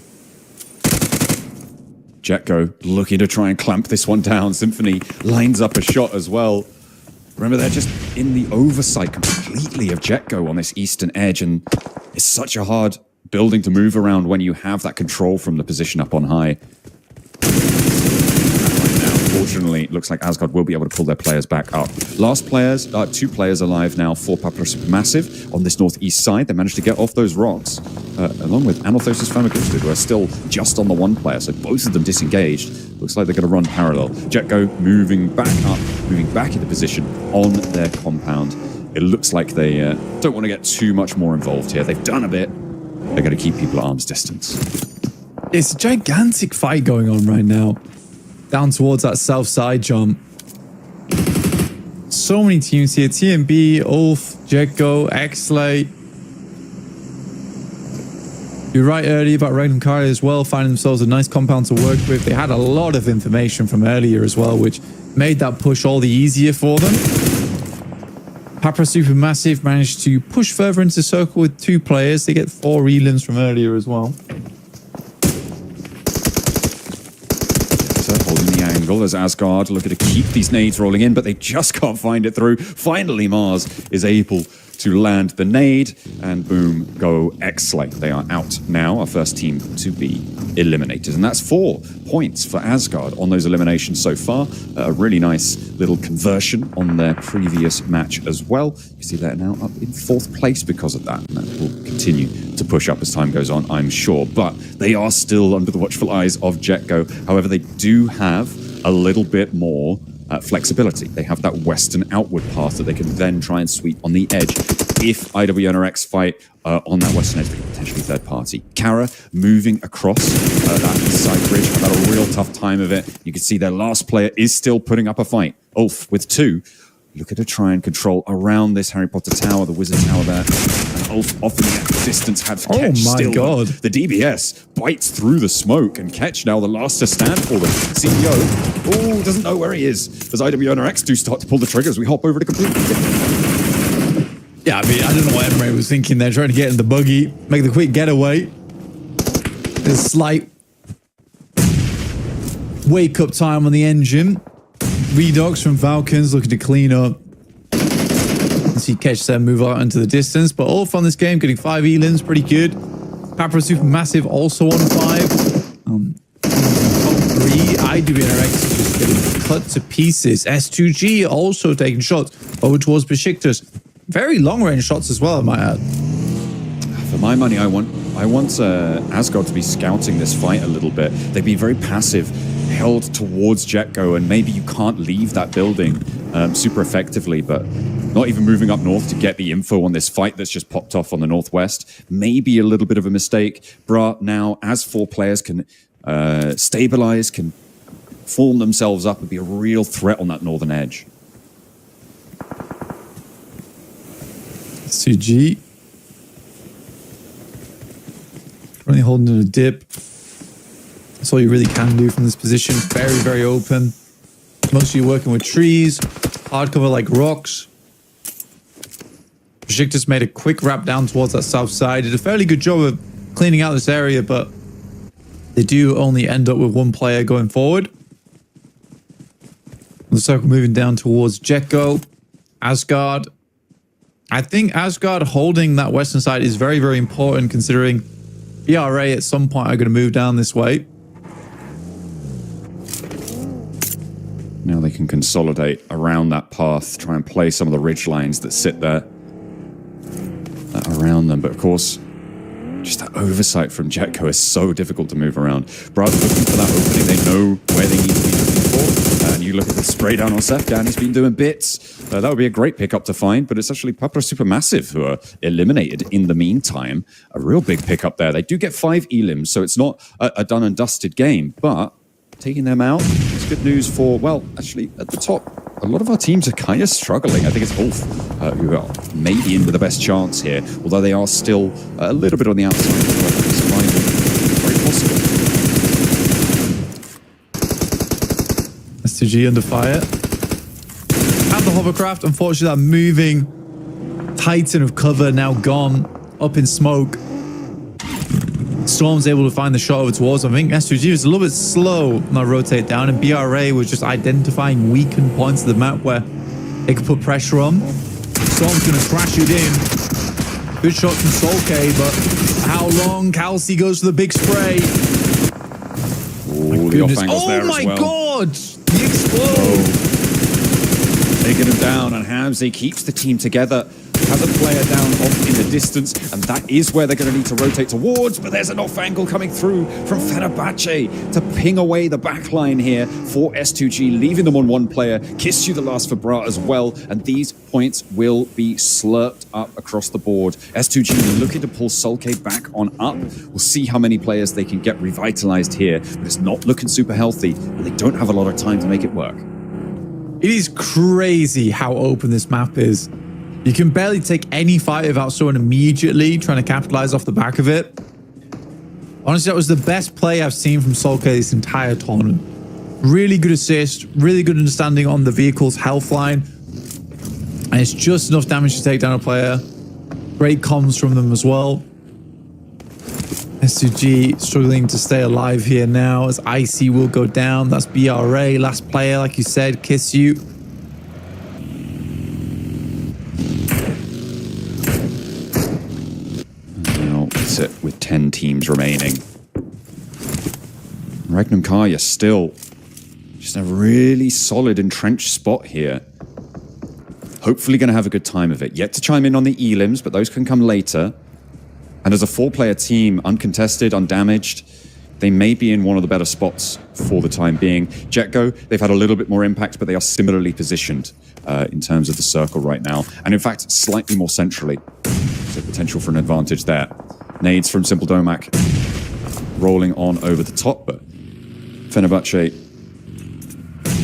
Jetgo looking to try and clamp this one down. Symphony lines up a shot as well. Remember, they're just in the oversight completely of Jetgo on this eastern edge, and it's such a hard building to move around when you have that control from the position up on high. Right now, unfortunately, it looks like Asgard will be able to pull their players back up. Last players, 2 players alive now for Papra Supermassive on this northeast side. They managed to get off those rocks, along with Anothosis Famagusted, who are still just on the 1 player, so both of them disengaged. Looks like they're going to run parallel. Jetgo moving back up, moving back into position on their compound. It looks like they don't want to get too much more involved here. They've done a bit. They're going to keep people at arm's distance. It's a gigantic fight going on right now. Down towards that south side jump. So many teams here. TMB, Ulf, Jetgo, Xlay. You're right earlier about Random Kari as well, finding themselves a nice compound to work with. They had a lot of information from earlier as well, which made that push all the easier for them. Papra Supermassive managed to push further into the circle with 2 players. They get 4 elims from earlier as well. So holding the angle as Asgard looking to keep these nades rolling in, but they just can't find it through. Finally, Mars is able to land the nade, and boom, go Xlay. They are out now, our first team to be eliminated. And that's 4 points for Asgard on those eliminations so far. A really nice little conversion on their previous match as well. You see they're now up in 4th place because of that. And that will continue to push up as time goes on, I'm sure. But they are still under the watchful eyes of Jetgo. However, they do have a little bit more flexibility. They have that western outward path that they can then try and sweep on the edge. If IWNRX fight on that western edge, they could potentially third party. Kara moving across that east side bridge, have had a real tough time of it. You can see their last player is still putting up a fight. Ulf with 2. Looking to try and control around this Harry Potter tower, the wizard tower there. And Ulf often at distance had Ketch. Oh my still. God. The DBS bites through the smoke, and Ketch now the last to stand for them. CEO, doesn't know where he is. As IWNRX do start to pull the triggers, we hop over to complete. Yeah, I mean, I don't know what Emre was thinking there, trying to get in the buggy, make the quick getaway. There's slight wake-up time on the engine. Redox from Falcons looking to clean up. You see Ketch there move out into the distance, but all from this game, getting 5 elims, pretty good. Papra Supermassive also on 5. Top 3, IWNRX is just getting cut to pieces. S2G also taking shots over towards Besiktas. Very long-range shots as well, I might add. For my money, I want Asgard to be scouting this fight a little bit. They've been very passive, held towards Jetgo, and maybe you can't leave that building super effectively, but not even moving up north to get the info on this fight that's just popped off on the northwest. Maybe a little bit of a mistake. Bra now, as 4 players can stabilize, can form themselves up and be a real threat on that northern edge. SUG. Currently holding in a dip. That's all you really can do from this position. Very, very open. Mostly working with trees, hardcover like rocks. Besiktas made a quick wrap down towards that south side. Did a fairly good job of cleaning out this area, but they do only end up with 1 player going forward. The circle moving down towards Jetgo, Asgard. I think Asgard holding that western side is very, very important, considering BRA at some point are going to move down this way. Now they can consolidate around that path, try and play some of the ridge lines that sit there around them. But of course, just that oversight from Jetgo is so difficult to move around. Brad looking for that opening. They know where they need to be looking for. And you look at the spray down on Sefgan, he's been doing bits. That would be a great pickup to find, but it's actually Papra Supermassive who are eliminated in the meantime. A real big pickup there. They do get 5 elims, so it's not a done and dusted game, but taking them out is good news for, well, actually, at the top, a lot of our teams are kind of struggling. I think it's Ulf who are maybe in with the best chance here, although they are still a little bit on the outside. Very possible. S2G under fire. And the hovercraft, unfortunately, that moving titan of cover now gone, up in smoke. Storm's able to find the shot over towards them. I think S2G was a little bit slow on that rotate down, and BRA was just identifying weakened points of the map where they could put pressure on. Storm's going to crash it in. Good shot from Solkay, but how long? Kelsey goes for the big spray. Ooh, the off angles there oh my as well. god! The explode. Taking him down, and Hamzy keeps the team together. Has a player down off in the distance, and that is where they're going to need to rotate towards, but there's an off angle coming through from Fenerbahce to ping away the back line here for S2G, leaving them on one player. Kiss you the last for Bra as well, and these points will be slurped up across the board. S2G looking to pull Sulcade back on up. We'll see how many players they can get revitalized here, but it's not looking super healthy, and they don't have a lot of time to make it work. It is crazy how open this map is. You can barely take any fight without someone immediately trying to capitalize off the back of it. Honestly, that was the best play I've seen from Sulcade this entire tournament. Really good assist, really good understanding on the vehicle's health line. And it's just enough damage to take down a player. Great comms from them as well. S2G struggling to stay alive here now as Icy will go down. That's BRA, last player, like you said, Kiss You. Now sit with 10 teams remaining. Regnum Karya still just a really solid entrenched spot here. Hopefully going to have a good time of it. Yet to chime in on the elims, but those can come later. And as a 4-player team, uncontested, undamaged, they may be in one of the better spots for the time being. Jetgo, they've had a little bit more impact, but they are similarly positioned in terms of the circle right now. And in fact, slightly more centrally. So potential for an advantage there. Nades from Simple Domac rolling on over the top, but Fenerbahce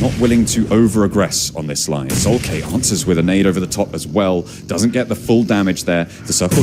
not willing to over-aggress on this line. Solke answers with a nade over the top as well. Doesn't get the full damage there. The circle